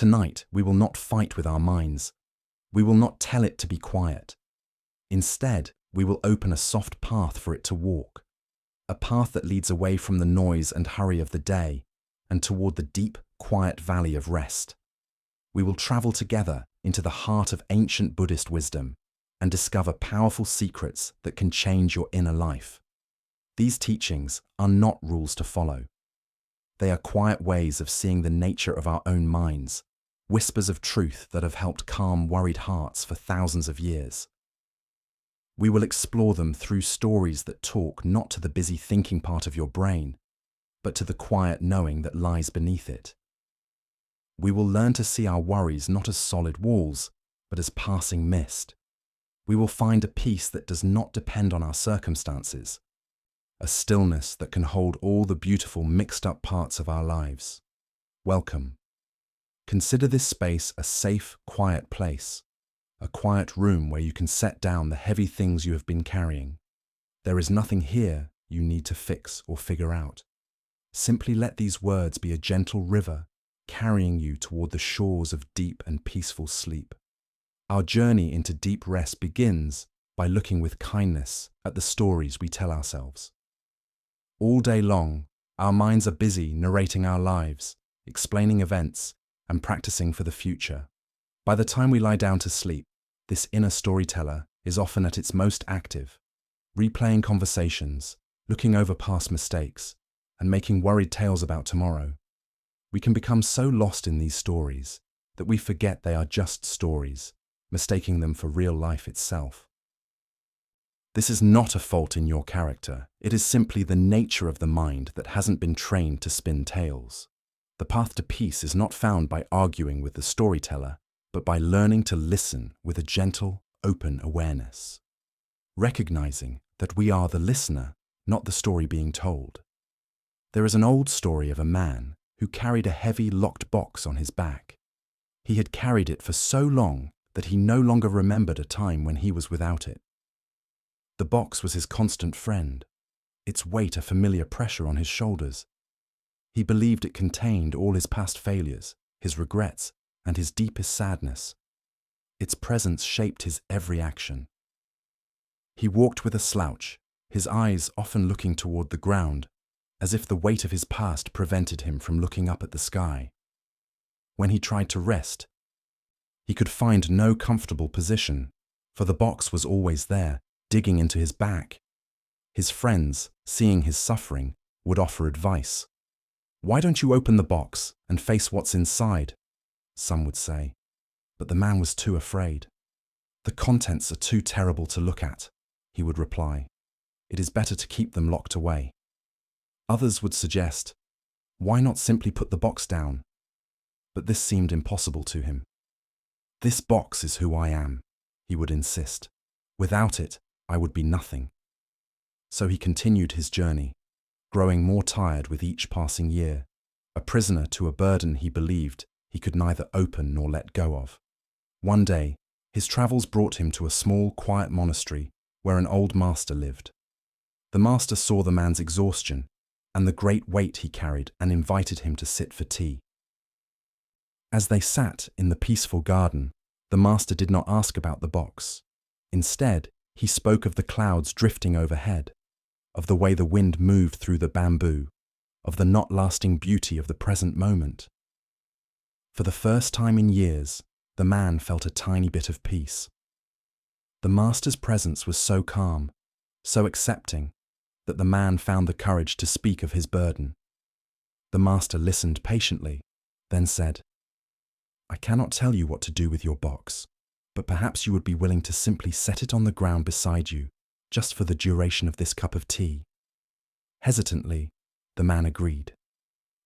Tonight, we will not fight with our minds. We will not tell it to be quiet. Instead, we will open a soft path for it to walk, a path that leads away from the noise and hurry of the day and toward the deep, quiet valley of rest. We will travel together into the heart of ancient Buddhist wisdom and discover powerful secrets that can change your inner life. These teachings are not rules to follow. They are quiet ways of seeing the nature of our own minds, whispers of truth that have helped calm worried hearts for thousands of years. We will explore them through stories that talk not to the busy thinking part of your brain, but to the quiet knowing that lies beneath it. We will learn to see our worries not as solid walls, but as passing mist. We will find a peace that does not depend on our circumstances, a stillness that can hold all the beautiful mixed-up parts of our lives. Welcome. Consider this space a safe, quiet place, a quiet room where you can set down the heavy things you have been carrying. There is nothing here you need to fix or figure out. Simply let these words be a gentle river carrying you toward the shores of deep and peaceful sleep. Our journey into deep rest begins by looking with kindness at the stories we tell ourselves. All day long, our minds are busy narrating our lives, explaining events, and practicing for the future. By the time we lie down to sleep, this inner storyteller is often at its most active, replaying conversations, looking over past mistakes, and making worried tales about tomorrow. We can become so lost in these stories that we forget they are just stories, mistaking them for real life itself. This is not a fault in your character. It is simply the nature of the mind that hasn't been trained to spin tales. The path to peace is not found by arguing with the storyteller, but by learning to listen with a gentle, open awareness, recognizing that we are the listener, not the story being told. There is an old story of a man who carried a heavy locked box on his back. He had carried it for so long that he no longer remembered a time when he was without it. The box was his constant friend, its weight a familiar pressure on his shoulders. He believed it contained all his past failures, his regrets, and his deepest sadness. Its presence shaped his every action. He walked with a slouch, his eyes often looking toward the ground, as if the weight of his past prevented him from looking up at the sky. When he tried to rest, he could find no comfortable position, for the box was always there, digging into his back. His friends, seeing his suffering, would offer advice. "Why don't you open the box and face what's inside?" some would say. But the man was too afraid. "The contents are too terrible to look at," he would reply. "It is better to keep them locked away." Others would suggest, "Why not simply put the box down?" But this seemed impossible to him. "This box is who I am," he would insist. "Without it, I would be nothing." So he continued his journey, growing more tired with each passing year, a prisoner to a burden he believed he could neither open nor let go of. One day, his travels brought him to a small, quiet monastery where an old master lived. The master saw the man's exhaustion and the great weight he carried and invited him to sit for tea. As they sat in the peaceful garden, the master did not ask about the box. Instead, he spoke of the clouds drifting overhead, of the way the wind moved through the bamboo, of the not-lasting beauty of the present moment. For the first time in years, the man felt a tiny bit of peace. The master's presence was so calm, so accepting, that the man found the courage to speak of his burden. The master listened patiently, then said, "I cannot tell you what to do with your box, but perhaps you would be willing to simply set it on the ground beside you, just for the duration of this cup of tea." Hesitantly, the man agreed.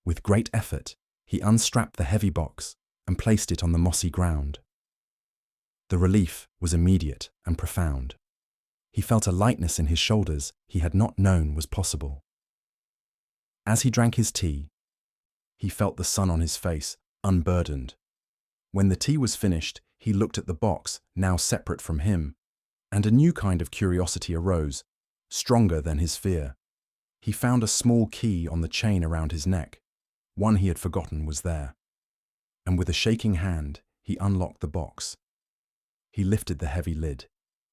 With great effort, he unstrapped the heavy box and placed it on the mossy ground. The relief was immediate and profound. He felt a lightness in his shoulders he had not known was possible. As he drank his tea, he felt the sun on his face, unburdened. When the tea was finished, he looked at the box, now separate from him, and a new kind of curiosity arose, stronger than his fear. He found a small key on the chain around his neck. One he had forgotten was there. and with a shaking hand, he unlocked the box. He lifted the heavy lid,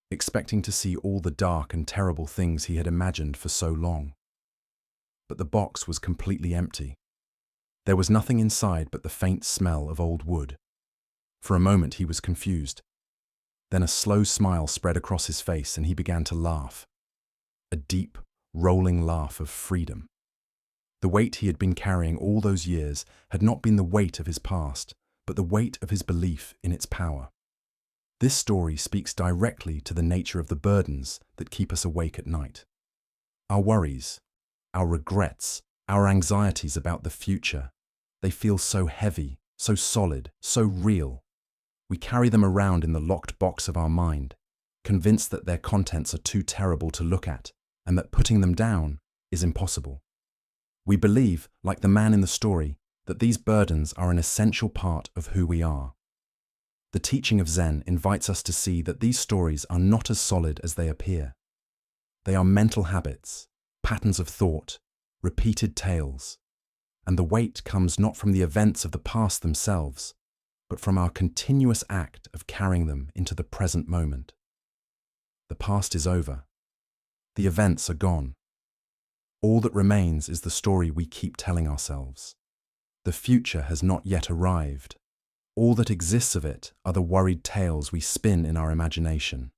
expecting to see all the dark and terrible things he had imagined for so long. But the box was completely empty. There was nothing inside but the faint smell of old wood. For a moment he was confused. Then a slow smile spread across his face and he began to laugh. A deep, rolling laugh of freedom. The weight he had been carrying all those years had not been the weight of his past, but the weight of his belief in its power. This story speaks directly to the nature of the burdens that keep us awake at night. Our worries, our regrets, our anxieties about the future, they feel so heavy, so solid, so real. We carry them around in the locked box of our mind, convinced that their contents are too terrible to look at and that putting them down is impossible. We believe, like the man in the story, that these burdens are an essential part of who we are. The teaching of Zen invites us to see that these stories are not as solid as they appear. They are mental habits, patterns of thought, repeated tales, and the weight comes not from the events of the past themselves, but from our continuous act of carrying them into the present moment. The past is over. The events are gone. All that remains is the story we keep telling ourselves. The future has not yet arrived. All that exists of it are the worried tales we spin in our imagination.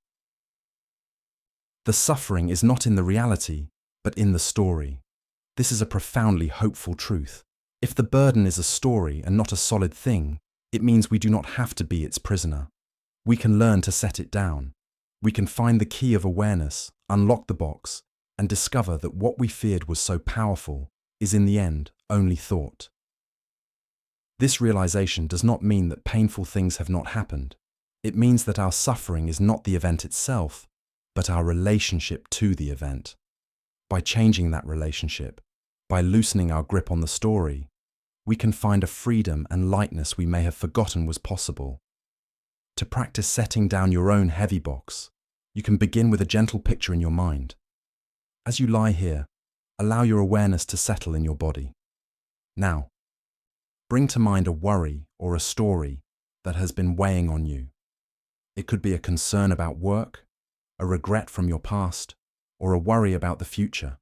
The suffering is not in the reality, but in the story. This is a profoundly hopeful truth. If the burden is a story and not a solid thing, it means we do not have to be its prisoner. We can learn to set it down. We can find the key of awareness, unlock the box, and discover that what we feared was so powerful is in the end only thought. This realization does not mean that painful things have not happened. It means that our suffering is not the event itself, but our relationship to the event. By changing that relationship, by loosening our grip on the story, we can find a freedom and lightness we may have forgotten was possible. To practice setting down your own heavy box, you can begin with a gentle picture in your mind. As you lie here, allow your awareness to settle in your body. Now, bring to mind a worry or a story that has been weighing on you. It could be a concern about work, a regret from your past, or a worry about the future.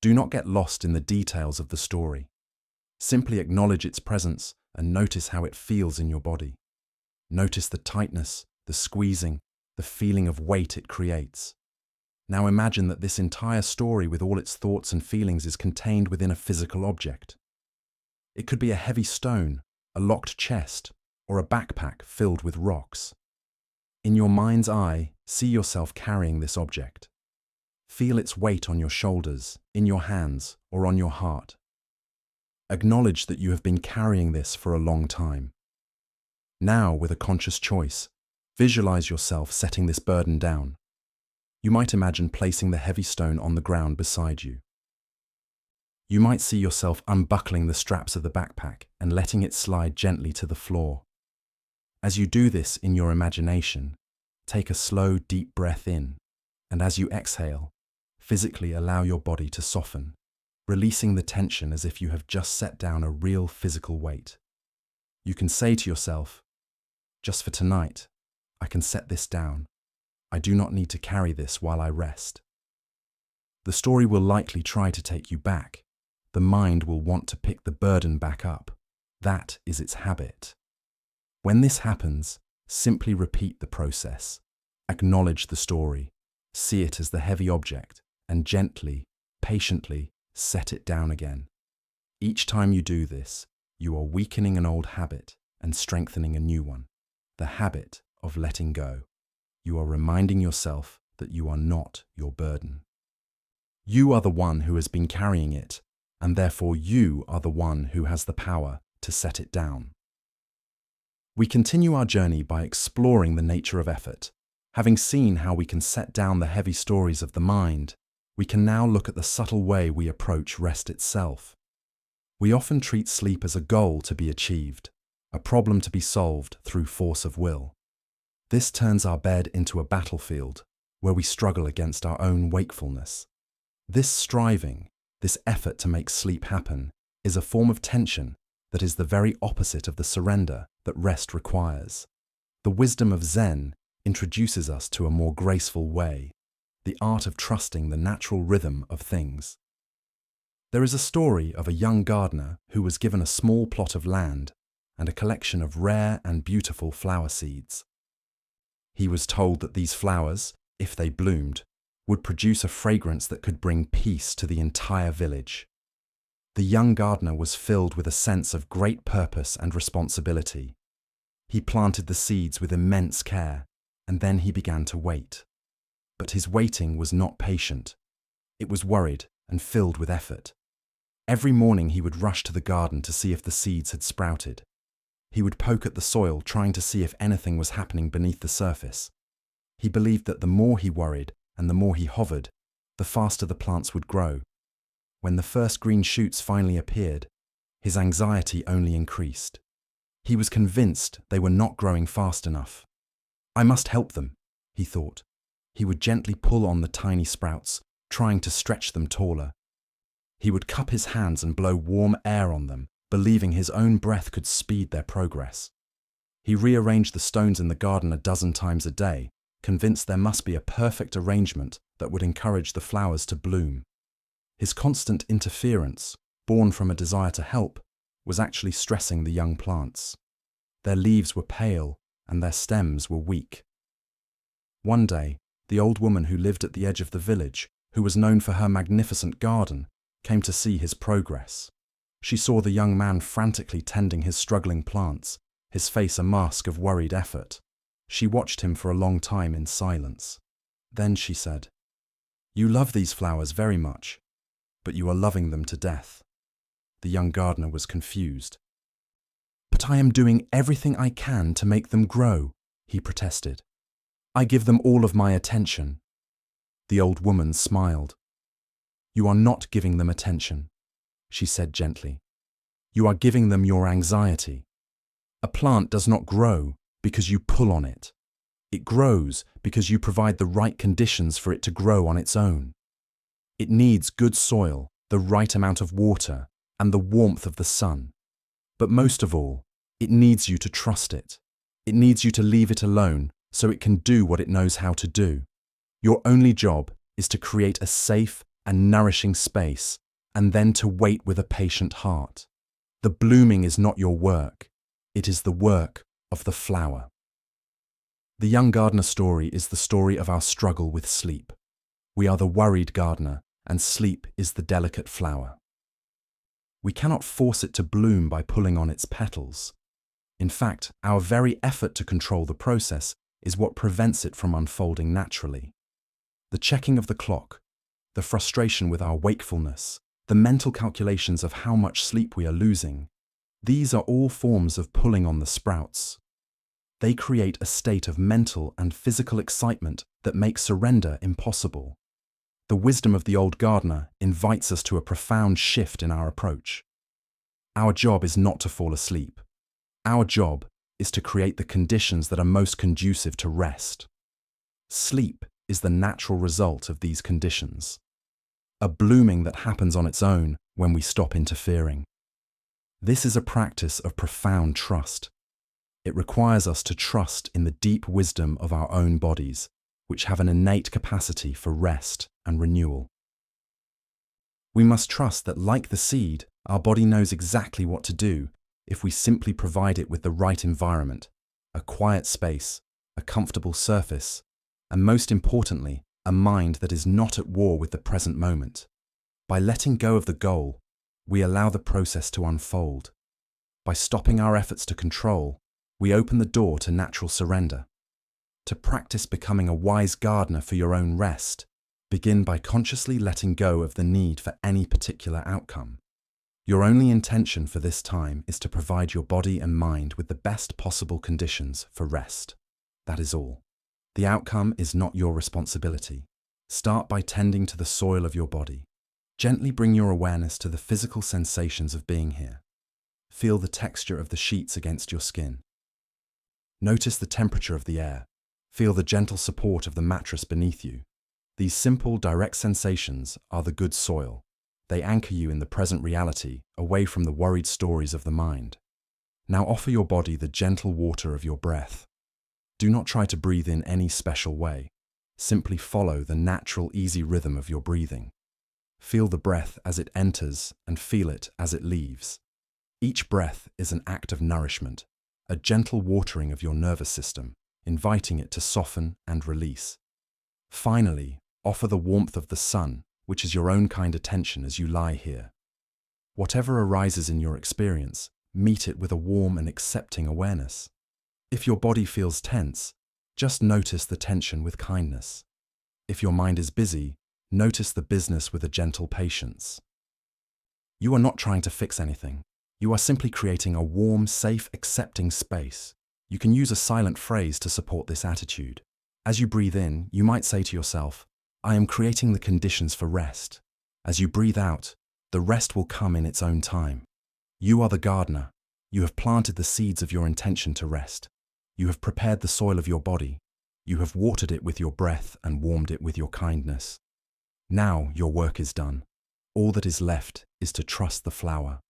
Do not get lost in the details of the story. Simply acknowledge its presence and notice how it feels in your body. Notice the tightness, the squeezing, the feeling of weight it creates. Now imagine that this entire story with all its thoughts and feelings is contained within a physical object. It could be a heavy stone, a locked chest, or a backpack filled with rocks. In your mind's eye, see yourself carrying this object. Feel its weight on your shoulders, in your hands, or on your heart. Acknowledge that you have been carrying this for a long time. Now, with a conscious choice, visualize yourself setting this burden down. You might imagine placing the heavy stone on the ground beside you. You might see yourself unbuckling the straps of the backpack and letting it slide gently to the floor. As you do this in your imagination, take a slow, deep breath in, and as you exhale, physically allow your body to soften, releasing the tension as if you have just set down a real physical weight. You can say to yourself, "Just for tonight, I can set this down. I do not need to carry this while I rest." The story will likely try to take you back. The mind will want to pick the burden back up. That is its habit. When this happens, simply repeat the process. Acknowledge the story. See it as the heavy object and gently, patiently set it down again. Each time you do this, you are weakening an old habit and strengthening a new one, the habit of letting go. You are reminding yourself that you are not your burden. You are the one who has been carrying it, and therefore you are the one who has the power to set it down. We continue our journey by exploring the nature of effort. Having seen how we can set down the heavy stories of the mind, we can now look at the subtle way we approach rest itself. We often treat sleep as a goal to be achieved, a problem to be solved through force of will. This turns our bed into a battlefield where we struggle against our own wakefulness. This striving, this effort to make sleep happen, is a form of tension that is the very opposite of the surrender that rest requires. The wisdom of Zen introduces us to a more graceful way, the art of trusting the natural rhythm of things. There is a story of a young gardener who was given a small plot of land and a collection of rare and beautiful flower seeds. He was told that these flowers, if they bloomed, would produce a fragrance that could bring peace to the entire village. The young gardener was filled with a sense of great purpose and responsibility. He planted the seeds with immense care, and then he began to wait. But his waiting was not patient. It was worried and filled with effort. Every morning he would rush to the garden to see if the seeds had sprouted. He would poke at the soil, trying to see if anything was happening beneath the surface. He believed that the more he worried and the more he hovered, the faster the plants would grow. When the first green shoots finally appeared, his anxiety only increased. He was convinced they were not growing fast enough. "I must help them," he thought. He would gently pull on the tiny sprouts, trying to stretch them taller. He would cup his hands and blow warm air on them, believing his own breath could speed their progress. He rearranged the stones in the garden a dozen times a day, convinced there must be a perfect arrangement that would encourage the flowers to bloom. His constant interference, born from a desire to help, was actually stressing the young plants. Their leaves were pale and their stems were weak. One day, the old woman who lived at the edge of the village, who was known for her magnificent garden, came to see his progress. She saw the young man frantically tending his struggling plants, his face a mask of worried effort. She watched him for a long time in silence. Then she said, "You love these flowers very much, but you are loving them to death." The young gardener was confused. "But I am doing everything I can to make them grow," he protested. "I give them all of my attention." The old woman smiled. "You are not giving them attention," she said gently. "You are giving them your anxiety. A plant does not grow because you pull on it. It grows because you provide the right conditions for it to grow on its own. It needs good soil, the right amount of water, and the warmth of the sun. But most of all, it needs you to trust it. It needs you to leave it alone so it can do what it knows how to do. Your only job is to create a safe and nourishing space, and then to wait with a patient heart. The blooming is not your work. It is the work of the flower." The young gardener story is the story of our struggle with sleep. We are the worried gardener, and sleep is the delicate flower. We cannot force it to bloom by pulling on its petals. In fact, our very effort to control the process is what prevents it from unfolding naturally. The checking of the clock, the frustration with our wakefulness, the mental calculations of how much sleep we are losing, these are all forms of pulling on the sprouts. They create a state of mental and physical excitement that makes surrender impossible. The wisdom of the old gardener invites us to a profound shift in our approach. Our job is not to fall asleep. Our job is to create the conditions that are most conducive to rest. Sleep is the natural result of these conditions, a blooming that happens on its own when we stop interfering. This is a practice of profound trust. It requires us to trust in the deep wisdom of our own bodies, which have an innate capacity for rest and renewal. We must trust that, like the seed, our body knows exactly what to do if we simply provide it with the right environment, a quiet space, a comfortable surface, and most importantly, a mind that is not at war with the present moment. By letting go of the goal, we allow the process to unfold. By stopping our efforts to control, we open the door to natural surrender. To practice becoming a wise gardener for your own rest, begin by consciously letting go of the need for any particular outcome. Your only intention for this time is to provide your body and mind with the best possible conditions for rest. That is all. The outcome is not your responsibility. Start by tending to the soil of your body. Gently bring your awareness to the physical sensations of being here. Feel the texture of the sheets against your skin. Notice the temperature of the air. Feel the gentle support of the mattress beneath you. These simple, direct sensations are the good soil, They anchor you in the present reality, away from the worried stories of the mind. Now offer your body the gentle water of your breath. Do not try to breathe in any special way. Simply follow the natural, easy rhythm of your breathing. Feel the breath as it enters and feel it as it leaves. Each breath is an act of nourishment, a gentle watering of your nervous system, inviting it to soften and release. Finally, offer the warmth of the sun, which is your own kind attention as you lie here. Whatever arises in your experience, meet it with a warm and accepting awareness. If your body feels tense, just notice the tension with kindness. If your mind is busy, notice the business with a gentle patience. You are not trying to fix anything. You are simply creating a warm, safe, accepting space. You can use a silent phrase to support this attitude. As you breathe in, you might say to yourself, I am creating the conditions for rest. As you breathe out, the rest will come in its own time. You are the gardener. You have planted the seeds of your intention to rest. You have prepared the soil of your body. You have watered it with your breath and warmed it with your kindness. Now your work is done. All that is left is to trust the flower.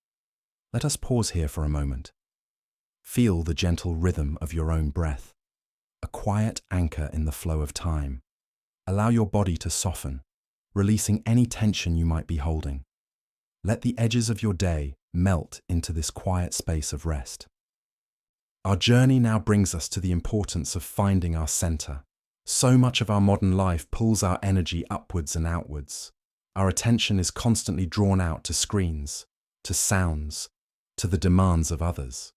Let us pause here for a moment. Feel the gentle rhythm of your own breath, a quiet anchor in the flow of time. Allow your body to soften, releasing any tension you might be holding. Let the edges of your day melt into this quiet space of rest. Our journey now brings us to the importance of finding our center. So much of our modern life pulls our energy upwards and outwards. Our attention is constantly drawn out to screens, to sounds, to the demands of others.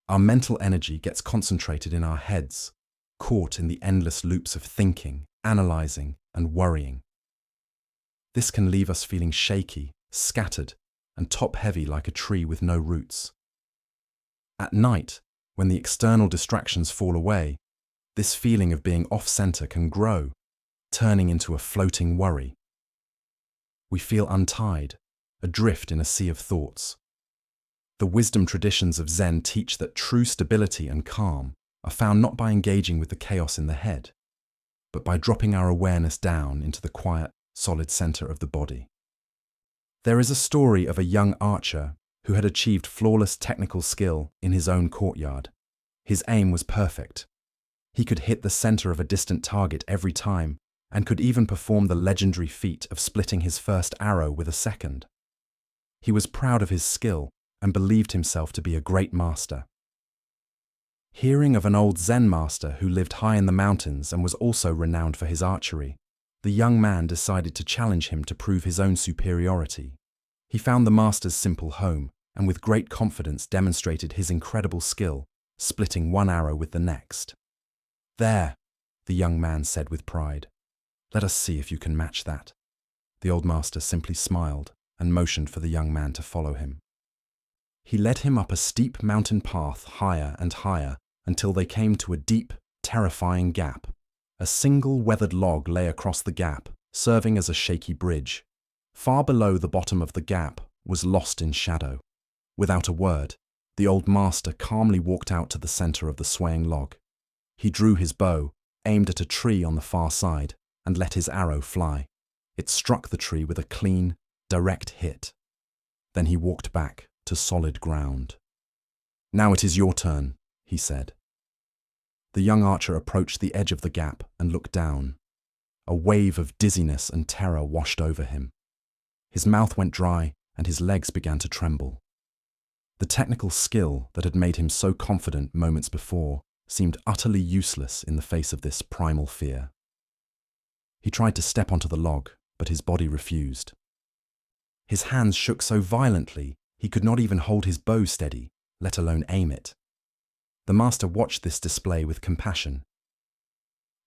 Our mental energy gets concentrated in our heads, caught in the endless loops of thinking, analyzing, and worrying. This can leave us feeling shaky, scattered, and top-heavy like a tree with no roots. At night, when the external distractions fall away, this feeling of being off-center can grow, turning into a floating worry. We feel untied, adrift in a sea of thoughts. The wisdom traditions of Zen teach that true stability and calm are found not by engaging with the chaos in the head, but by dropping our awareness down into the quiet, solid center of the body. There is a story of a young archer who had achieved flawless technical skill in his own courtyard. His aim was perfect. He could hit the center of a distant target every time and could even perform the legendary feat of splitting his first arrow with a second. He was proud of his skill and believed himself to be a great master. Hearing of an old Zen master who lived high in the mountains and was also renowned for his archery, the young man decided to challenge him to prove his own superiority. He found the master's simple home and with great confidence demonstrated his incredible skill, splitting one arrow with the next. There, the young man said with pride. Let us see if you can match that. The old master simply smiled and motioned for the young man to follow him. He led him up a steep mountain path higher and higher until they came to a deep, terrifying gap. A single weathered log lay across the gap, serving as a shaky bridge. Far below the bottom of the gap was lost in shadow. Without a word, the old master calmly walked out to the center of the swaying log. He drew his bow, aimed at a tree on the far side, and let his arrow fly. It struck the tree with a clean, direct hit. Then he walked back to solid ground. Now it is your turn, he said. The young archer approached the edge of the gap and looked down. A wave of dizziness and terror washed over him. His mouth went dry and his legs began to tremble. The technical skill that had made him so confident moments before seemed utterly useless in the face of this primal fear. He tried to step onto the log, but his body refused. His hands shook so violently he could not even hold his bow steady, let alone aim it. The master watched this display with compassion.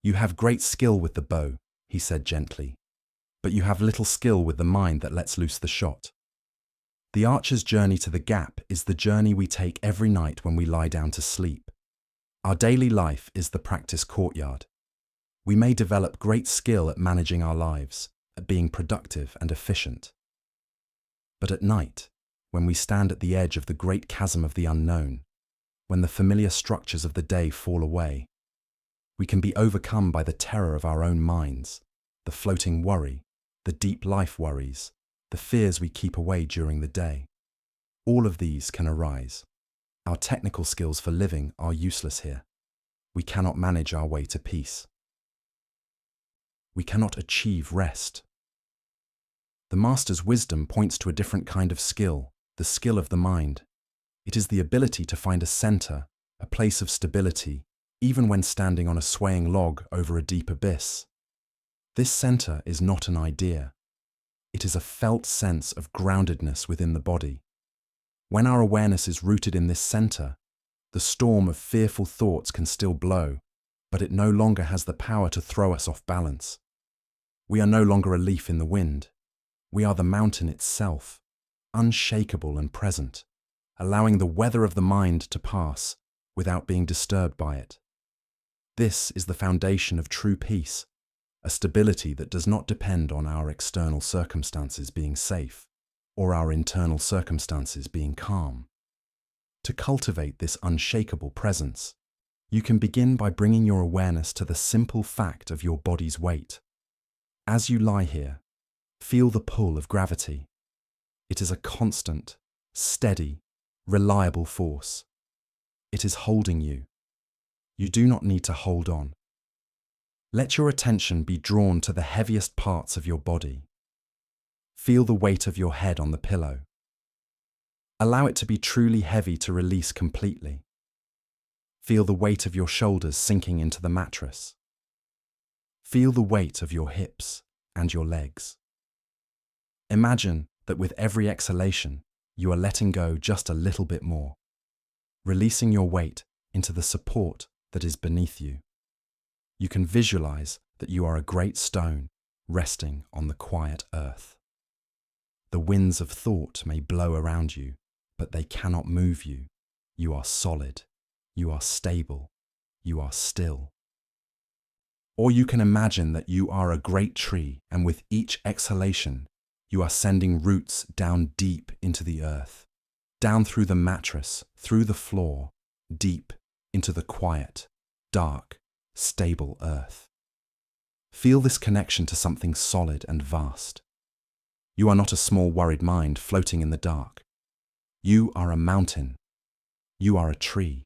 You have great skill with the bow, he said gently, but you have little skill with the mind that lets loose the shot. The archer's journey to the gap is the journey we take every night when we lie down to sleep. Our daily life is the practice courtyard. We may develop great skill at managing our lives, at being productive and efficient. But at night, when we stand at the edge of the great chasm of the unknown, when the familiar structures of the day fall away, we can be overcome by the terror of our own minds, the floating worry, the deep life worries, the fears we keep away during the day. All of these can arise. Our technical skills for living are useless here. We cannot manage our way to peace. We cannot achieve rest. The Master's wisdom points to a different kind of skill, the skill of the mind. It is the ability to find a center, a place of stability, even when standing on a swaying log over a deep abyss. This center is not an idea. It is a felt sense of groundedness within the body. When our awareness is rooted in this center, the storm of fearful thoughts can still blow, but it no longer has the power to throw us off balance. We are no longer a leaf in the wind. We are the mountain itself, unshakable and present, allowing the weather of the mind to pass without being disturbed by it. This is the foundation of true peace, a stability that does not depend on our external circumstances being safe or our internal circumstances being calm. To cultivate this unshakable presence, you can begin by bringing your awareness to the simple fact of your body's weight. As you lie here, feel the pull of gravity. It is a constant, steady, reliable force. It is holding you. You do not need to hold on. Let your attention be drawn to the heaviest parts of your body. Feel the weight of your head on the pillow. Allow it to be truly heavy to release completely. Feel the weight of your shoulders sinking into the mattress. Feel the weight of your hips and your legs. Imagine that with every exhalation, you are letting go just a little bit more, releasing your weight into the support that is beneath you. You can visualize that you are a great stone resting on the quiet earth. The winds of thought may blow around you, but they cannot move you. You are solid. You are stable. You are still. Or you can imagine that you are a great tree, and with each exhalation, you are sending roots down deep into the earth, down through the mattress, through the floor, deep into the quiet, dark, stable earth. Feel this connection to something solid and vast. You are not a small worried mind floating in the dark. You are a mountain. You are a tree.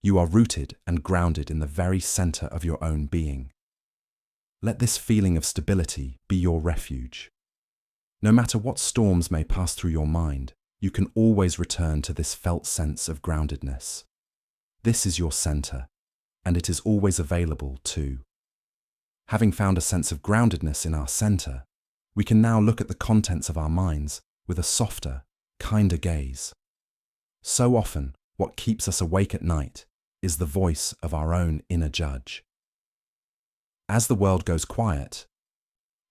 You are rooted and grounded in the very center of your own being. Let this feeling of stability be your refuge. No matter what storms may pass through your mind, you can always return to this felt sense of groundedness. This is your center, and it is always available too. Having found a sense of groundedness in our center, we can now look at the contents of our minds with a softer, kinder gaze. So often, what keeps us awake at night is the voice of our own inner judge. As the world goes quiet,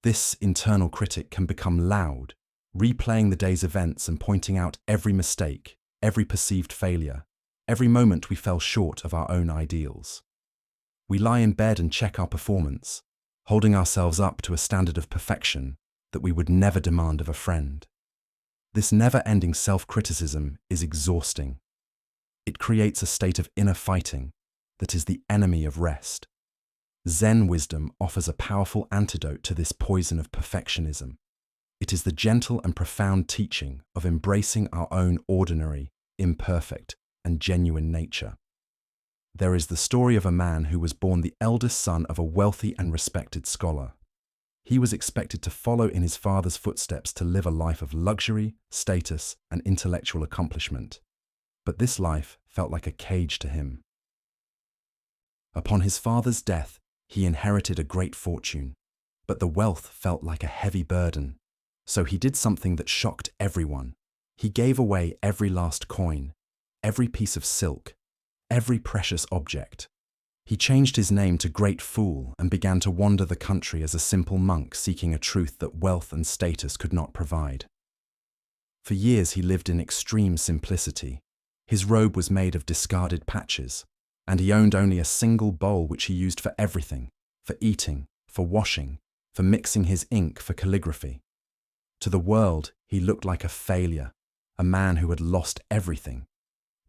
this internal critic can become loud, replaying the day's events and pointing out every mistake, every perceived failure, every moment we fell short of our own ideals. We lie in bed and check our performance, holding ourselves up to a standard of perfection that we would never demand of a friend. This never-ending self-criticism is exhausting. It creates a state of inner fighting that is the enemy of rest. Zen wisdom offers a powerful antidote to this poison of perfectionism. It is the gentle and profound teaching of embracing our own ordinary, imperfect, and genuine nature. There is the story of a man who was born the eldest son of a wealthy and respected scholar. He was expected to follow in his father's footsteps to live a life of luxury, status, and intellectual accomplishment. But this life felt like a cage to him. Upon his father's death, he inherited a great fortune, but the wealth felt like a heavy burden. So he did something that shocked everyone. He gave away every last coin, every piece of silk, every precious object. He changed his name to Great Fool and began to wander the country as a simple monk seeking a truth that wealth and status could not provide. For years he lived in extreme simplicity. His robe was made of discarded patches, and he owned only a single bowl which he used for everything, for eating, for washing, for mixing his ink, for calligraphy. To the world, he looked like a failure, a man who had lost everything.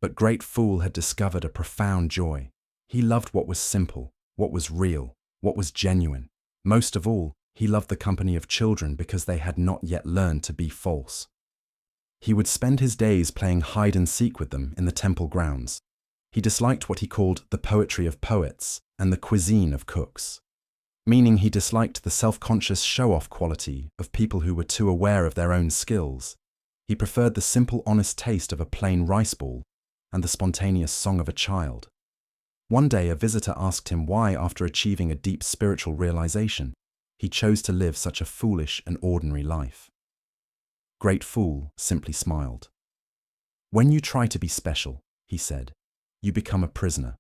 But Great Fool had discovered a profound joy. He loved what was simple, what was real, what was genuine. Most of all, He loved the company of children because they had not yet learned to be false. He would spend his days playing hide and seek with them in the temple grounds. He disliked what he called the poetry of poets and the cuisine of cooks, meaning he disliked the self-conscious show-off quality of people who were too aware of their own skills. He preferred the simple, honest taste of a plain rice ball and the spontaneous song of a child. One day, a visitor asked him why, after achieving a deep spiritual realization, he chose to live such a foolish and ordinary life. Great Fool simply smiled. "When you try to be special," he said, "you become a prisoner.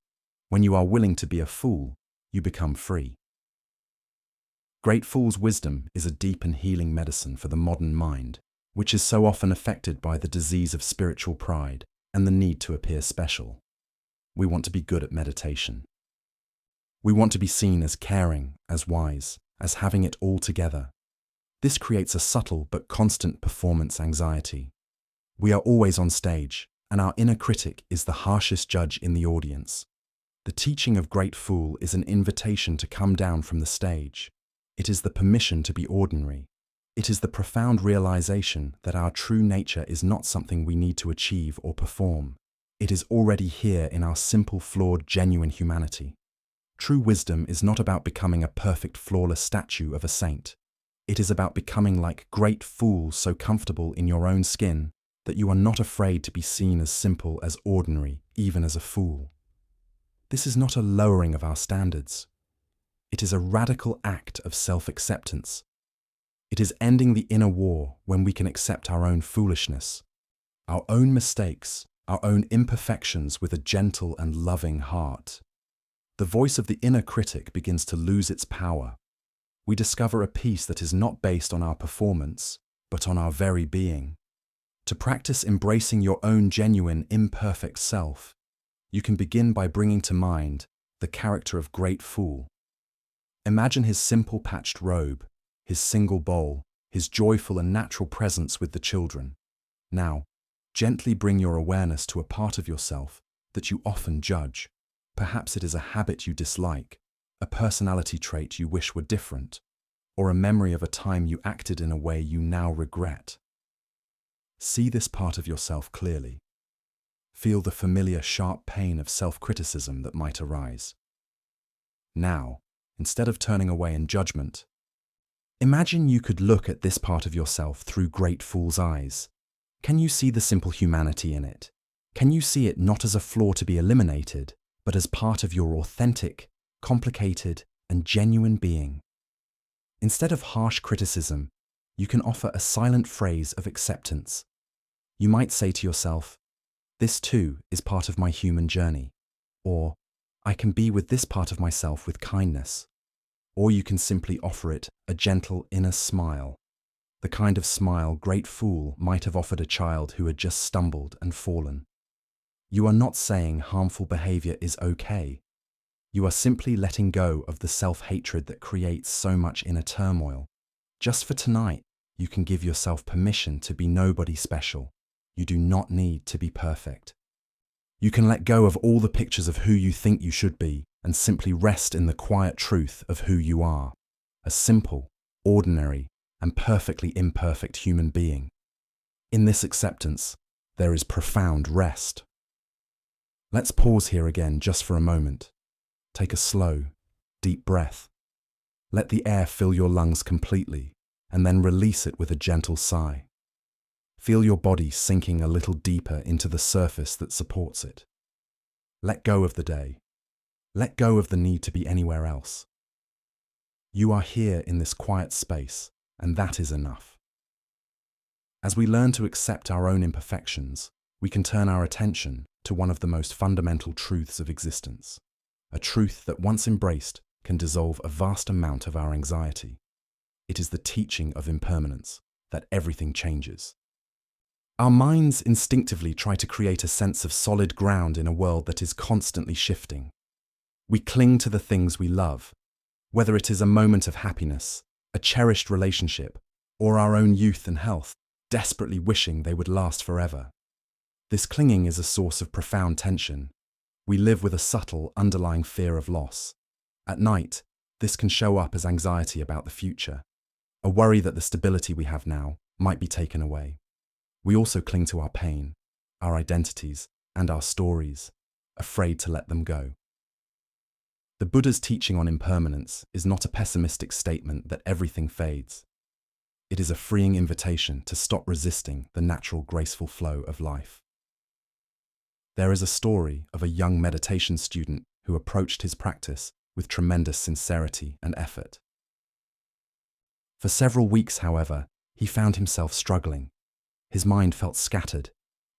When you are willing to be a fool, you become free." Great Fool's wisdom is a deep and healing medicine for the modern mind, which is so often affected by the disease of spiritual pride and the need to appear special. We want to be good at meditation. We want to be seen as caring, as wise, as having it all together. This creates a subtle but constant performance anxiety. We are always on stage, and our inner critic is the harshest judge in the audience. The teaching of Great Fool is an invitation to come down from the stage. It is the permission to be ordinary. It is the profound realization that our true nature is not something we need to achieve or perform. It is already here in our simple, flawed, genuine humanity. True wisdom is not about becoming a perfect, flawless statue of a saint. It is about becoming like Great Fool, so comfortable in your own skin that you are not afraid to be seen as simple, as ordinary, even as a fool. This is not a lowering of our standards. It is a radical act of self-acceptance. It is ending the inner war when we can accept our own foolishness, our own mistakes, our own imperfections with a gentle and loving heart. The voice of the inner critic begins to lose its power. We discover a peace that is not based on our performance, but on our very being. To practice embracing your own genuine, imperfect self, you can begin by bringing to mind the character of Great Fool. Imagine his simple patched robe, his single bowl, his joyful and natural presence with the children. Now, gently bring your awareness to a part of yourself that you often judge. Perhaps it is a habit you dislike, a personality trait you wish were different, or a memory of a time you acted in a way you now regret. See this part of yourself clearly. Feel the familiar sharp pain of self-criticism that might arise. Now, instead of turning away in judgment, imagine you could look at this part of yourself through Great Fool's eyes. Can you see the simple humanity in it? Can you see it not as a flaw to be eliminated, but as part of your authentic, complicated, and genuine being? Instead of harsh criticism, you can offer a silent phrase of acceptance. You might say to yourself, "This too is part of my human journey," or "I can be with this part of myself with kindness." Or you can simply offer it a gentle inner smile, the kind of smile Great Fool might have offered a child who had just stumbled and fallen. You are not saying harmful behavior is okay. You are simply letting go of the self-hatred that creates so much inner turmoil. Just for tonight, you can give yourself permission to be nobody special. You do not need to be perfect. You can let go of all the pictures of who you think you should be and simply rest in the quiet truth of who you are, a simple, ordinary, and perfectly imperfect human being. In this acceptance, there is profound rest. Let's pause here again just for a moment. Take a slow, deep breath. Let the air fill your lungs completely, and then release it with a gentle sigh. Feel your body sinking a little deeper into the surface that supports it. Let go of the day. Let go of the need to be anywhere else. You are here in this quiet space, and that is enough. As we learn to accept our own imperfections, we can turn our attention to one of the most fundamental truths of existence, a truth that once embraced can dissolve a vast amount of our anxiety. It is the teaching of impermanence, that everything changes. Our minds instinctively try to create a sense of solid ground in a world that is constantly shifting. We cling to the things we love, whether it is a moment of happiness, a cherished relationship, or our own youth and health, desperately wishing they would last forever. This clinging is a source of profound tension. We live with a subtle, underlying fear of loss. At night, This can show up as anxiety about the future, a worry that the stability we have now might be taken away. We also cling to our pain, our identities, and our stories, afraid to let them go. The Buddha's teaching on impermanence is not a pessimistic statement that everything fades. It is a freeing invitation to stop resisting the natural, graceful flow of life. There is a story of a young meditation student who approached his practice with tremendous sincerity and effort. For several weeks, however, he found himself struggling. His mind felt scattered,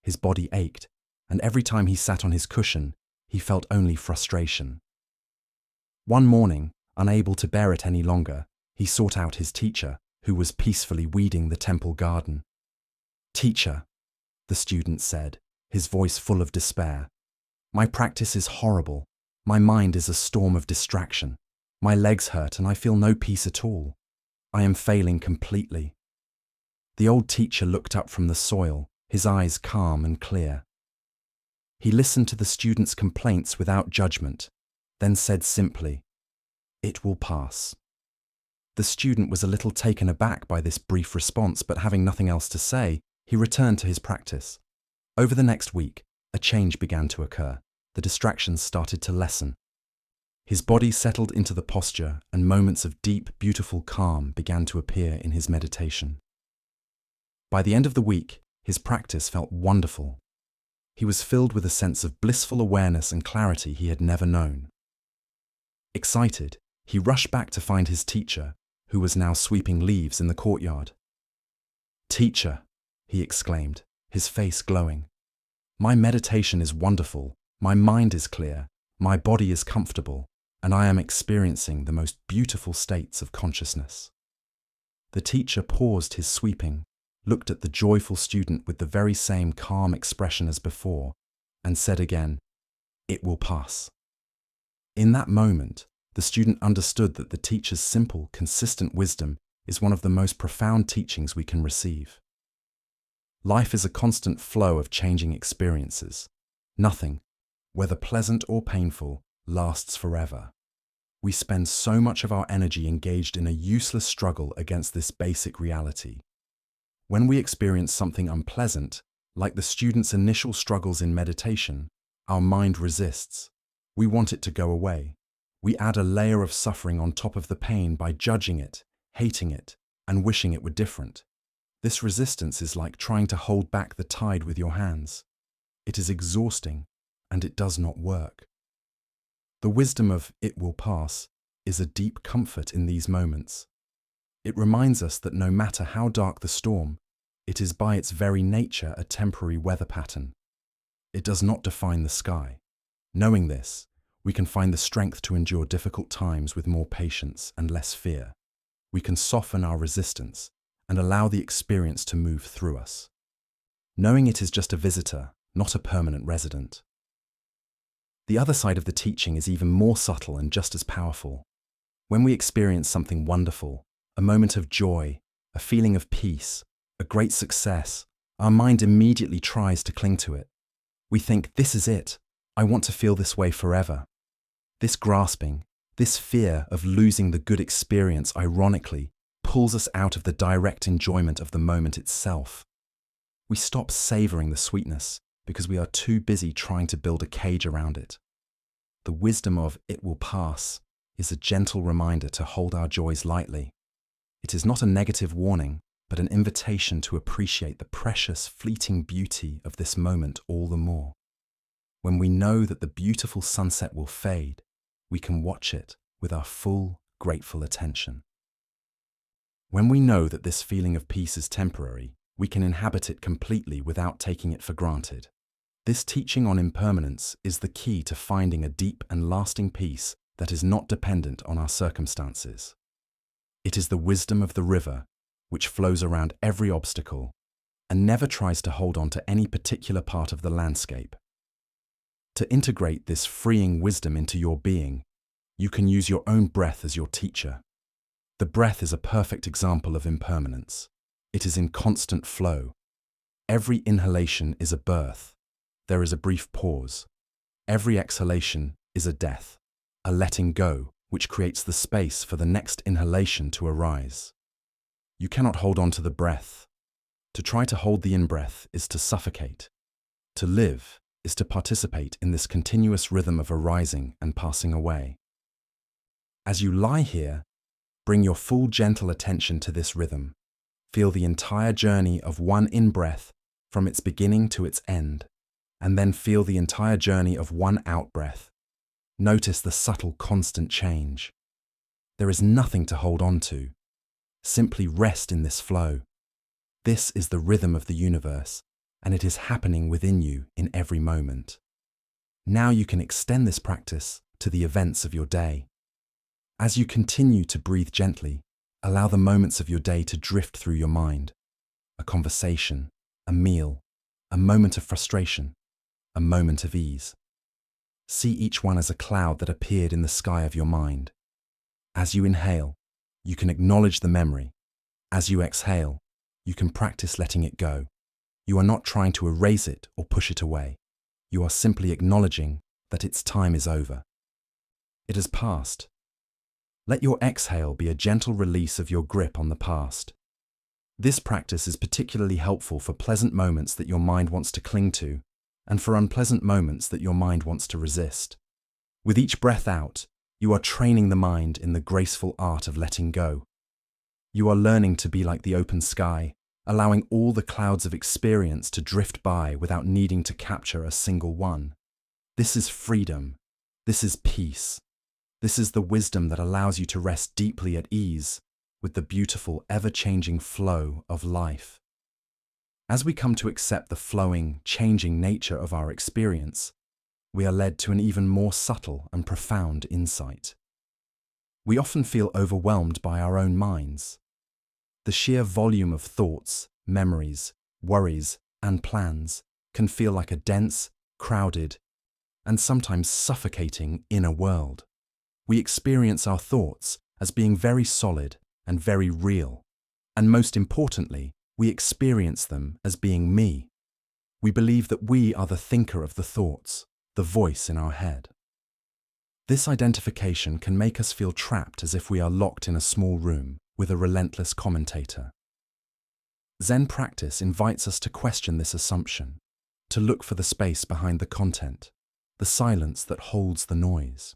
his body ached, and every time he sat on his cushion, he felt only frustration. One morning, unable to bear it any longer, he sought out his teacher, who was peacefully weeding the temple garden. "Teacher," the student said, his voice full of despair, "my practice is horrible. My mind is a storm of distraction. My legs hurt and I feel no peace at all. I am failing completely." The old teacher looked up from the soil, his eyes calm and clear. He listened to the student's complaints without judgment, then said simply, "It will pass." The student was a little taken aback by this brief response, but having nothing else to say, he returned to his practice. Over the next week, a change began to occur. The distractions started to lessen. His body settled into the posture, and moments of deep, beautiful calm began to appear in his meditation. By the end of the week, his practice felt wonderful. He was filled with a sense of blissful awareness and clarity he had never known. Excited, he rushed back to find his teacher, who was now sweeping leaves in the courtyard. "Teacher," he exclaimed, his face glowing, "my meditation is wonderful, my mind is clear, my body is comfortable, and I am experiencing the most beautiful states of consciousness." The teacher paused his sweeping, looked at the joyful student with the very same calm expression as before, and said again, "It will pass." In that moment, the student understood that the teacher's simple, consistent wisdom is one of the most profound teachings we can receive. Life is a constant flow of changing experiences. Nothing, whether pleasant or painful, lasts forever. We spend so much of our energy engaged in a useless struggle against this basic reality. When we experience something unpleasant, like the student's initial struggles in meditation, our mind resists. We want it to go away. We add a layer of suffering on top of the pain by judging it, hating it, and wishing it were different. This resistance is like trying to hold back the tide with your hands. It is exhausting, and it does not work. The wisdom of "it will pass" is a deep comfort in these moments. It reminds us that no matter how dark the storm, it is by its very nature a temporary weather pattern. It does not define the sky. Knowing this, we can find the strength to endure difficult times with more patience and less fear. We can soften our resistance and allow the experience to move through us. Knowing it is just a visitor, not a permanent resident. The other side of the teaching is even more subtle and just as powerful. When we experience something wonderful, a moment of joy, a feeling of peace, a great success, our mind immediately tries to cling to it. We think, "This is it. I want to feel this way forever." This grasping, this fear of losing the good experience, ironically, pulls us out of the direct enjoyment of the moment itself. We stop savoring the sweetness because we are too busy trying to build a cage around it. The wisdom of "it will pass" is a gentle reminder to hold our joys lightly. It is not a negative warning, but an invitation to appreciate the precious, fleeting beauty of this moment all the more. When we know that the beautiful sunset will fade, we can watch it with our full, grateful attention. When we know that this feeling of peace is temporary, we can inhabit it completely without taking it for granted. This teaching on impermanence is the key to finding a deep and lasting peace that is not dependent on our circumstances. It is the wisdom of the river, which flows around every obstacle and never tries to hold on to any particular part of the landscape. To integrate this freeing wisdom into your being, you can use your own breath as your teacher. The breath is a perfect example of impermanence. It is in constant flow. Every inhalation is a birth. There is a brief pause. Every exhalation is a death, a letting go which creates the space for the next inhalation to arise. You cannot hold on to the breath. To try to hold the in-breath is to suffocate. To live is to participate in this continuous rhythm of arising and passing away. As you lie here, bring your full gentle attention to this rhythm. Feel the entire journey of one in-breath from its beginning to its end, and then feel the entire journey of one out-breath. Notice the subtle, constant change. There is nothing to hold on to. Simply rest in this flow. This is the rhythm of the universe, and it is happening within you in every moment. Now you can extend this practice to the events of your day. As you continue to breathe gently, allow the moments of your day to drift through your mind. A conversation, a meal, a moment of frustration, a moment of ease. See each one as a cloud that appeared in the sky of your mind. As you inhale, you can acknowledge the memory. As you exhale, you can practice letting it go. You are not trying to erase it or push it away. You are simply acknowledging that its time is over. It has passed. Let your exhale be a gentle release of your grip on the past. This practice is particularly helpful for pleasant moments that your mind wants to cling to, and for unpleasant moments that your mind wants to resist. With each breath out, you are training the mind in the graceful art of letting go. You are learning to be like the open sky, allowing all the clouds of experience to drift by without needing to capture a single one. This is freedom. This is peace. This is the wisdom that allows you to rest deeply at ease with the beautiful, ever-changing flow of life. As we come to accept the flowing, changing nature of our experience, we are led to an even more subtle and profound insight. We often feel overwhelmed by our own minds. The sheer volume of thoughts, memories, worries, and plans can feel like a dense, crowded, and sometimes suffocating inner world. We experience our thoughts as being very solid and very real, and most importantly, we experience them as being me. We believe that we are the thinker of the thoughts, the voice in our head. This identification can make us feel trapped as if we are locked in a small room with a relentless commentator. Zen practice invites us to question this assumption, to look for the space behind the content, the silence that holds the noise.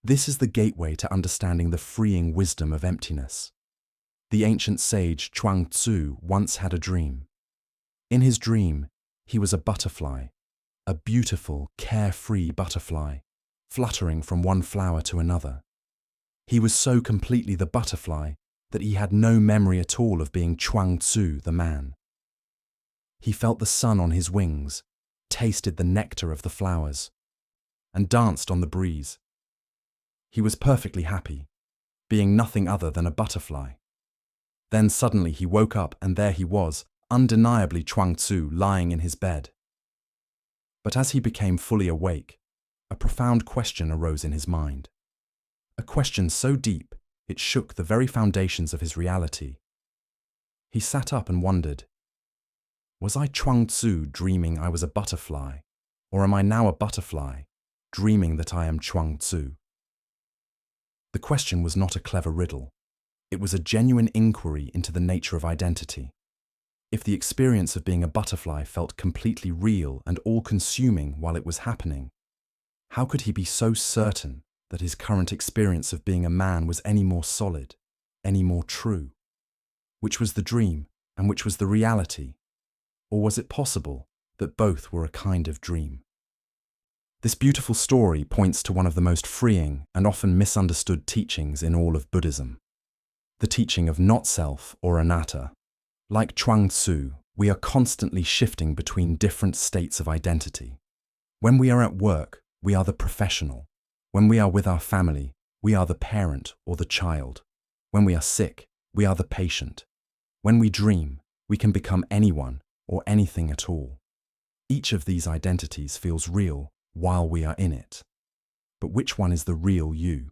This is the gateway to understanding the freeing wisdom of emptiness. The ancient sage Chuang Tzu once had a dream. In his dream, he was a butterfly, a beautiful, carefree butterfly, fluttering from one flower to another. He was so completely the butterfly that he had no memory at all of being Chuang Tzu the man. He felt the sun on his wings, tasted the nectar of the flowers, and danced on the breeze. He was perfectly happy, being nothing other than a butterfly. Then suddenly he woke up and there he was, undeniably Chuang Tzu lying in his bed. But as he became fully awake, a profound question arose in his mind. A question so deep it shook the very foundations of his reality. He sat up and wondered, was I Chuang Tzu dreaming I was a butterfly, or am I now a butterfly, dreaming that I am Chuang Tzu? The question was not a clever riddle. It was a genuine inquiry into the nature of identity. If the experience of being a butterfly felt completely real and all-consuming while it was happening, how could he be so certain that his current experience of being a man was any more solid, any more true? Which was the dream and which was the reality? Or was it possible that both were a kind of dream? This beautiful story points to one of the most freeing and often misunderstood teachings in all of Buddhism, the teaching of not-self or anatta. Like Chuang Tzu, we are constantly shifting between different states of identity. When we are at work, we are the professional. When we are with our family, we are the parent or the child. When we are sick, we are the patient. When we dream, we can become anyone or anything at all. Each of these identities feels real while we are in it. But which one is the real you?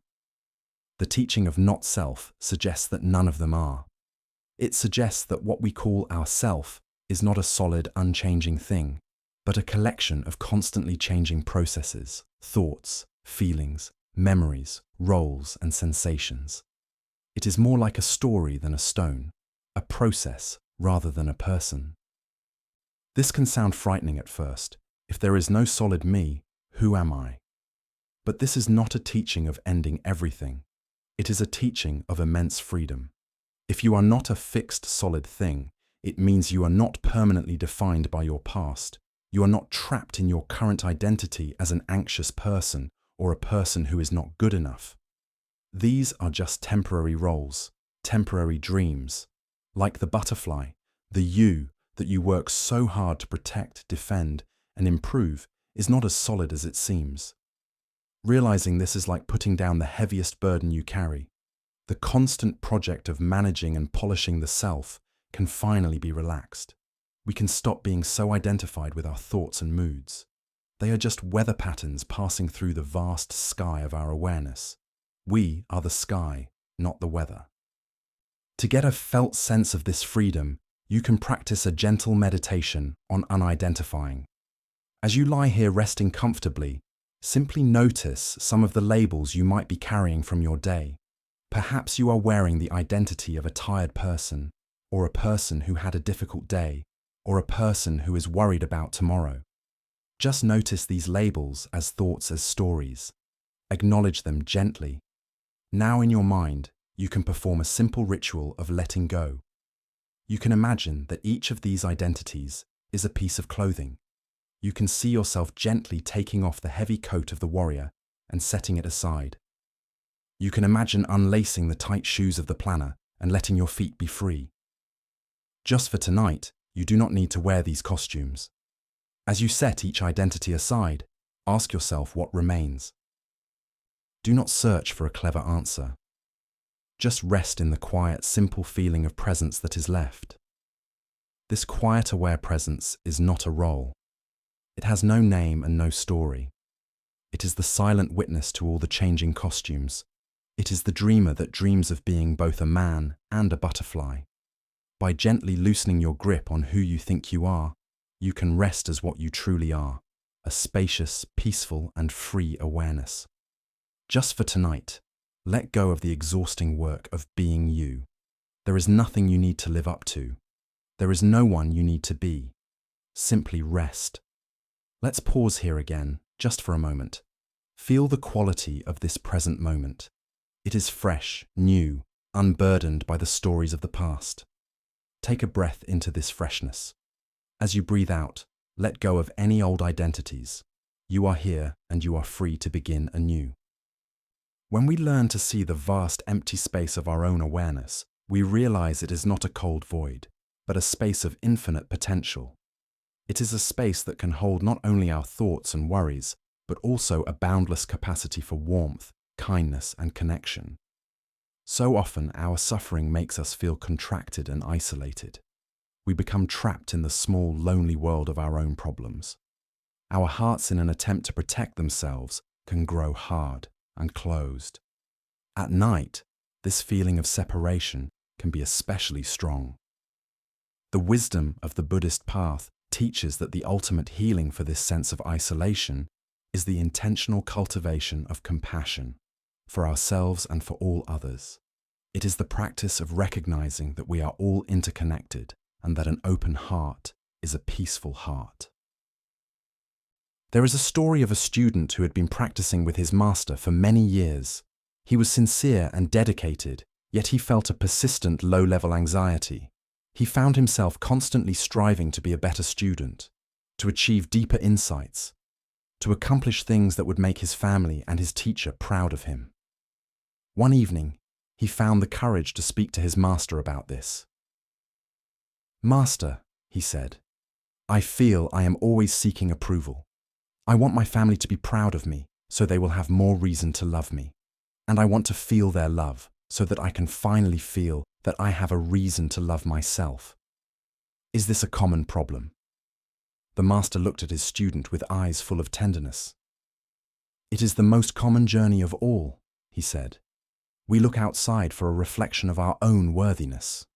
The teaching of not-self suggests that none of them are. It suggests that what we call our self is not a solid, unchanging thing, but a collection of constantly changing processes, thoughts, feelings, memories, roles, and sensations. It is more like a story than a stone, a process rather than a person. This can sound frightening at first. If there is no solid me, who am I? But this is not a teaching of ending everything. It is a teaching of immense freedom. If you are not a fixed, solid thing, it means you are not permanently defined by your past. You are not trapped in your current identity as an anxious person or a person who is not good enough. These are just temporary roles, temporary dreams. Like the butterfly, the you that you work so hard to protect, defend, and improve is not as solid as it seems. Realizing this is like putting down the heaviest burden you carry. The constant project of managing and polishing the self can finally be relaxed. We can stop being so identified with our thoughts and moods. They are just weather patterns passing through the vast sky of our awareness. We are the sky, not the weather. To get a felt sense of this freedom, you can practice a gentle meditation on unidentifying. As you lie here resting comfortably, simply notice some of the labels you might be carrying from your day. Perhaps you are wearing the identity of a tired person, or a person who had a difficult day, or a person who is worried about tomorrow. Just notice these labels as thoughts, as stories. Acknowledge them gently. Now in your mind, you can perform a simple ritual of letting go. You can imagine that each of these identities is a piece of clothing. You can see yourself gently taking off the heavy coat of the warrior and setting it aside. You can imagine unlacing the tight shoes of the planner and letting your feet be free. Just for tonight, you do not need to wear these costumes. As you set each identity aside, ask yourself what remains. Do not search for a clever answer. Just rest in the quiet, simple feeling of presence that is left. This quiet, aware presence is not a role. It has no name and no story. It is the silent witness to all the changing costumes. It is the dreamer that dreams of being both a man and a butterfly. By gently loosening your grip on who you think you are, you can rest as what you truly are, a spacious, peaceful, and free awareness. Just for tonight, let go of the exhausting work of being you. There is nothing you need to live up to. There is no one you need to be. Simply rest. Let's pause here again, just for a moment. Feel the quality of this present moment. It is fresh, new, unburdened by the stories of the past. Take a breath into this freshness. As you breathe out, let go of any old identities. You are here and you are free to begin anew. When we learn to see the vast empty space of our own awareness, we realize it is not a cold void, but a space of infinite potential. It is a space that can hold not only our thoughts and worries, but also a boundless capacity for warmth, kindness, and connection. So often our suffering makes us feel contracted and isolated. We become trapped in the small, lonely world of our own problems. Our hearts, in an attempt to protect themselves, can grow hard and closed. At night, this feeling of separation can be especially strong. The wisdom of the Buddhist path teaches that the ultimate healing for this sense of isolation is the intentional cultivation of compassion for ourselves and for all others. It is the practice of recognizing that we are all interconnected and that an open heart is a peaceful heart. There is a story of a student who had been practicing with his master for many years. He was sincere and dedicated, yet he felt a persistent low-level anxiety. He found himself constantly striving to be a better student, to achieve deeper insights, to accomplish things that would make his family and his teacher proud of him. One evening, he found the courage to speak to his master about this. "Master," he said, "I feel I am always seeking approval. I want my family to be proud of me, so they will have more reason to love me. And I want to feel their love, so that I can finally feel that I have a reason to love myself. Is this a common problem?" The master looked at his student with eyes full of tenderness. "It is the most common journey of all," he said. "We look outside for a reflection of our own worthiness.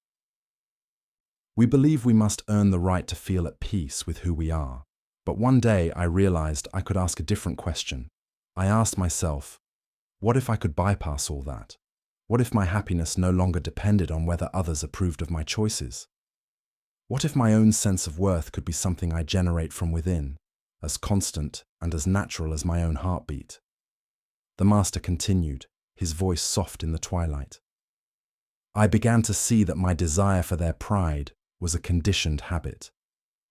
We believe we must earn the right to feel at peace with who we are. But one day I realized I could ask a different question. I asked myself, What if I could bypass all that? What if my happiness no longer depended on whether others approved of my choices? What if my own sense of worth could be something I generate from within, as constant and as natural as my own heartbeat? The master continued, his voice soft in the twilight. I began to see that my desire for their pride was a conditioned habit,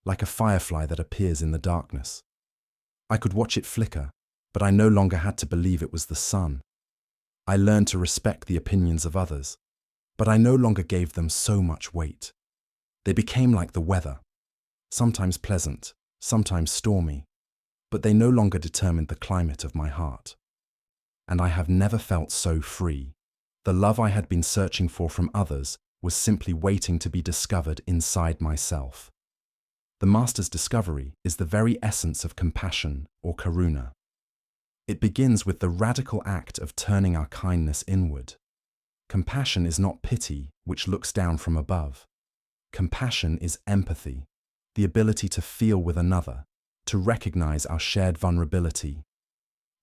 like a firefly that appears in the darkness. I could watch it flicker, but I no longer had to believe it was the sun. I learned to respect the opinions of others, but I no longer gave them so much weight. They became like the weather, sometimes pleasant, sometimes stormy, but they no longer determined the climate of my heart. And I have never felt so free. The love I had been searching for from others was simply waiting to be discovered inside myself. The master's discovery is the very essence of compassion or karuna. It begins with the radical act of turning our kindness inward. Compassion is not pity, which looks down from above. Compassion is empathy, the ability to feel with another, to recognize our shared vulnerability.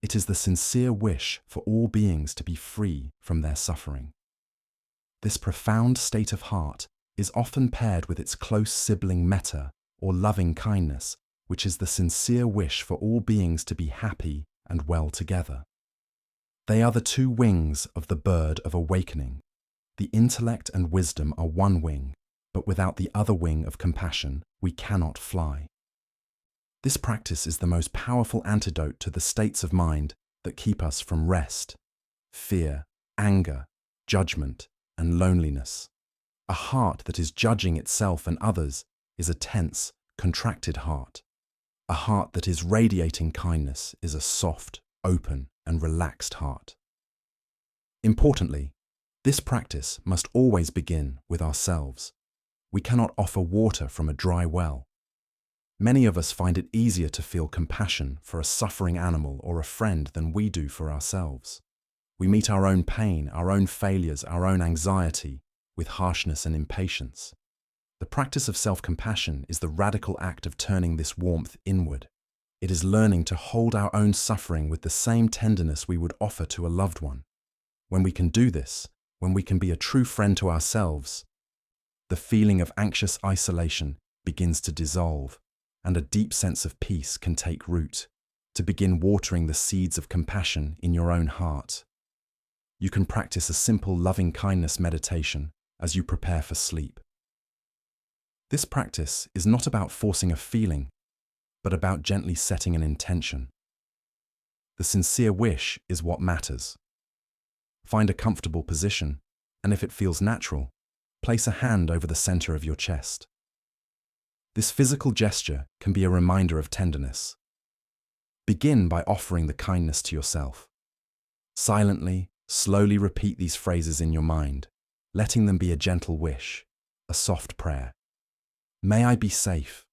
It is the sincere wish for all beings to be free from their suffering. This profound state of heart is often paired with its close sibling metta, or loving kindness, which is the sincere wish for all beings to be happy and well together. They are the two wings of the bird of awakening. The intellect and wisdom are one wing, but without the other wing of compassion, we cannot fly. This practice is the most powerful antidote to the states of mind that keep us from rest, fear, anger, judgment, and loneliness. A heart that is judging itself and others is a tense, contracted heart. A heart that is radiating kindness is a soft, open, and relaxed heart. Importantly, this practice must always begin with ourselves. We cannot offer water from a dry well. Many of us find it easier to feel compassion for a suffering animal or a friend than we do for ourselves. We meet our own pain, our own failures, our own anxiety with harshness and impatience. The practice of self-compassion is the radical act of turning this warmth inward. It is learning to hold our own suffering with the same tenderness we would offer to a loved one. When we can do this, when we can be a true friend to ourselves, the feeling of anxious isolation begins to dissolve, and a deep sense of peace can take root, to begin watering the seeds of compassion in your own heart. You can practice a simple loving-kindness meditation as you prepare for sleep. This practice is not about forcing a feeling, but about gently setting an intention. The sincere wish is what matters. Find a comfortable position, and if it feels natural, place a hand over the center of your chest. This physical gesture can be a reminder of tenderness. Begin by offering the kindness to yourself. Silently, slowly repeat these phrases in your mind, letting them be a gentle wish, a soft prayer. May I be safe.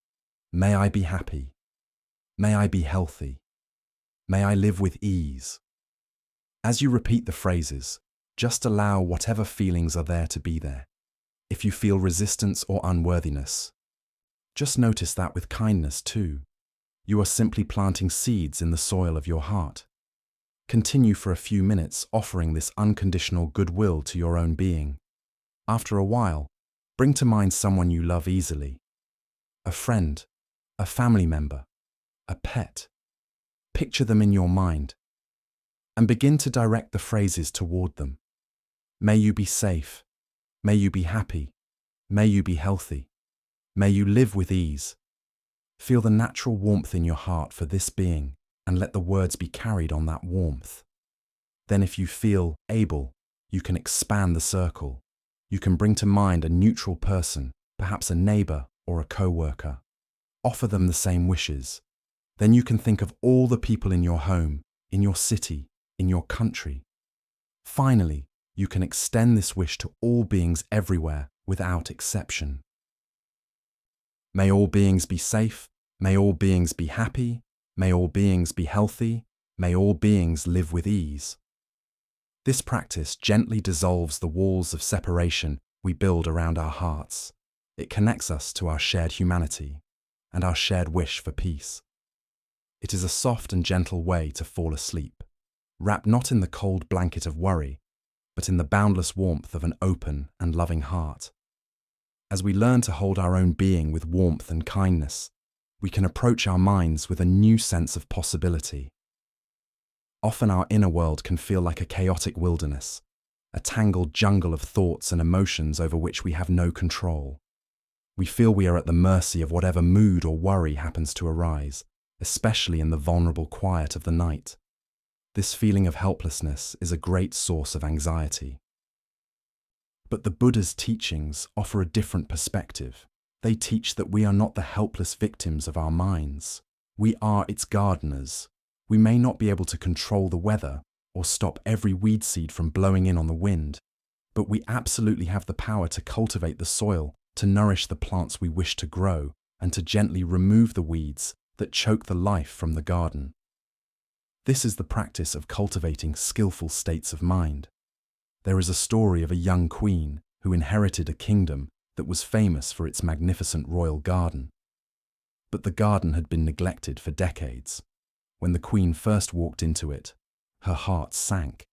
May I be happy. May I be healthy. May I live with ease. As you repeat the phrases, just allow whatever feelings are there to be there. If you feel resistance or unworthiness, just notice that with kindness too. You are simply planting seeds in the soil of your heart. Continue for a few minutes offering this unconditional goodwill to your own being. After a while, bring to mind someone you love easily. A friend, a family member, a pet. Picture them in your mind and begin to direct the phrases toward them. May you be safe. May you be happy. May you be healthy. May you live with ease. Feel the natural warmth in your heart for this being and let the words be carried on that warmth. Then if you feel able, you can expand the circle. You can bring to mind a neutral person, perhaps a neighbor or a co-worker. Offer them the same wishes. Then you can think of all the people in your home, in your city, in your country. Finally, you can extend this wish to all beings everywhere without exception. May all beings be safe. May all beings be happy. May all beings be healthy. May all beings live with ease. This practice gently dissolves the walls of separation we build around our hearts. It connects us to our shared humanity and our shared wish for peace. It is a soft and gentle way to fall asleep, wrapped not in the cold blanket of worry, but in the boundless warmth of an open and loving heart. As we learn to hold our own being with warmth and kindness, we can approach our minds with a new sense of possibility. Often our inner world can feel like a chaotic wilderness, a tangled jungle of thoughts and emotions over which we have no control. We feel we are at the mercy of whatever mood or worry happens to arise, especially in the vulnerable quiet of the night. This feeling of helplessness is a great source of anxiety. But the Buddha's teachings offer a different perspective. They teach that we are not the helpless victims of our minds. We are its gardeners. We may not be able to control the weather or stop every weed seed from blowing in on the wind, but we absolutely have the power to cultivate the soil, to nourish the plants we wish to grow, and to gently remove the weeds that choke the life from the garden. This is the practice of cultivating skillful states of mind. There is a story of a young queen who inherited a kingdom that was famous for its magnificent royal garden. But the garden had been neglected for decades. When the queen first walked into it, her heart sank.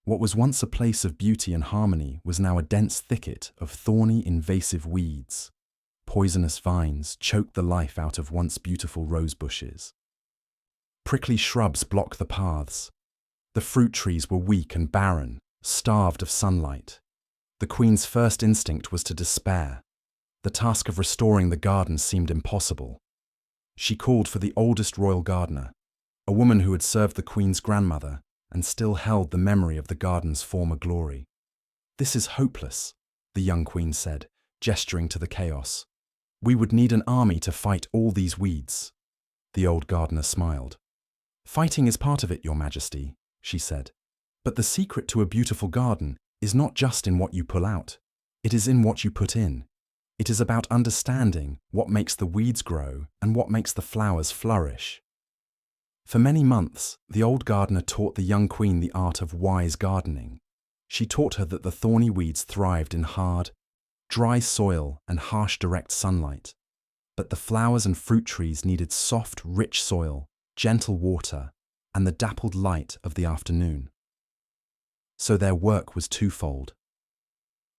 What was once a place of beauty and harmony was now a dense thicket of thorny, invasive weeds. Poisonous vines choked the life out of once beautiful rose bushes. Prickly shrubs blocked the paths. The fruit trees were weak and barren, starved of sunlight. The queen's first instinct was to despair. The task of restoring the garden seemed impossible. She called for the oldest royal gardener, a woman who had served the queen's grandmother and still held the memory of the garden's former glory. "This is hopeless," the young queen said, gesturing to the chaos. "We would need an army to fight all these weeds." The old gardener smiled. "Fighting is part of it, Your Majesty," she said. "But the secret to a beautiful garden is not just in what you pull out. It is in what you put in. It is about understanding what makes the weeds grow and what makes the flowers flourish." For many months, the old gardener taught the young queen the art of wise gardening. She taught her that the thorny weeds thrived in hard, dry soil and harsh direct sunlight. But the flowers and fruit trees needed soft, rich soil, gentle water, and the dappled light of the afternoon. So their work was twofold.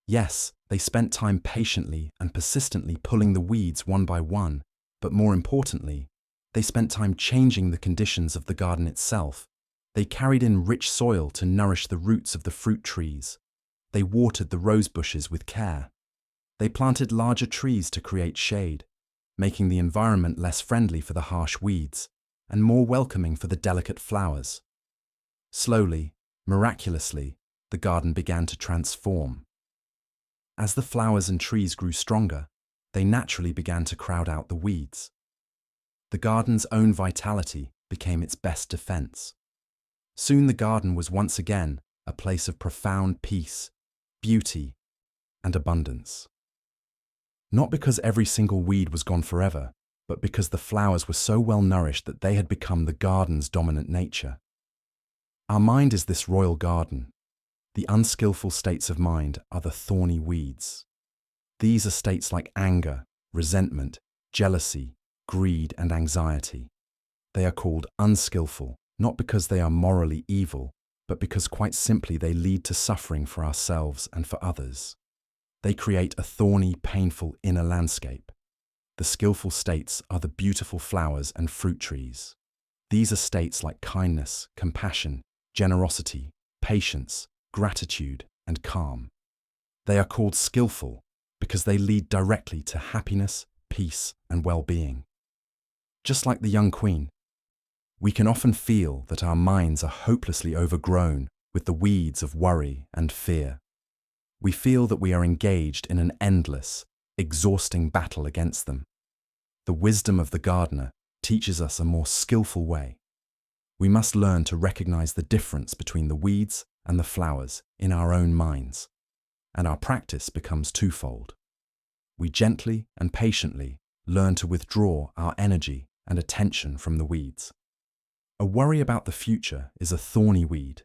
Yes, they spent time patiently and persistently pulling the weeds one by one, but more importantly, they spent time changing the conditions of the garden itself. They carried in rich soil to nourish the roots of the fruit trees. They watered the rose bushes with care. They planted larger trees to create shade, making the environment less friendly for the harsh weeds and more welcoming for the delicate flowers. Slowly, miraculously, the garden began to transform. As the flowers and trees grew stronger, they naturally began to crowd out the weeds. The garden's own vitality became its best defense. Soon the garden was once again a place of profound peace, beauty, and abundance. Not because every single weed was gone forever, but because the flowers were so well nourished that they had become the garden's dominant nature. Our mind is this royal garden. The unskillful states of mind are the thorny weeds. These are states like anger, resentment, jealousy, greed, and anxiety. They are called unskillful, not because they are morally evil, but because quite simply they lead to suffering for ourselves and for others. They create a thorny, painful inner landscape. The skillful states are the beautiful flowers and fruit trees. These are states like kindness, compassion, generosity, patience, gratitude, and calm. They are called skillful because they lead directly to happiness, peace, and well-being. Just like the young queen, we can often feel that our minds are hopelessly overgrown with the weeds of worry and fear. We feel that we are engaged in an endless, exhausting battle against them. The wisdom of the gardener teaches us a more skillful way. We must learn to recognize the difference between the weeds and the flowers in our own minds, and our practice becomes twofold. We gently and patiently learn to withdraw our energy and attention from the weeds. A worry about the future is a thorny weed.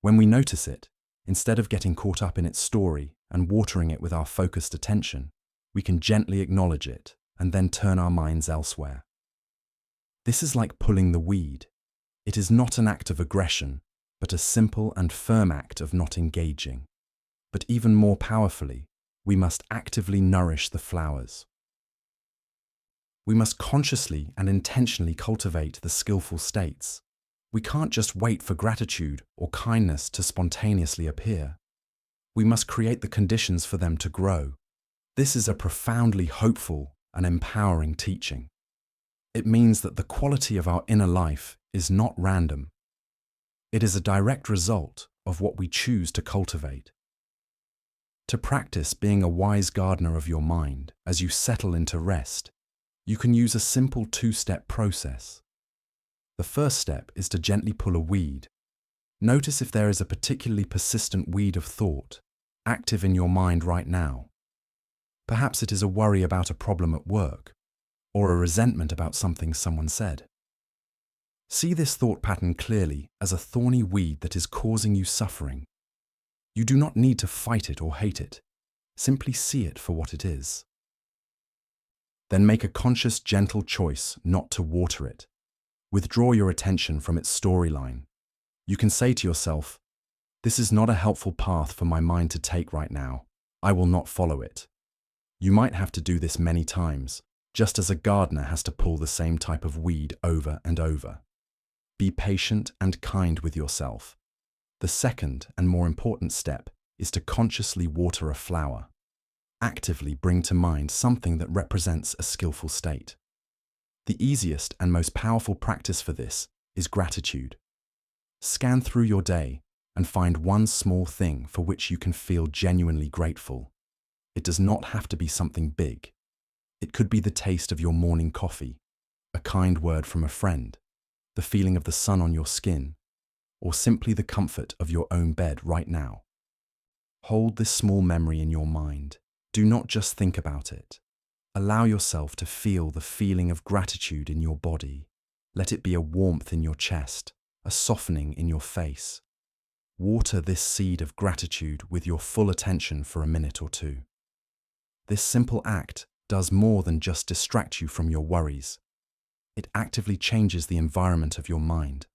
When we notice it, instead of getting caught up in its story and watering it with our focused attention, we can gently acknowledge it and then turn our minds elsewhere. This is like pulling the weed. It is not an act of aggression, but a simple and firm act of not engaging. But even more powerfully, we must actively nourish the flowers. We must consciously and intentionally cultivate the skillful states. We can't just wait for gratitude or kindness to spontaneously appear. We must create the conditions for them to grow. This is a profoundly hopeful and empowering teaching. It means that the quality of our inner life is not random. It is a direct result of what we choose to cultivate. To practice being a wise gardener of your mind as you settle into rest, you can use a simple two-step process. The first step is to gently pull a weed. Notice if there is a particularly persistent weed of thought active in your mind right now. Perhaps it is a worry about a problem at work, or a resentment about something someone said. See this thought pattern clearly as a thorny weed that is causing you suffering. You do not need to fight it or hate it. Simply see it for what it is. Then make a conscious, gentle choice not to water it. Withdraw your attention from its storyline. You can say to yourself, "This is not a helpful path for my mind to take right now. I will not follow it." You might have to do this many times, just as a gardener has to pull the same type of weed over and over. Be patient and kind with yourself. The second and more important step is to consciously water a flower. Actively bring to mind something that represents a skillful state. The easiest and most powerful practice for this is gratitude. Scan through your day and find one small thing for which you can feel genuinely grateful. It does not have to be something big. It could be the taste of your morning coffee, a kind word from a friend, the feeling of the sun on your skin, or simply the comfort of your own bed right now. Hold this small memory in your mind. Do not just think about it. Allow yourself to feel the feeling of gratitude in your body. Let it be a warmth in your chest, a softening in your face. Water this seed of gratitude with your full attention for a minute or two. This simple act does more than just distract you from your worries. It actively changes the environment of your mind.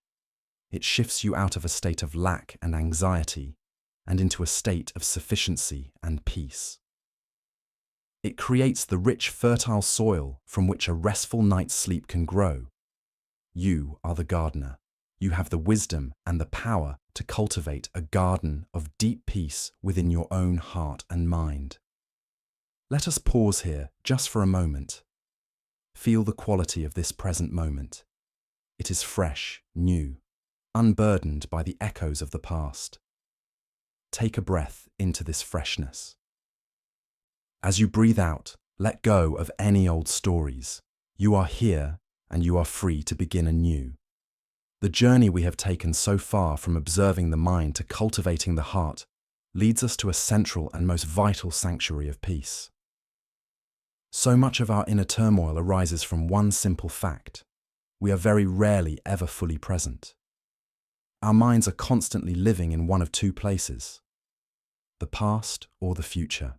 It shifts you out of a state of lack and anxiety and into a state of sufficiency and peace. It creates the rich, fertile soil from which a restful night's sleep can grow. You are the gardener. You have the wisdom and the power to cultivate a garden of deep peace within your own heart and mind. Let us pause here just for a moment. Feel the quality of this present moment. It is fresh, new, unburdened by the echoes of the past. Take a breath into this freshness. As you breathe out, let go of any old stories. You are here and you are free to begin anew. The journey we have taken so far from observing the mind to cultivating the heart leads us to a central and most vital sanctuary of peace. So much of our inner turmoil arises from one simple fact. We are very rarely ever fully present. Our minds are constantly living in one of two places, the past or the future.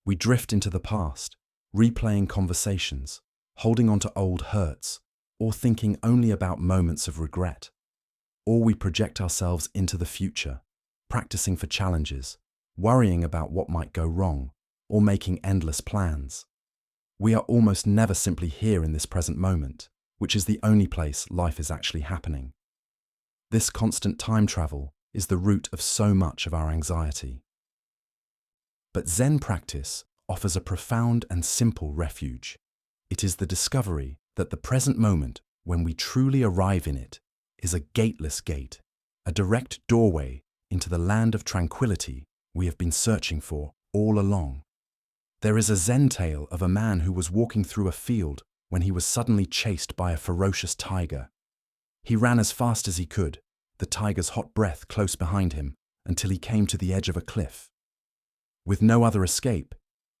We drift into the past, replaying conversations, holding on to old hurts, or thinking only about moments of regret. Or we project ourselves into the future, practicing for challenges, worrying about what might go wrong, or making endless plans. We are almost never simply here in this present moment, which is the only place life is actually happening. This constant time travel is the root of so much of our anxiety. But Zen practice offers a profound and simple refuge. It is the discovery that the present moment, when we truly arrive in it, is a gateless gate, a direct doorway into the land of tranquility we have been searching for all along. There is a Zen tale of a man who was walking through a field when he was suddenly chased by a ferocious tiger. He ran as fast as he could, the tiger's hot breath close behind him, until he came to the edge of a cliff. With no other escape,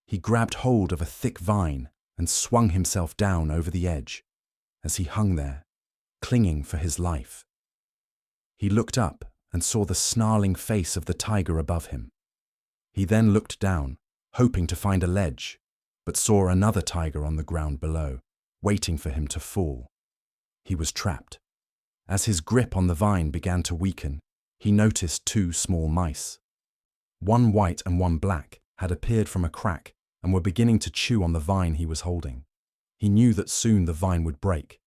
he grabbed hold of a thick vine and swung himself down over the edge as he hung there, clinging for his life. He looked up and saw the snarling face of the tiger above him. He then looked down, hoping to find a ledge, but saw another tiger on the ground below, waiting for him to fall. He was trapped, As his grip on the vine began to weaken, he noticed two small mice. One white and one black had appeared from a crack and were beginning to chew on the vine he was holding. He knew that soon the vine would break.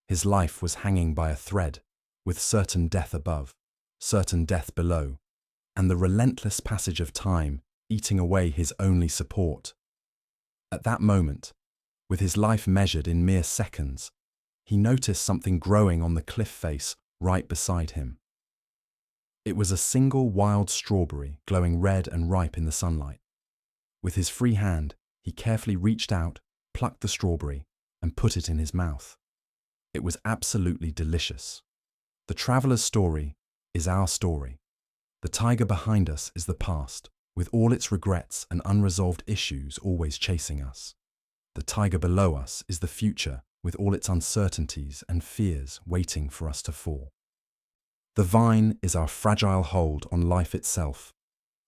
His life was hanging by a thread, with certain death above, certain death below, and the relentless passage of time eating away his only support. At that moment, with his life measured in mere seconds, he noticed something growing on the cliff face right beside him. It was a single wild strawberry glowing red and ripe in the sunlight. With his free hand, he carefully reached out, plucked the strawberry, and put it in his mouth. It was absolutely delicious. The traveler's story is our story. The tiger behind us is the past, with all its regrets and unresolved issues always chasing us. The tiger below us is the future, with all its uncertainties and fears waiting for us to fall. The vine is our fragile hold on life itself,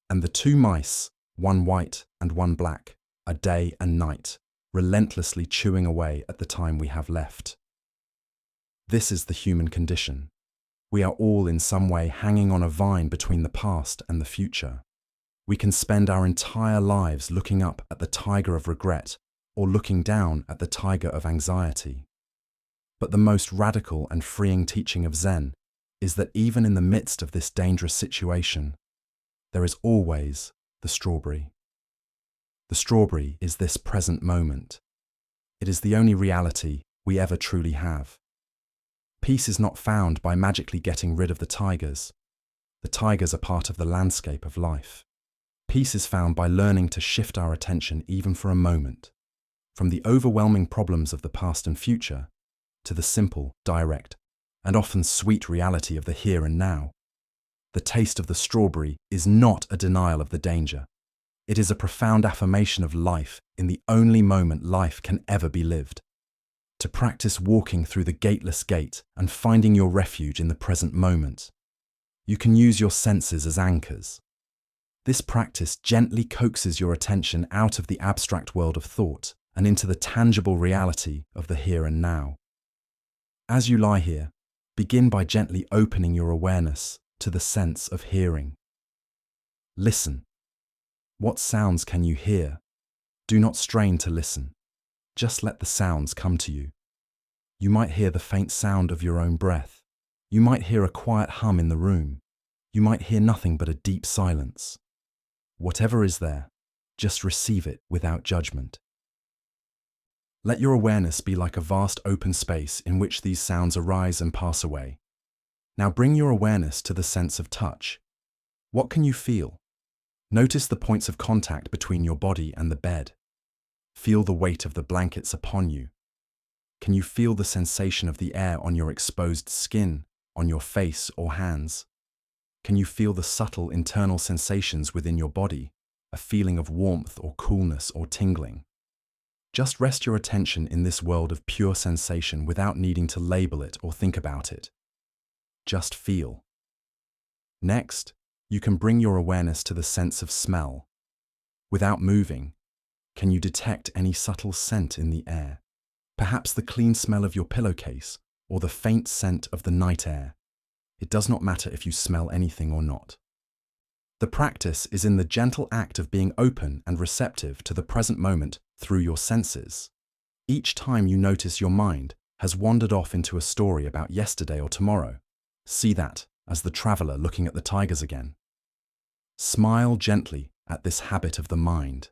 and the two mice, one white and one black, are day and night, relentlessly chewing away at the time we have left. This is the human condition. We are all in some way hanging on a vine between the past and the future. We can spend our entire lives looking up at the tiger of regret or looking down at the tiger of anxiety. But the most radical and freeing teaching of Zen is that even in the midst of this dangerous situation, there is always the strawberry. The strawberry is this present moment. It is the only reality we ever truly have. Peace is not found by magically getting rid of the tigers. The tigers are part of the landscape of life. Peace is found by learning to shift our attention even for a moment, from the overwhelming problems of the past and future to the simple, direct, and often sweet reality of the here and now. The taste of the strawberry is not a denial of the danger. It is a profound affirmation of life in the only moment life can ever be lived. To practice walking through the gateless gate and finding your refuge in the present moment, you can use your senses as anchors. This practice gently coaxes your attention out of the abstract world of thought and into the tangible reality of the here and now. As you lie here, begin by gently opening your awareness to the sense of hearing. Listen. What sounds can you hear? Do not strain to listen. Just let the sounds come to you. You might hear the faint sound of your own breath. You might hear a quiet hum in the room. You might hear nothing but a deep silence. Whatever is there, just receive it without judgment. Let your awareness be like a vast open space in which these sounds arise and pass away. Now bring your awareness to the sense of touch. What can you feel? Notice the points of contact between your body and the bed. Feel the weight of the blankets upon you. Can you feel the sensation of the air on your exposed skin, on your face or hands? Can you feel the subtle internal sensations within your body, a feeling of warmth or coolness or tingling? Just rest your attention in this world of pure sensation without needing to label it or think about it. Just feel. Next, you can bring your awareness to the sense of smell. Without moving, can you detect any subtle scent in the air? Perhaps the clean smell of your pillowcase or the faint scent of the night air. It does not matter if you smell anything or not. The practice is in the gentle act of being open and receptive to the present moment through your senses. Each time you notice your mind has wandered off into a story about yesterday or tomorrow, see that as the traveler looking at the tigers again. Smile gently at this habit of the mind,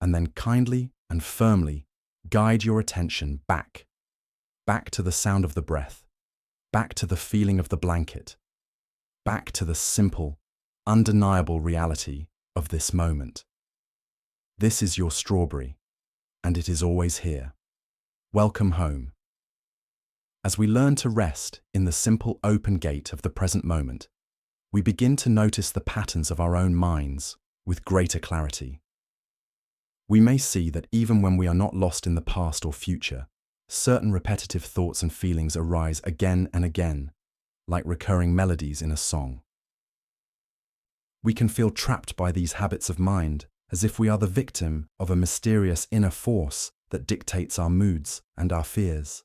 and then kindly and firmly guide your attention back to the sound of the breath, back to the feeling of the blanket, back to the simple, undeniable reality of this moment. This is your strawberry, and it is always here. Welcome home. As we learn to rest in the simple open gate of the present moment, we begin to notice the patterns of our own minds with greater clarity. We may see that even when we are not lost in the past or future, certain repetitive thoughts and feelings arise again and again, like recurring melodies in a song. We can feel trapped by these habits of mind, as if we are the victim of a mysterious inner force that dictates our moods and our fears.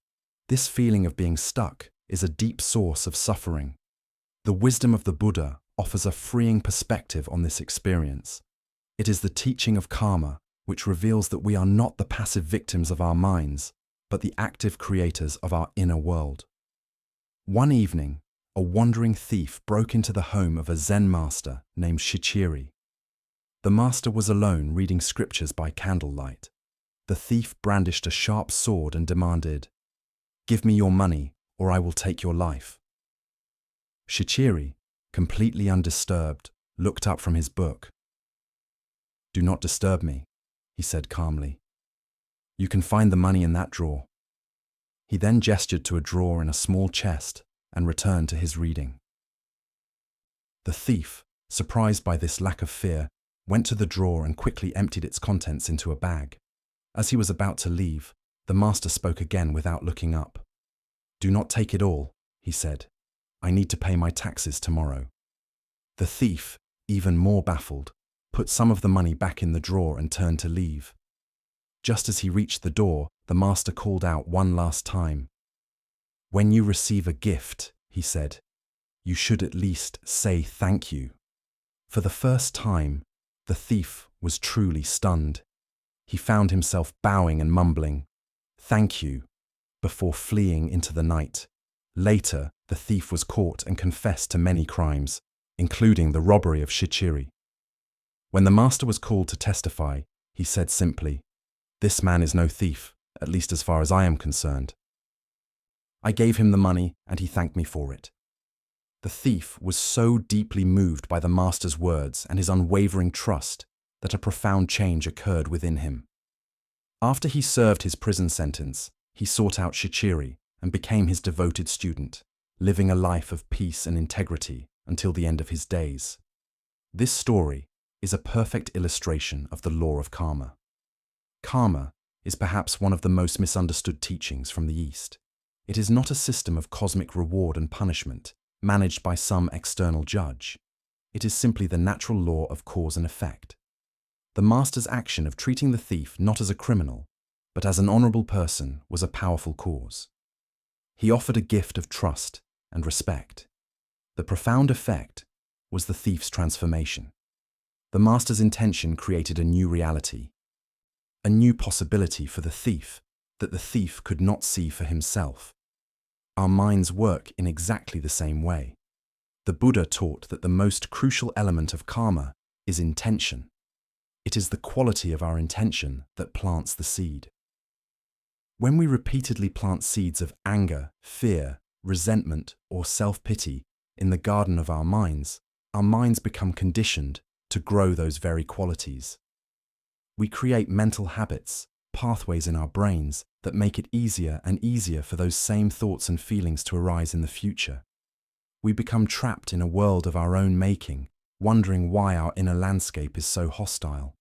This feeling of being stuck is a deep source of suffering. The wisdom of the Buddha offers a freeing perspective on this experience. It is the teaching of karma which reveals that we are not the passive victims of our minds, but the active creators of our inner world. One evening, a wandering thief broke into the home of a Zen master named Shichiri. The master was alone reading scriptures by candlelight. The thief brandished a sharp sword and demanded, "Give me your money, or I will take your life." Shichiri, completely undisturbed, looked up from his book. "Do not disturb me," he said calmly. "You can find the money in that drawer." He then gestured to a drawer in a small chest and returned to his reading. The thief, surprised by this lack of fear, went to the drawer and quickly emptied its contents into a bag. As he was about to leave, the master spoke again without looking up. "Do not take it all," he said. "I need to pay my taxes tomorrow." The thief, even more baffled, put some of the money back in the drawer and turned to leave. Just as he reached the door, the master called out one last time. "When you receive a gift," he said, "you should at least say thank you." For the first time, the thief was truly stunned. He found himself bowing and mumbling, "Thank you," before fleeing into the night. Later, the thief was caught and confessed to many crimes, including the robbery of Shichiri. When the master was called to testify, he said simply, "This man is no thief, at least as far as I am concerned. I gave him the money and he thanked me for it." The thief was so deeply moved by the master's words and his unwavering trust that a profound change occurred within him. After he served his prison sentence, he sought out Shichiri and became his devoted student, living a life of peace and integrity until the end of his days. This story is a perfect illustration of the law of karma. Karma is perhaps one of the most misunderstood teachings from the East. It is not a system of cosmic reward and punishment managed by some external judge. It is simply the natural law of cause and effect. The master's action of treating the thief not as a criminal, but as an honorable person was a powerful cause. He offered a gift of trust and respect. The profound effect was the thief's transformation. The master's intention created a new reality, a new possibility for the thief that the thief could not see for himself. Our minds work in exactly the same way. The Buddha taught that the most crucial element of karma is intention. It is the quality of our intention that plants the seed. When we repeatedly plant seeds of anger, fear, resentment, or self-pity in the garden of our minds become conditioned to grow those very qualities. We create mental habits, pathways in our brains that make it easier and easier for those same thoughts and feelings to arise in the future. We become trapped in a world of our own making, wondering why our inner landscape is so hostile.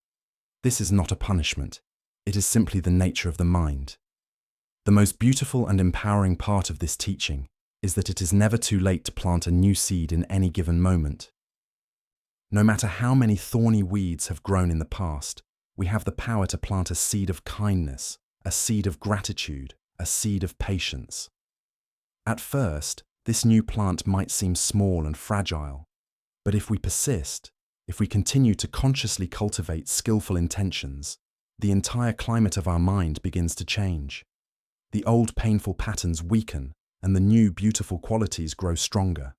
This is not a punishment. It is simply the nature of the mind. The most beautiful and empowering part of this teaching is that it is never too late to plant a new seed in any given moment. No matter how many thorny weeds have grown in the past, we have the power to plant a seed of kindness, a seed of gratitude, a seed of patience. At first, this new plant might seem small and fragile, but if we persist, if we continue to consciously cultivate skillful intentions, the entire climate of our mind begins to change. The old painful patterns weaken and the new beautiful qualities grow stronger.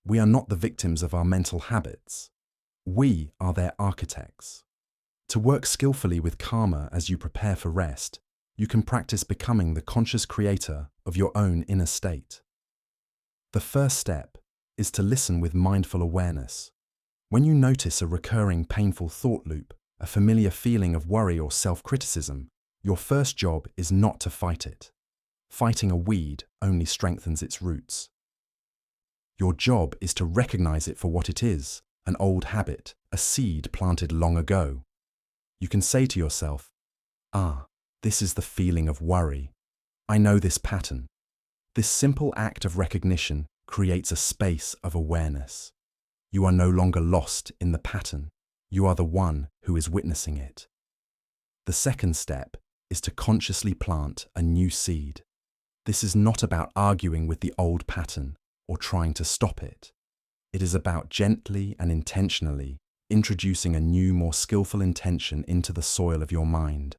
We are not the victims of our mental habits. We are their architects. To work skillfully with karma as you prepare for rest, you can practice becoming the conscious creator of your own inner state. The first step is to listen with mindful awareness. When you notice a recurring painful thought loop, a familiar feeling of worry or self-criticism, your first job is not to fight it. Fighting a weed only strengthens its roots. Your job is to recognize it for what it is, an old habit, a seed planted long ago. You can say to yourself, this is the feeling of worry. I know this pattern. This simple act of recognition creates a space of awareness. You are no longer lost in the pattern. You are the one who is witnessing it. The second step is to consciously plant a new seed. This is not about arguing with the old pattern or trying to stop it. It is about gently and intentionally introducing a new, more skillful intention into the soil of your mind.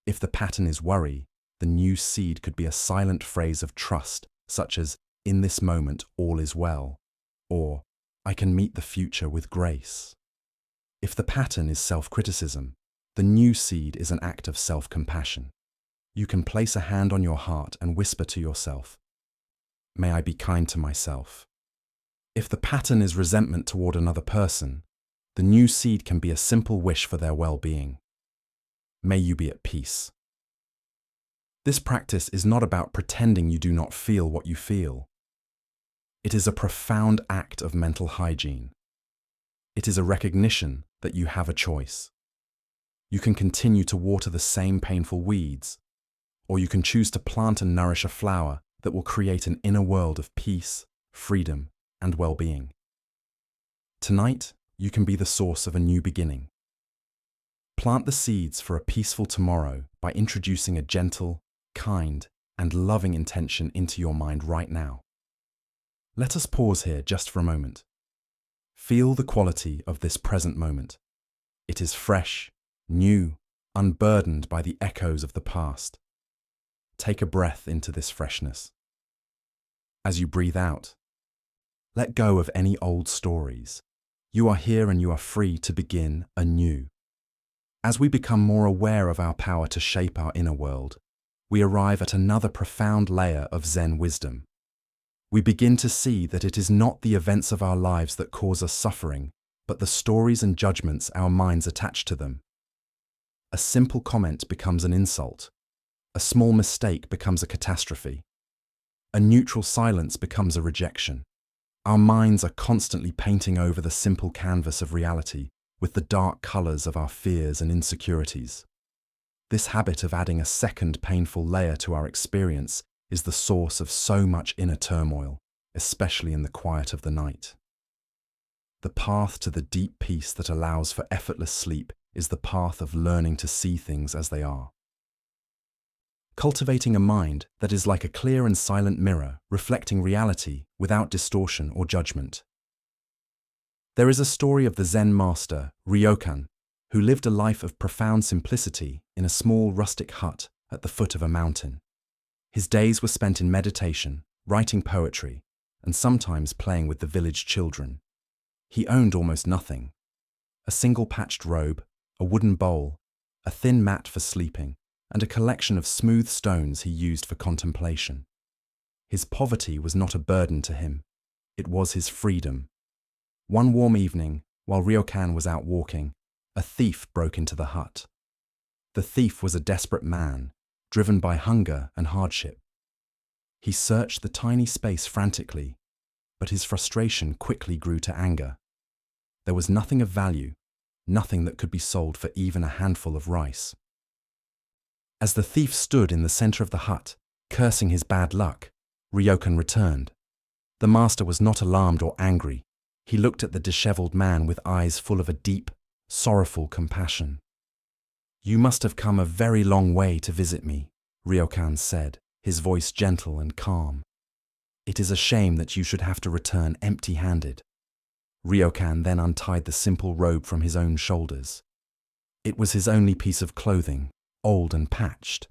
If the pattern is worry, the new seed could be a silent phrase of trust, such as, "In this moment, all is well," or "I can meet the future with grace." If the pattern is self-criticism, the new seed is an act of self-compassion. You can place a hand on your heart and whisper to yourself, "May I be kind to myself." If the pattern is resentment toward another person, the new seed can be a simple wish for their well-being. May you be at peace. This practice is not about pretending you do not feel what you feel. It is a profound act of mental hygiene. It is a recognition that you have a choice. You can continue to water the same painful weeds, or you can choose to plant and nourish a flower that will create an inner world of peace, freedom, and well-being. Tonight, you can be the source of a new beginning. Plant the seeds for a peaceful tomorrow by introducing a gentle, kind, and loving intention into your mind right now. Let us pause here just for a moment. Feel the quality of this present moment. It is fresh, new, unburdened by the echoes of the past. Take a breath into this freshness. As you breathe out, let go of any old stories. You are here and you are free to begin anew. As we become more aware of our power to shape our inner world, we arrive at another profound layer of Zen wisdom. We begin to see that it is not the events of our lives that cause us suffering, but the stories and judgments our minds attach to them. A simple comment becomes an insult. A small mistake becomes a catastrophe. A neutral silence becomes a rejection. Our minds are constantly painting over the simple canvas of reality with the dark colors of our fears and insecurities. This habit of adding a second painful layer to our experience is the source of so much inner turmoil, especially in the quiet of the night. The path to the deep peace that allows for effortless sleep is the path of learning to see things as they are. Cultivating a mind that is like a clear and silent mirror, reflecting reality without distortion or judgment. There is a story of the Zen master, Ryokan, who lived a life of profound simplicity in a small rustic hut at the foot of a mountain. His days were spent in meditation, writing poetry, and sometimes playing with the village children. He owned almost nothing: a single patched robe, a wooden bowl, a thin mat for sleeping, and a collection of smooth stones he used for contemplation. His poverty was not a burden to him. It was his freedom. One warm evening, while Ryokan was out walking, a thief broke into the hut. The thief was a desperate man, driven by hunger and hardship. He searched the tiny space frantically, but his frustration quickly grew to anger. There was nothing of value, nothing that could be sold for even a handful of rice. As the thief stood in the center of the hut, cursing his bad luck, Ryokan returned. The master was not alarmed or angry. He looked at the disheveled man with eyes full of a deep, sorrowful compassion. "You must have come a very long way to visit me," Ryokan said, his voice gentle and calm. "It is a shame that you should have to return empty-handed." Ryokan then untied the simple robe from his own shoulders. It was his only piece of clothing, old and patched,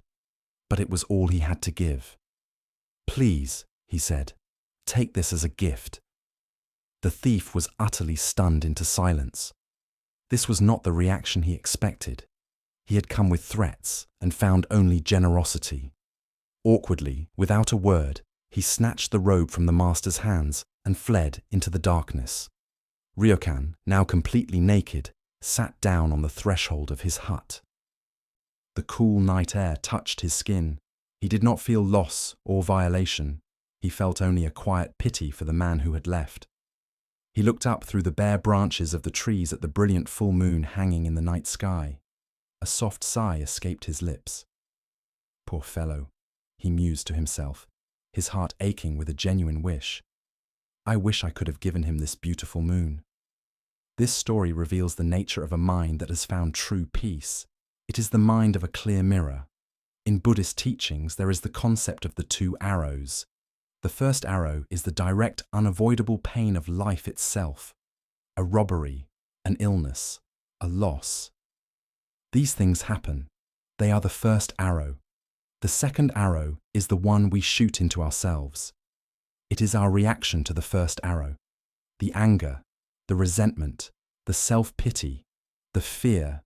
but it was all he had to give. "Please," he said, "take this as a gift." The thief was utterly stunned into silence. This was not the reaction he expected. He had come with threats and found only generosity. Awkwardly, without a word, he snatched the robe from the master's hands and fled into the darkness. Ryokan, now completely naked, sat down on the threshold of his hut. The cool night air touched his skin. He did not feel loss or violation. He felt only a quiet pity for the man who had left. He looked up through the bare branches of the trees at the brilliant full moon hanging in the night sky. A soft sigh escaped his lips. "Poor fellow," he mused to himself, his heart aching with a genuine wish. "I wish I could have given him this beautiful moon." This story reveals the nature of a mind that has found true peace. It is the mind of a clear mirror. In Buddhist teachings, there is the concept of the two arrows. The first arrow is the direct, unavoidable pain of life itself, a robbery, an illness, a loss. These things happen. They are the first arrow. The second arrow is the one we shoot into ourselves. It is our reaction to the first arrow. The anger, the resentment, the self-pity, the fear.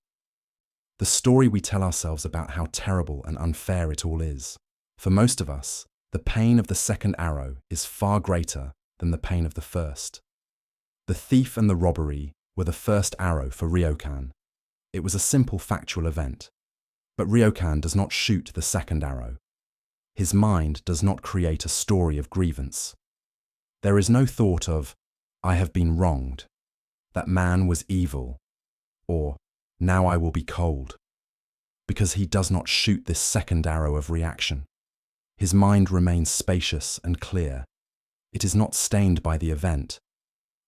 The story we tell ourselves about how terrible and unfair it all is. For most of us, the pain of the second arrow is far greater than the pain of the first. The thief and the robbery were the first arrow for Ryokan. It was a simple factual event. But Ryokan does not shoot the second arrow. His mind does not create a story of grievance. There is no thought of, I have been wronged, that man was evil, or now I will be cold, because he does not shoot this second arrow of reaction. His mind remains spacious and clear. It is not stained by the event.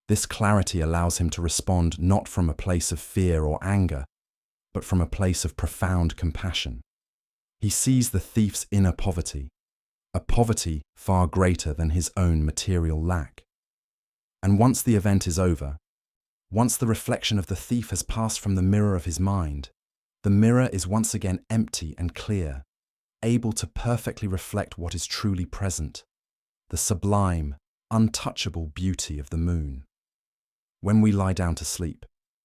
This clarity allows him to respond not from a place of fear or anger, but from a place of profound compassion. He sees the thief's inner poverty, a poverty far greater than his own material lack. And once the event is over, once the reflection of the thief has passed from the mirror of his mind, the mirror is once again empty and clear, able to perfectly reflect what is truly present, the sublime, untouchable beauty of the moon. When we lie down to sleep,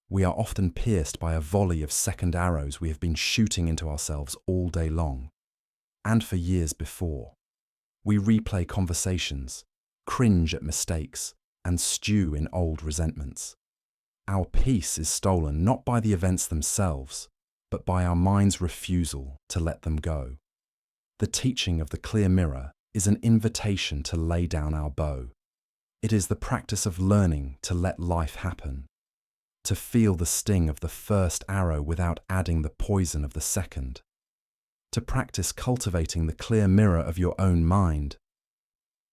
we are often pierced by a volley of second arrows we have been shooting into ourselves all day long, and for years before. We replay conversations, cringe at mistakes, and stew in old resentments. Our peace is stolen not by the events themselves, but by our mind's refusal to let them go. The teaching of the clear mirror is an invitation to lay down our bow. It is the practice of learning to let life happen, to feel the sting of the first arrow without adding the poison of the second, to practice cultivating the clear mirror of your own mind.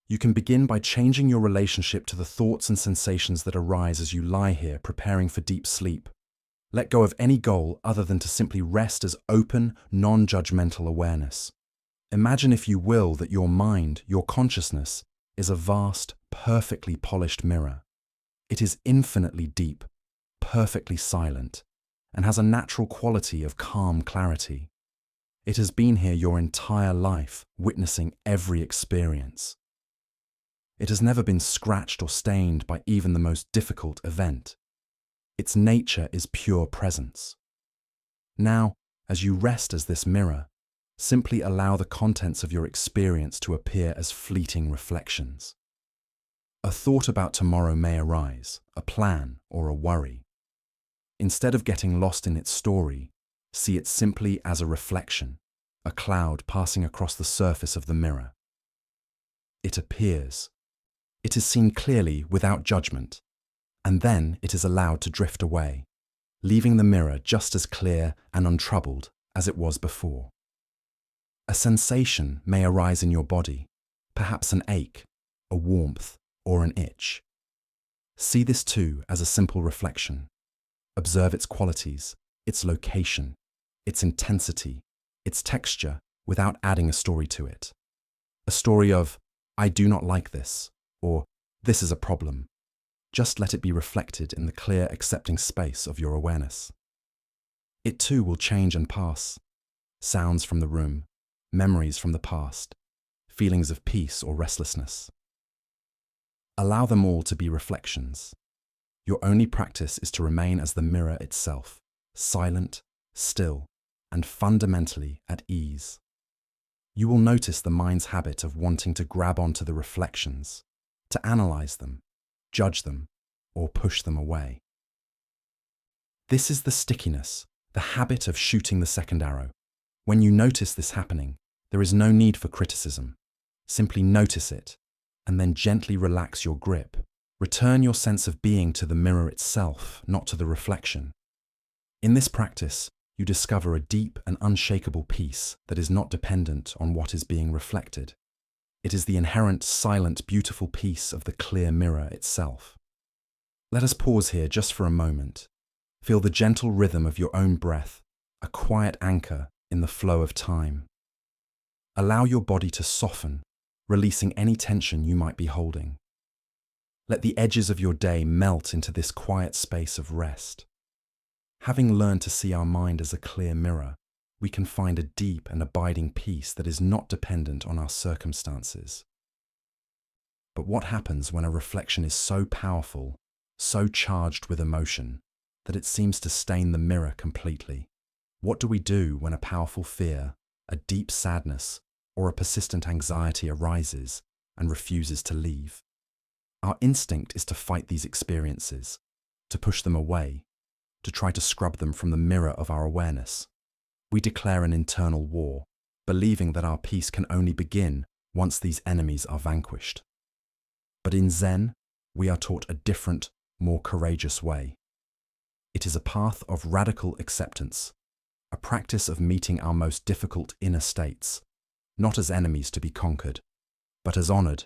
You can begin by changing your relationship to the thoughts and sensations that arise as you lie here preparing for deep sleep. Let go of any goal other than to simply rest as open, non-judgmental awareness. Imagine, if you will, that your mind, your consciousness, is a vast, perfectly polished mirror. It is infinitely deep, perfectly silent, and has a natural quality of calm clarity. It has been here your entire life, witnessing every experience. It has never been scratched or stained by even the most difficult event. Its nature is pure presence. Now, as you rest as this mirror, simply allow the contents of your experience to appear as fleeting reflections. A thought about tomorrow may arise, a plan or a worry. Instead of getting lost in its story, see it simply as a reflection, a cloud passing across the surface of the mirror. It appears. It is seen clearly without judgment, and then it is allowed to drift away, leaving the mirror just as clear and untroubled as it was before. A sensation may arise in your body, perhaps an ache, a warmth, or an itch. See this too as a simple reflection. Observe its qualities, its location, its intensity, its texture, without adding a story to it. A story of, I do not like this, or this is a problem. Just let it be reflected in the clear, accepting space of your awareness. It too will change and pass. Sounds from the room, memories from the past, feelings of peace or restlessness. Allow them all to be reflections. Your only practice is to remain as the mirror itself, silent, still, and fundamentally at ease. You will notice the mind's habit of wanting to grab onto the reflections, to analyze them, judge them, or push them away. This is the stickiness, the habit of shooting the second arrow. When you notice this happening, there is no need for criticism. Simply notice it, and then gently relax your grip. Return your sense of being to the mirror itself, not to the reflection. In this practice, you discover a deep and unshakable peace that is not dependent on what is being reflected. It is the inherent, silent, beautiful peace of the clear mirror itself. Let us pause here just for a moment. Feel the gentle rhythm of your own breath, a quiet anchor in the flow of time. Allow your body to soften, releasing any tension you might be holding. Let the edges of your day melt into this quiet space of rest. Having learned to see our mind as a clear mirror, we can find a deep and abiding peace that is not dependent on our circumstances. But what happens when a reflection is so powerful, so charged with emotion, that it seems to stain the mirror completely? What do we do when a powerful fear, a deep sadness, or a persistent anxiety arises and refuses to leave? Our instinct is to fight these experiences, to push them away, to try to scrub them from the mirror of our awareness. We declare an internal war, believing that our peace can only begin once these enemies are vanquished. But in Zen, we are taught a different, more courageous way. It is a path of radical acceptance, a practice of meeting our most difficult inner states, not as enemies to be conquered, but as honored,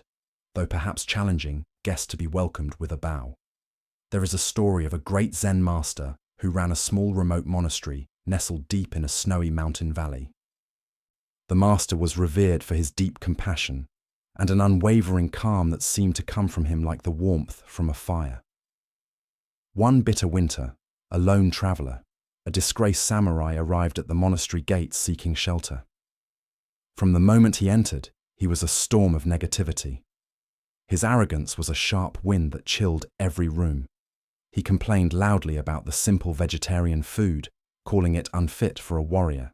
though perhaps challenging, guests to be welcomed with a bow. There is a story of a great Zen master who ran a small remote monastery nestled deep in a snowy mountain valley. The master was revered for his deep compassion and an unwavering calm that seemed to come from him like the warmth from a fire. One bitter winter, a lone traveler, a disgraced samurai arrived at the monastery gates seeking shelter. From the moment he entered, he was a storm of negativity. His arrogance was a sharp wind that chilled every room. He complained loudly about the simple vegetarian food, calling it unfit for a warrior.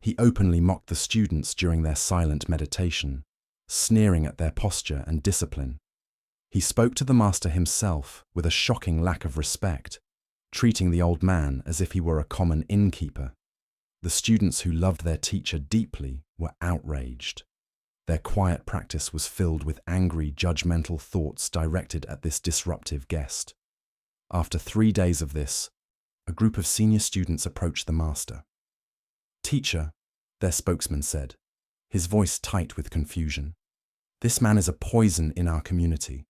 He openly mocked the students during their silent meditation, sneering at their posture and discipline. He spoke to the master himself with a shocking lack of respect, treating the old man as if he were a common innkeeper. The students who loved their teacher deeply were outraged. Their quiet practice was filled with angry, judgmental thoughts directed at this disruptive guest. After 3 days of this, a group of senior students approached the master. "Teacher," their spokesman said, his voice tight with confusion, "this man is a poison in our community.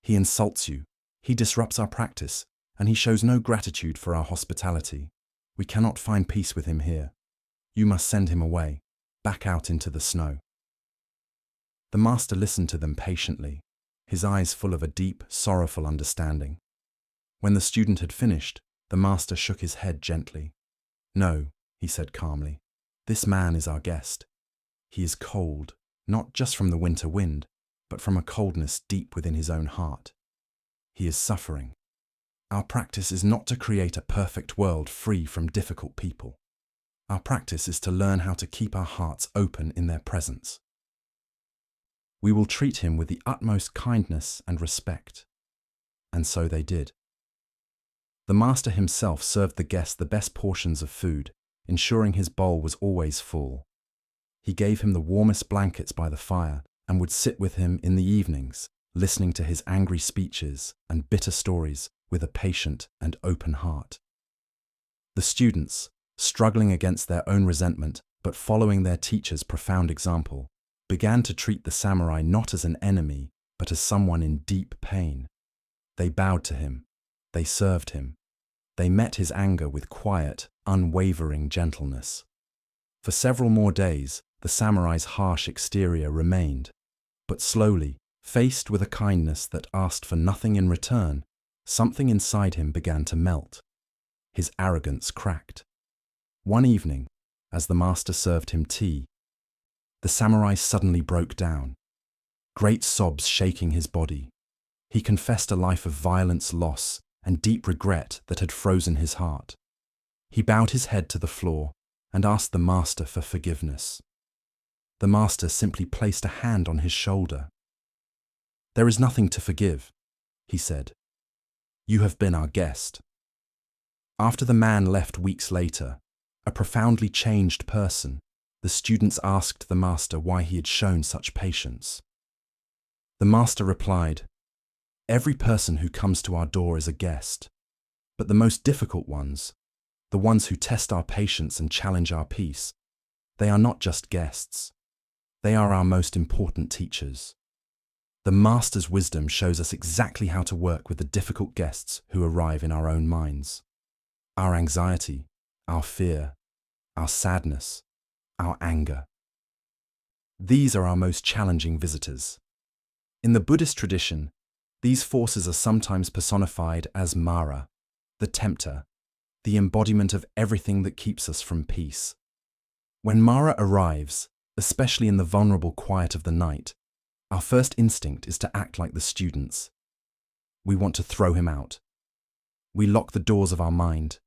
He insults you, he disrupts our practice, and he shows no gratitude for our hospitality. We cannot find peace with him here. You must send him away, back out into the snow." The master listened to them patiently, his eyes full of a deep, sorrowful understanding. When the student had finished, the master shook his head gently. "No," he said calmly, "this man is our guest. He is cold, not just from the winter wind, but from a coldness deep within his own heart. He is suffering. Our practice is not to create a perfect world free from difficult people. Our practice is to learn how to keep our hearts open in their presence. We will treat him with the utmost kindness and respect." And so they did. The master himself served the guest the best portions of food, ensuring his bowl was always full. He gave him the warmest blankets by the fire and would sit with him in the evenings, listening to his angry speeches and bitter stories with a patient and open heart. The students, struggling against their own resentment but following their teacher's profound example, began to treat the samurai not as an enemy but as someone in deep pain. They bowed to him. They served him. They met his anger with quiet, unwavering gentleness. For several more days, the samurai's harsh exterior remained, but slowly, faced with a kindness that asked for nothing in return, something inside him began to melt. His arrogance cracked. One evening, as the master served him tea, the samurai suddenly broke down, great sobs shaking his body. He confessed a life of violence, loss, and deep regret that had frozen his heart. He bowed his head to the floor and asked the master for forgiveness. The master simply placed a hand on his shoulder. "There is nothing to forgive," he said. "You have been our guest." After the man left weeks later, a profoundly changed person, the students asked the master why he had shown such patience. The master replied, "Every person who comes to our door is a guest, but the most difficult ones, the ones who test our patience and challenge our peace, they are not just guests. They are our most important teachers. The master's wisdom shows us exactly how to work with the difficult guests who arrive in our own minds. Our anxiety, our fear, our sadness, our anger. These are our most challenging visitors. In the Buddhist tradition, these forces are sometimes personified as Mara, the tempter, the embodiment of everything that keeps us from peace. When Mara arrives, especially in the vulnerable quiet of the night, our first instinct is to act like the students. We want to throw him out. We lock the doors of our mind.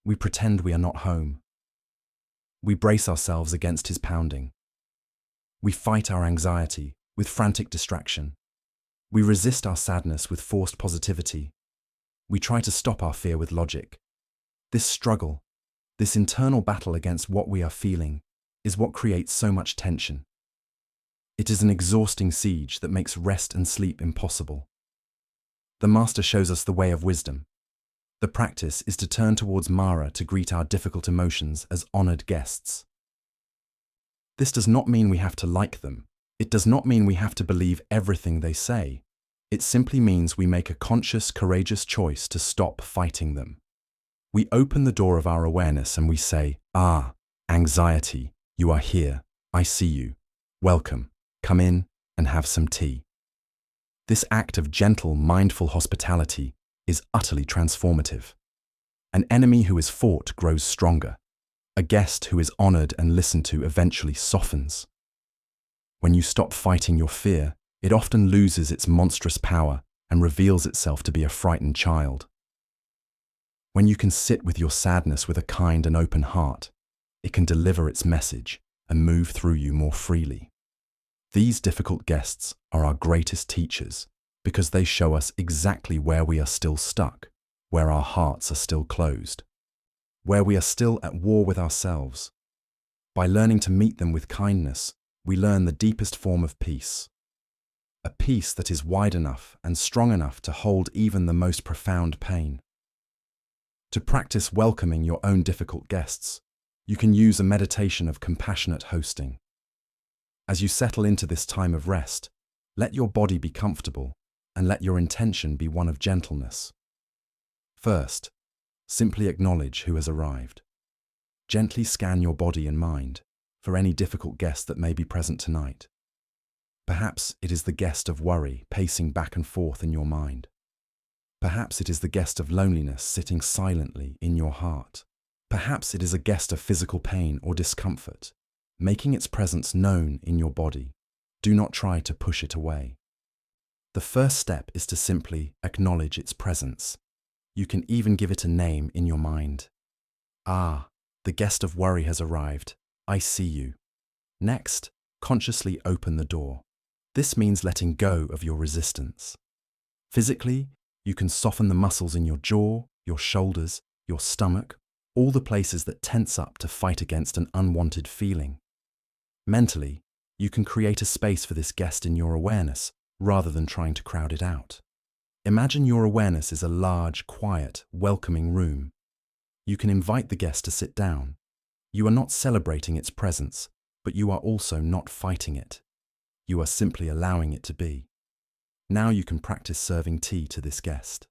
We pretend we are not home. We brace ourselves against his pounding. We fight our anxiety with frantic distraction. We resist our sadness with forced positivity. We try to stop our fear with logic. This struggle, this internal battle against what we are feeling, is what creates so much tension. It is an exhausting siege that makes rest and sleep impossible. The Master shows us the way of wisdom. The practice is to turn towards Mara to greet our difficult emotions as honored guests. This does not mean we have to like them. It does not mean we have to believe everything they say. It simply means we make a conscious, courageous choice to stop fighting them. We open the door of our awareness and we say, "Ah, anxiety, you are here. I see you. Welcome. Come in and have some tea." This act of gentle, mindful hospitality is utterly transformative. An enemy who is fought grows stronger. A guest who is honored and listened to eventually softens. When you stop fighting your fear, it often loses its monstrous power and reveals itself to be a frightened child. When you can sit with your sadness with a kind and open heart, it can deliver its message and move through you more freely. These difficult guests are our greatest teachers because they show us exactly where we are still stuck, where our hearts are still closed, where we are still at war with ourselves. By learning to meet them with kindness, we learn the deepest form of peace. A peace that is wide enough and strong enough to hold even the most profound pain. To practice welcoming your own difficult guests, you can use a meditation of compassionate hosting. As you settle into this time of rest, let your body be comfortable and let your intention be one of gentleness. First, simply acknowledge who has arrived. Gently scan your body and mind for any difficult guest that may be present tonight. Perhaps it is the guest of worry pacing back and forth in your mind. Perhaps it is the guest of loneliness sitting silently in your heart. Perhaps it is a guest of physical pain or discomfort, making its presence known in your body. Do not try to push it away. The first step is to simply acknowledge its presence. You can even give it a name in your mind. Ah, the guest of worry has arrived. I see you. Next, consciously open the door. This means letting go of your resistance. Physically, you can soften the muscles in your jaw, your shoulders, your stomach, all the places that tense up to fight against an unwanted feeling. Mentally, you can create a space for this guest in your awareness rather than trying to crowd it out. Imagine your awareness is a large, quiet, welcoming room. You can invite the guest to sit down. You are not celebrating its presence, but you are also not fighting it. You are simply allowing it to be. Now you can practice serving tea to this guest.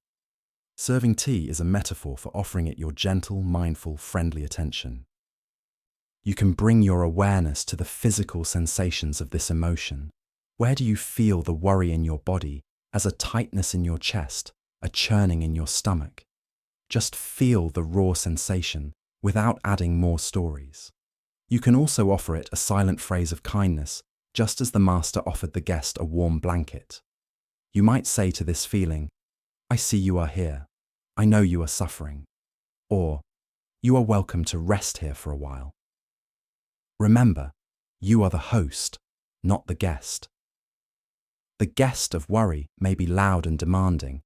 Serving tea is a metaphor for offering it your gentle, mindful, friendly attention. You can bring your awareness to the physical sensations of this emotion. Where do you feel the worry in your body as a tightness in your chest, a churning in your stomach? Just feel the raw sensation without adding more stories. You can also offer it a silent phrase of kindness, just as the Master offered the guest a warm blanket. You might say to this feeling, "I see you are here. I know you are suffering." Or, "You are welcome to rest here for a while." Remember, you are the host, not the guest. The guest of worry may be loud and demanding,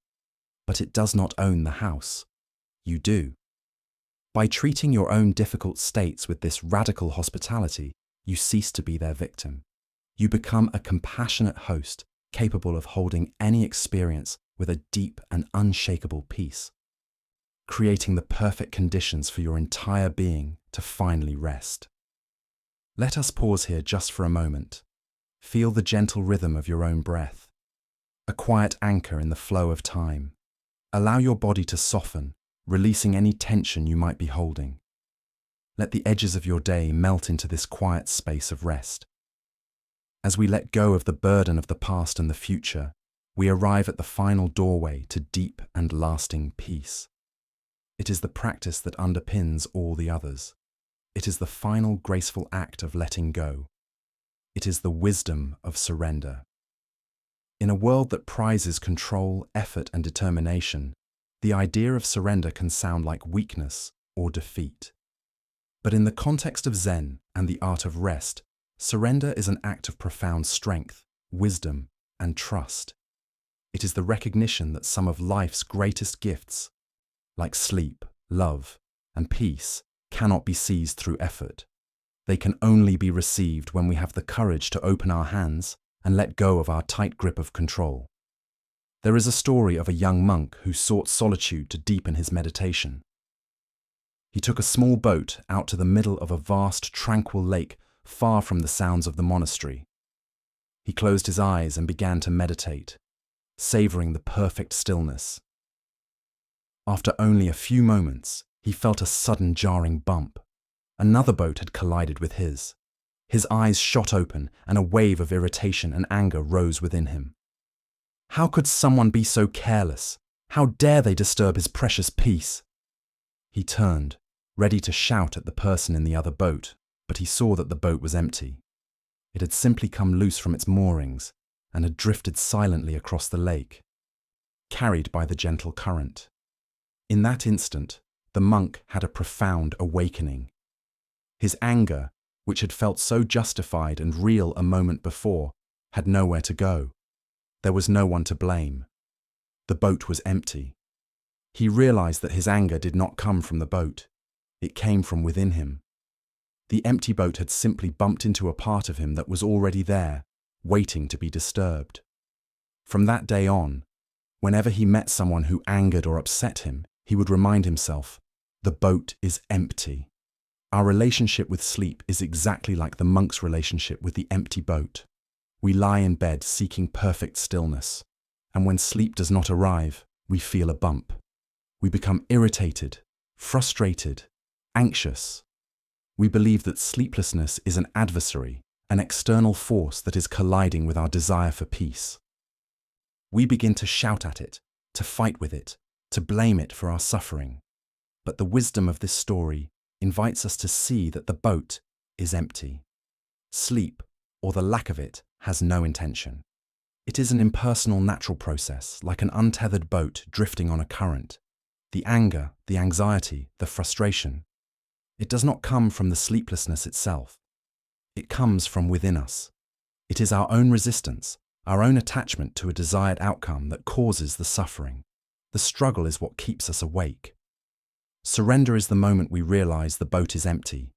but it does not own the house. You do. By treating your own difficult states with this radical hospitality, you cease to be their victim. You become a compassionate host capable of holding any experience with a deep and unshakable peace, creating the perfect conditions for your entire being to finally rest. Let us pause here just for a moment. Feel the gentle rhythm of your own breath, a quiet anchor in the flow of time. Allow your body to soften, releasing any tension you might be holding. Let the edges of your day melt into this quiet space of rest. As we let go of the burden of the past and the future, we arrive at the final doorway to deep and lasting peace. It is the practice that underpins all the others. It is the final graceful act of letting go. It is the wisdom of surrender. In a world that prizes control, effort, and determination, the idea of surrender can sound like weakness or defeat. But in the context of Zen and the art of rest, surrender is an act of profound strength, wisdom, and trust. It is the recognition that some of life's greatest gifts, like sleep, love, and peace, cannot be seized through effort. They can only be received when we have the courage to open our hands and let go of our tight grip of control. There is a story of a young monk who sought solitude to deepen his meditation. He took a small boat out to the middle of a vast, tranquil lake far from the sounds of the monastery. He closed his eyes and began to meditate, savoring the perfect stillness. After only a few moments, he felt a sudden jarring bump. Another boat had collided with his. His eyes shot open, and a wave of irritation and anger rose within him. How could someone be so careless? How dare they disturb his precious peace? He turned, ready to shout at the person in the other boat, but he saw that the boat was empty. It had simply come loose from its moorings and had drifted silently across the lake, carried by the gentle current. In that instant, the monk had a profound awakening. His anger, which had felt so justified and real a moment before, had nowhere to go. There was no one to blame. The boat was empty. He realized that his anger did not come from the boat. It came from within him. The empty boat had simply bumped into a part of him that was already there, waiting to be disturbed. From that day on, whenever he met someone who angered or upset him, he would remind himself, the boat is empty. Our relationship with sleep is exactly like the monk's relationship with the empty boat. We lie in bed seeking perfect stillness, and when sleep does not arrive, we feel a bump. We become irritated, frustrated, anxious. We believe that sleeplessness is an adversary, an external force that is colliding with our desire for peace. We begin to shout at it, to fight with it, to blame it for our suffering. But the wisdom of this story invites us to see that the boat is empty. Sleep, or the lack of it, has no intention. It is an impersonal natural process, like an untethered boat drifting on a current. The anger, the anxiety, the frustration. It does not come from the sleeplessness itself. It comes from within us. It is our own resistance, our own attachment to a desired outcome that causes the suffering. The struggle is what keeps us awake. Surrender is the moment we realize the boat is empty.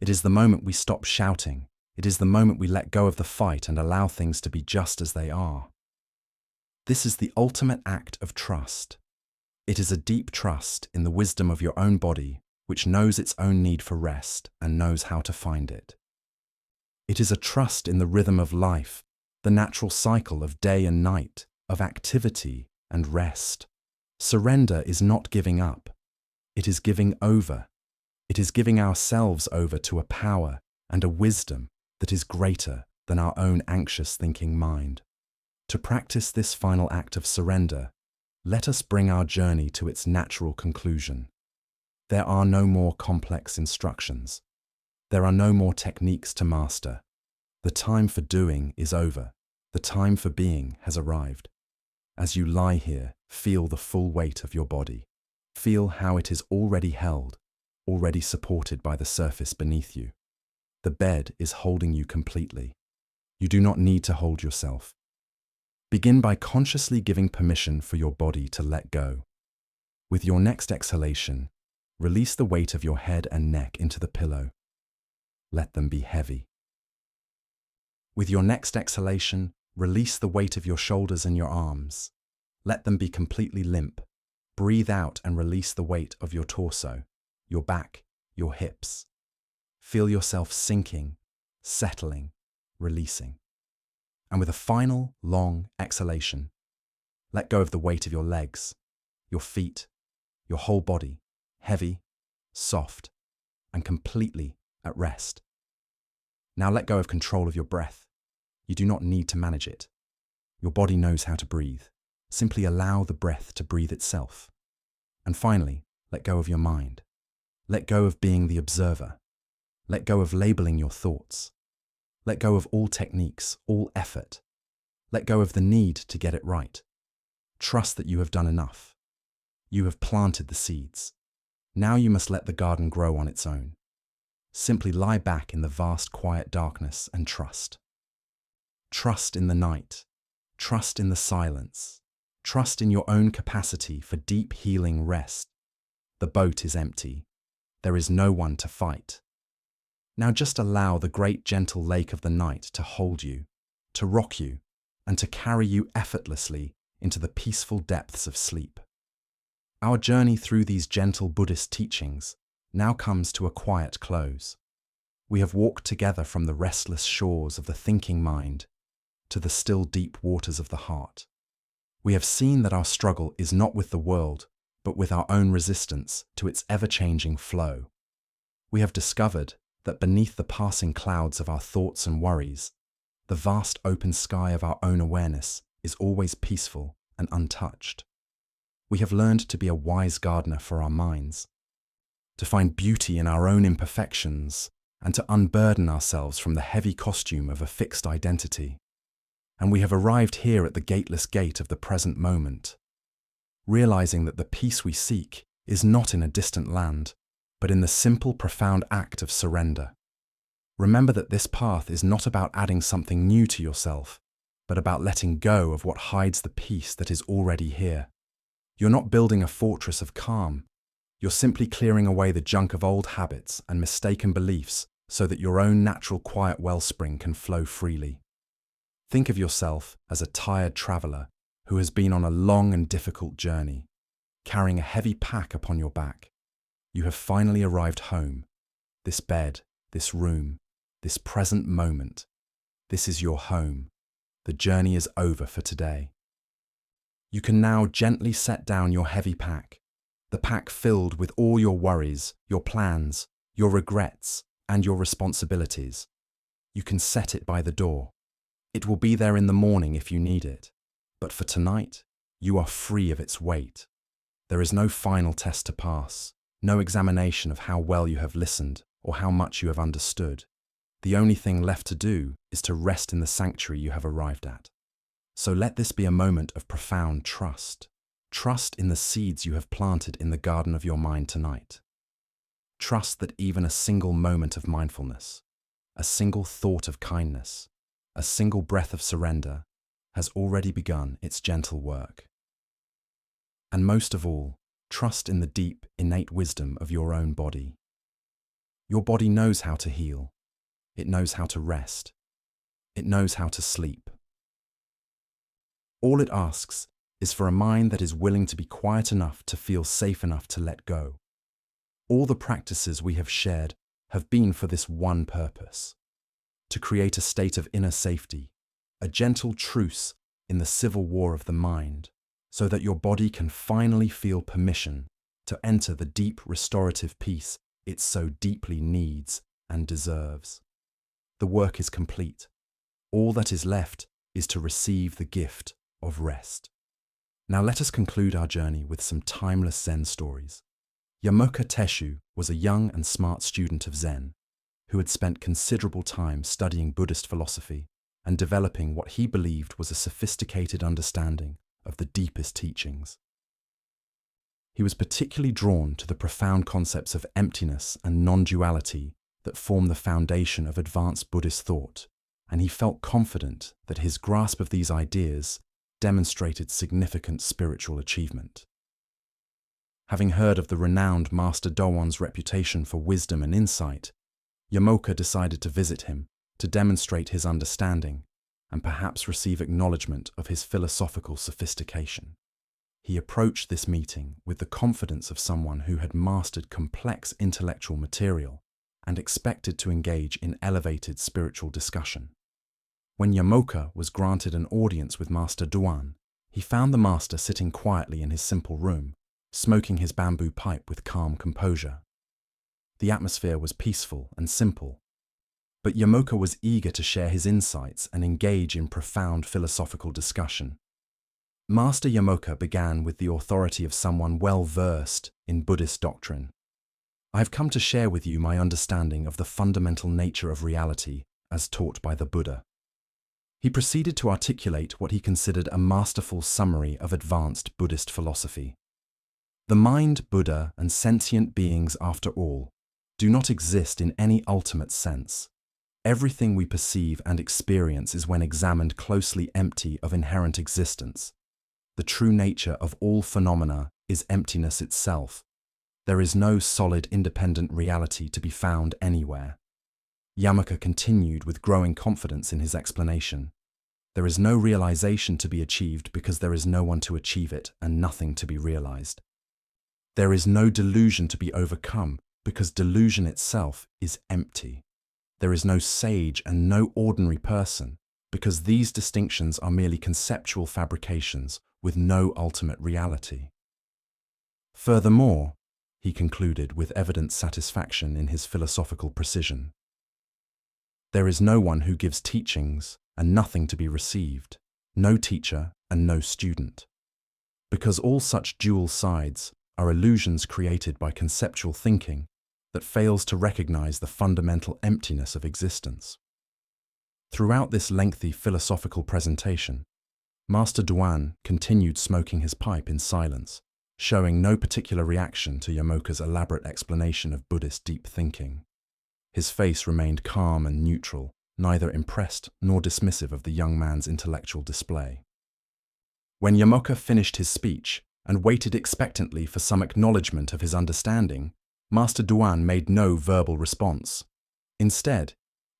It is the moment we stop shouting. It is the moment we let go of the fight and allow things to be just as they are. This is the ultimate act of trust. It is a deep trust in the wisdom of your own body, which knows its own need for rest and knows how to find it. It is a trust in the rhythm of life, the natural cycle of day and night, of activity and rest. Surrender is not giving up. It is giving over. It is giving ourselves over to a power and a wisdom that is greater than our own anxious thinking mind. To practice this final act of surrender, let us bring our journey to its natural conclusion. There are no more complex instructions. There are no more techniques to master. The time for doing is over. The time for being has arrived. As you lie here, feel the full weight of your body. Feel how it is already held, already supported by the surface beneath you. The bed is holding you completely. You do not need to hold yourself. Begin by consciously giving permission for your body to let go. With your next exhalation, release the weight of your head and neck into the pillow. Let them be heavy. With your next exhalation, release the weight of your shoulders and your arms. Let them be completely limp. Breathe out and release the weight of your torso, your back, your hips. Feel yourself sinking, settling, releasing. And with a final, long exhalation, let go of the weight of your legs, your feet, your whole body, heavy, soft, and completely at rest. Now let go of control of your breath. You do not need to manage it. Your body knows how to breathe. Simply allow the breath to breathe itself. And finally, let go of your mind. Let go of being the observer. Let go of labeling your thoughts. Let go of all techniques, all effort. Let go of the need to get it right. Trust that you have done enough. You have planted the seeds. Now you must let the garden grow on its own. Simply lie back in the vast quiet darkness and trust. Trust in the night. Trust in the silence. Trust in your own capacity for deep healing rest. The boat is empty. There is no one to fight. Now just allow the great gentle lake of the night to hold you, to rock you, and to carry you effortlessly into the peaceful depths of sleep. Our journey through these gentle Buddhist teachings now comes to a quiet close. We have walked together from the restless shores of the thinking mind to the still deep waters of the heart. We have seen that our struggle is not with the world, but with our own resistance to its ever-changing flow. We have discovered that beneath the passing clouds of our thoughts and worries, the vast open sky of our own awareness is always peaceful and untouched. We have learned to be a wise gardener for our minds, to find beauty in our own imperfections, and to unburden ourselves from the heavy costume of a fixed identity. And we have arrived here at the gateless gate of the present moment, realizing that the peace we seek is not in a distant land, but in the simple, profound act of surrender. Remember that this path is not about adding something new to yourself, but about letting go of what hides the peace that is already here. You're not building a fortress of calm. You're simply clearing away the junk of old habits and mistaken beliefs so that your own natural quiet wellspring can flow freely. Think of yourself as a tired traveler who has been on a long and difficult journey, carrying a heavy pack upon your back. You have finally arrived home. This bed, this room, this present moment. This is your home. The journey is over for today. You can now gently set down your heavy pack, the pack filled with all your worries, your plans, your regrets, and your responsibilities. You can set it by the door. It will be there in the morning if you need it. But for tonight, you are free of its weight. There is no final test to pass, no examination of how well you have listened or how much you have understood. The only thing left to do is to rest in the sanctuary you have arrived at. So let this be a moment of profound trust. Trust in the seeds you have planted in the garden of your mind tonight. Trust that even a single moment of mindfulness, a single thought of kindness, a single breath of surrender has already begun its gentle work. And most of all, trust in the deep, innate wisdom of your own body. Your body knows how to heal. It knows how to rest. It knows how to sleep. All it asks is for a mind that is willing to be quiet enough to feel safe enough to let go. All the practices we have shared have been for this one purpose: to create a state of inner safety, a gentle truce in the civil war of the mind, so that your body can finally feel permission to enter the deep restorative peace it so deeply needs and deserves. The work is complete. All that is left is to receive the gift of rest. Now let us conclude our journey with some timeless Zen stories. Yamoka Teshu was a young and smart student of Zen who had spent considerable time studying Buddhist philosophy and developing what he believed was a sophisticated understanding of the deepest teachings. He was particularly drawn to the profound concepts of emptiness and non-duality that form the foundation of advanced Buddhist thought, and he felt confident that his grasp of these ideas demonstrated significant spiritual achievement. Having heard of the renowned Master Dowan's reputation for wisdom and insight, Yamoka decided to visit him to demonstrate his understanding and perhaps receive acknowledgement of his philosophical sophistication. He approached this meeting with the confidence of someone who had mastered complex intellectual material and expected to engage in elevated spiritual discussion. When Yamoka was granted an audience with Master Dowan, he found the master sitting quietly in his simple room, smoking his bamboo pipe with calm composure. The atmosphere was peaceful and simple. But Yamoka was eager to share his insights and engage in profound philosophical discussion. Master Yamoka began with the authority of someone well-versed in Buddhist doctrine. I have come to share with you my understanding of the fundamental nature of reality as taught by the Buddha. He proceeded to articulate what he considered a masterful summary of advanced Buddhist philosophy. The mind, Buddha, and sentient beings, after all, do not exist in any ultimate sense. Everything we perceive and experience is, when examined closely, empty of inherent existence. The true nature of all phenomena is emptiness itself. There is no solid, independent reality to be found anywhere. Yamoka continued with growing confidence in his explanation. There is no realization to be achieved because there is no one to achieve it and nothing to be realized. There is no delusion to be overcome because delusion itself is empty. There is no sage and no ordinary person because these distinctions are merely conceptual fabrications with no ultimate reality. Furthermore, he concluded with evident satisfaction in his philosophical precision, there is no one who gives teachings and nothing to be received, no teacher and no student. Because all such dual sides are illusions created by conceptual thinking that fails to recognize the fundamental emptiness of existence. Throughout this lengthy philosophical presentation, Master Duan continued smoking his pipe in silence, showing no particular reaction to Yamoka's elaborate explanation of Buddhist deep thinking. His face remained calm and neutral, neither impressed nor dismissive of the young man's intellectual display. When Yamoka finished his speech and waited expectantly for some acknowledgement of his understanding, Master Duan made no verbal response. Instead,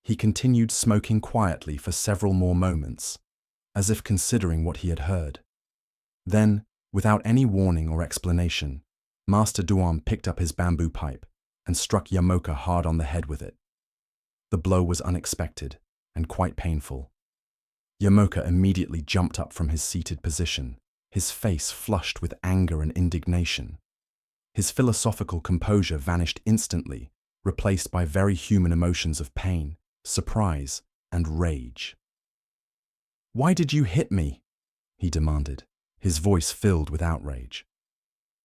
he continued smoking quietly for several more moments, as if considering what he had heard. Then, without any warning or explanation, Master Duan picked up his bamboo pipe and struck Yamoka hard on the head with it. The blow was unexpected and quite painful. Yamoka immediately jumped up from his seated position, his face flushed with anger and indignation. His philosophical composure vanished instantly, replaced by very human emotions of pain, surprise, and rage. "Why did you hit me?" he demanded, his voice filled with outrage.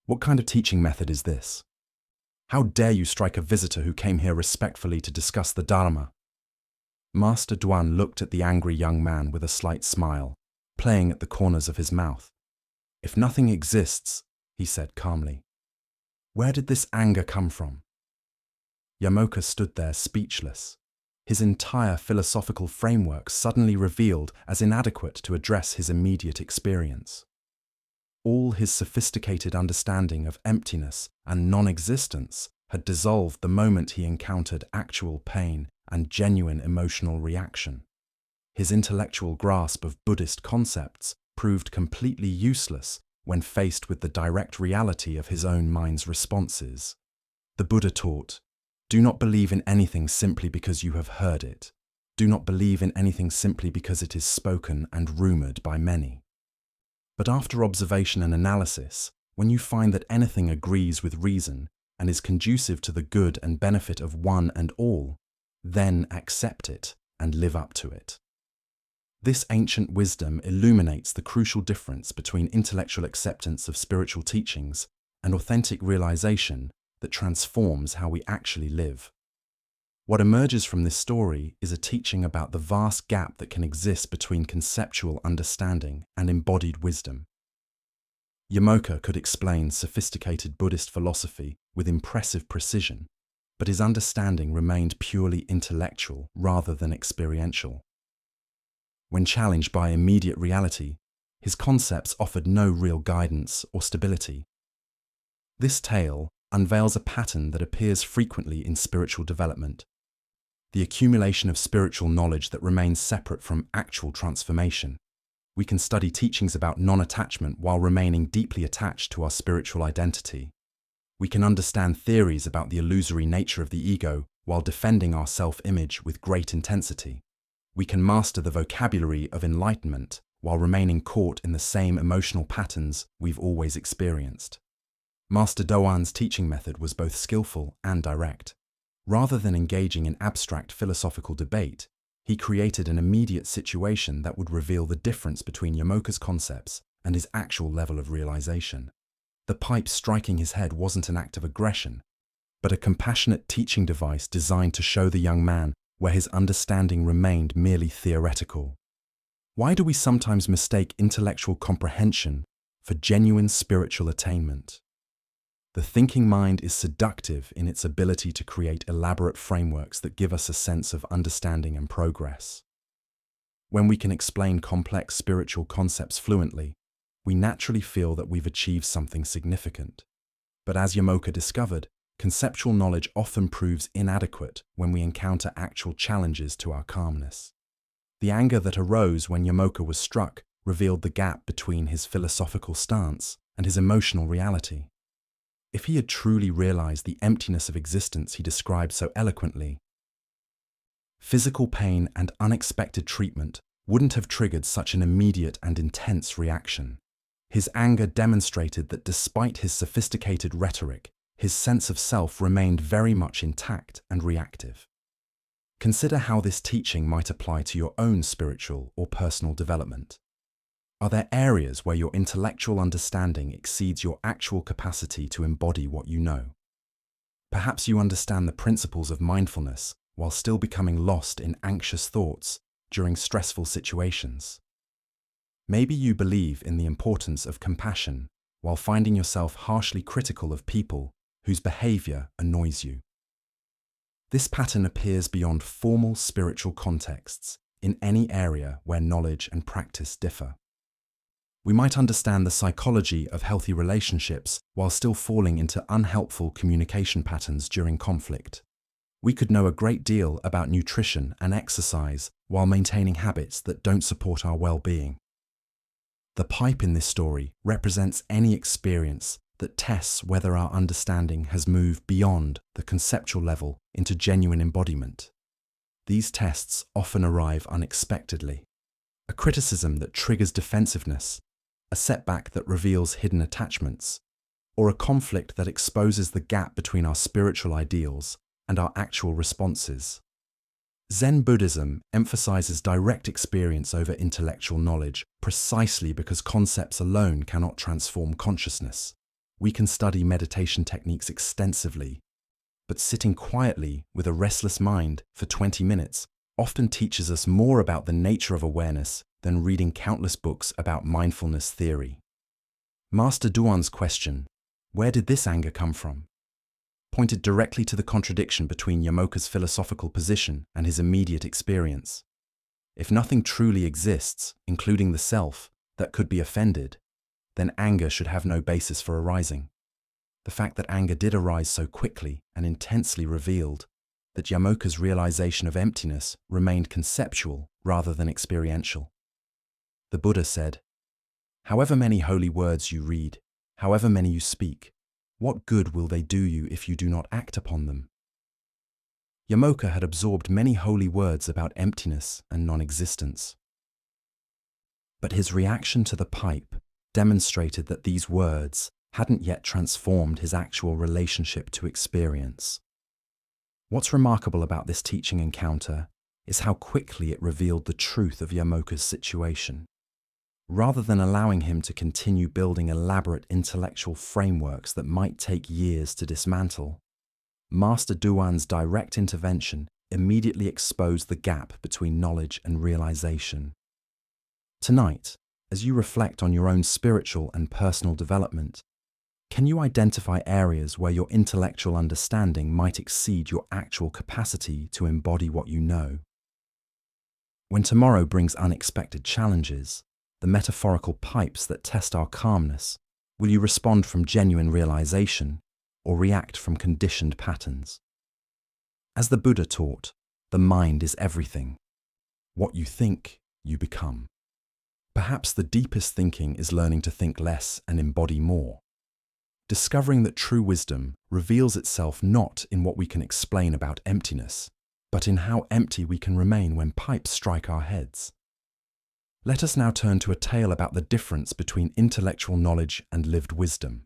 "What kind of teaching method is this? How dare you strike a visitor who came here respectfully to discuss the Dharma?" Master Duan looked at the angry young man with a slight smile, playing at the corners of his mouth. "If nothing exists," he said calmly, "where did this anger come from?" Yamoka stood there speechless, his entire philosophical framework suddenly revealed as inadequate to address his immediate experience. All his sophisticated understanding of emptiness and non-existence had dissolved the moment he encountered actual pain and genuine emotional reaction. His intellectual grasp of Buddhist concepts proved completely useless when faced with the direct reality of his own mind's responses. The Buddha taught, "Do not believe in anything simply because you have heard it. Do not believe in anything simply because it is spoken and rumored by many. But after observation and analysis, when you find that anything agrees with reason and is conducive to the good and benefit of one and all, then accept it and live up to it." This ancient wisdom illuminates the crucial difference between intellectual acceptance of spiritual teachings and authentic realization that transforms how we actually live. What emerges from this story is a teaching about the vast gap that can exist between conceptual understanding and embodied wisdom. Yamoka could explain sophisticated Buddhist philosophy with impressive precision, but his understanding remained purely intellectual rather than experiential. When challenged by immediate reality, his concepts offered no real guidance or stability. This tale unveils a pattern that appears frequently in spiritual development: the accumulation of spiritual knowledge that remains separate from actual transformation. We can study teachings about non-attachment while remaining deeply attached to our spiritual identity. We can understand theories about the illusory nature of the ego while defending our self-image with great intensity. We can master the vocabulary of enlightenment while remaining caught in the same emotional patterns we've always experienced. Master Duan's teaching method was both skillful and direct. Rather than engaging in abstract philosophical debate, he created an immediate situation that would reveal the difference between Yamoka's concepts and his actual level of realization. The pipe striking his head wasn't an act of aggression, but a compassionate teaching device designed to show the young man where his understanding remained merely theoretical. Why do we sometimes mistake intellectual comprehension for genuine spiritual attainment? The thinking mind is seductive in its ability to create elaborate frameworks that give us a sense of understanding and progress. When we can explain complex spiritual concepts fluently, we naturally feel that we've achieved something significant. But as Yamoka discovered, conceptual knowledge often proves inadequate when we encounter actual challenges to our calmness. The anger that arose when Yamoka was struck revealed the gap between his philosophical stance and his emotional reality. If he had truly realized the emptiness of existence he described so eloquently, physical pain and unexpected treatment wouldn't have triggered such an immediate and intense reaction. His anger demonstrated that despite his sophisticated rhetoric, his sense of self remained very much intact and reactive. Consider how this teaching might apply to your own spiritual or personal development. Are there areas where your intellectual understanding exceeds your actual capacity to embody what you know? Perhaps you understand the principles of mindfulness while still becoming lost in anxious thoughts during stressful situations. Maybe you believe in the importance of compassion while finding yourself harshly critical of people whose behavior annoys you. This pattern appears beyond formal spiritual contexts in any area where knowledge and practice differ. We might understand the psychology of healthy relationships while still falling into unhelpful communication patterns during conflict. We could know a great deal about nutrition and exercise while maintaining habits that don't support our well-being. The pipe in this story represents any experience that tests whether our understanding has moved beyond the conceptual level into genuine embodiment. These tests often arrive unexpectedly. A criticism that triggers defensiveness, a setback that reveals hidden attachments, or a conflict that exposes the gap between our spiritual ideals and our actual responses. Zen Buddhism emphasizes direct experience over intellectual knowledge precisely because concepts alone cannot transform consciousness. We can study meditation techniques extensively, but sitting quietly with a restless mind for 20 minutes often teaches us more about the nature of awareness than reading countless books about mindfulness theory. Master Duan's question, "Where did this anger come from?" pointed directly to the contradiction between Yamoka's philosophical position and his immediate experience. If nothing truly exists, including the self, that could be offended, then anger should have no basis for arising. The fact that anger did arise so quickly and intensely revealed that Yamoka's realization of emptiness remained conceptual rather than experiential. The Buddha said, "However many holy words you read, however many you speak, what good will they do you if you do not act upon them?" Yamoka had absorbed many holy words about emptiness and non-existence. But his reaction to the pipe demonstrated that these words hadn't yet transformed his actual relationship to experience. What's remarkable about this teaching encounter is how quickly it revealed the truth of Yamoka's situation. Rather than allowing him to continue building elaborate intellectual frameworks that might take years to dismantle, Master Duan's direct intervention immediately exposed the gap between knowledge and realization. Tonight, as you reflect on your own spiritual and personal development, can you identify areas where your intellectual understanding might exceed your actual capacity to embody what you know? When tomorrow brings unexpected challenges, the metaphorical pipes that test our calmness, will you respond from genuine realization or react from conditioned patterns? As the Buddha taught, the mind is everything. What you think, you become. Perhaps the deepest thinking is learning to think less and embody more. Discovering that true wisdom reveals itself not in what we can explain about emptiness, but in how empty we can remain when pipes strike our heads. Let us now turn to a tale about the difference between intellectual knowledge and lived wisdom.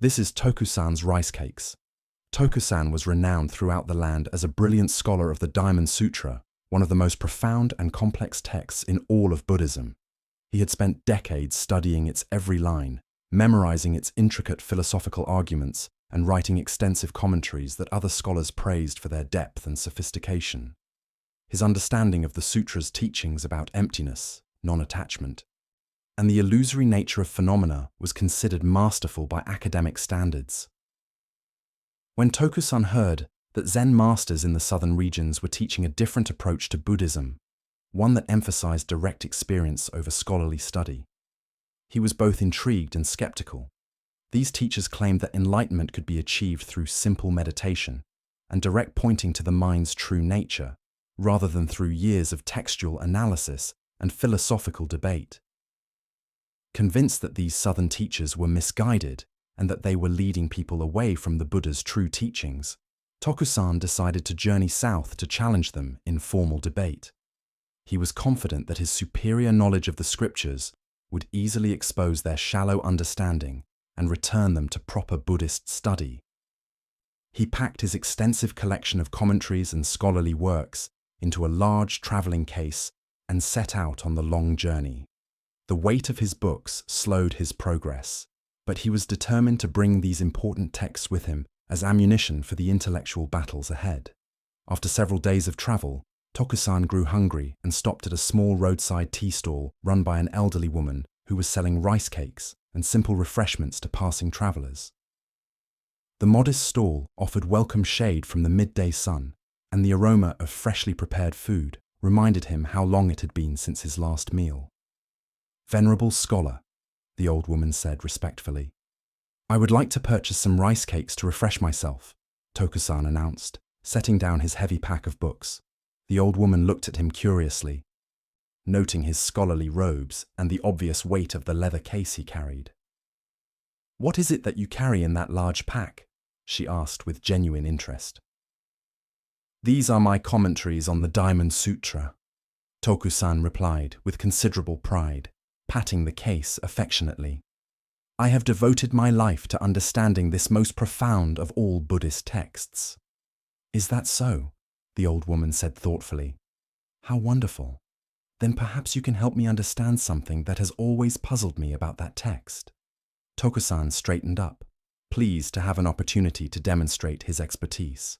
This is Tokusan's rice cakes. Tokusan was renowned throughout the land as a brilliant scholar of the Diamond Sutra, one of the most profound and complex texts in all of Buddhism. He had spent decades studying its every line, memorizing its intricate philosophical arguments, and writing extensive commentaries that other scholars praised for their depth and sophistication. His understanding of the sutra's teachings about emptiness, non-attachment, and the illusory nature of phenomena was considered masterful by academic standards. When Tokusan heard that Zen masters in the southern regions were teaching a different approach to Buddhism, one that emphasized direct experience over scholarly study, he was both intrigued and skeptical. These teachers claimed that enlightenment could be achieved through simple meditation and direct pointing to the mind's true nature, rather than through years of textual analysis and philosophical debate. Convinced that these southern teachers were misguided and that they were leading people away from the Buddha's true teachings, Tokusan decided to journey south to challenge them in formal debate. He was confident that his superior knowledge of the scriptures would easily expose their shallow understanding and return them to proper Buddhist study. He packed his extensive collection of commentaries and scholarly works into a large traveling case and set out on the long journey. The weight of his books slowed his progress, but he was determined to bring these important texts with him as ammunition for the intellectual battles ahead. After several days of travel, Tokusan grew hungry and stopped at a small roadside tea stall run by an elderly woman who was selling rice cakes and simple refreshments to passing travelers. The modest stall offered welcome shade from the midday sun, and the aroma of freshly prepared food reminded him how long it had been since his last meal. "Venerable scholar," the old woman said respectfully, "I would like to purchase some rice cakes to refresh myself," Tokusan announced, setting down his heavy pack of books. The old woman looked at him curiously, noting his scholarly robes and the obvious weight of the leather case he carried. "What is it that you carry in that large pack?" she asked with genuine interest. "These are my commentaries on the Diamond Sutra," Tokusan replied with considerable pride, patting the case affectionately. "I have devoted my life to understanding this most profound of all Buddhist texts." "Is that so?" the old woman said thoughtfully. "How wonderful. Then perhaps you can help me understand something that has always puzzled me about that text." Tokusan straightened up, pleased to have an opportunity to demonstrate his expertise.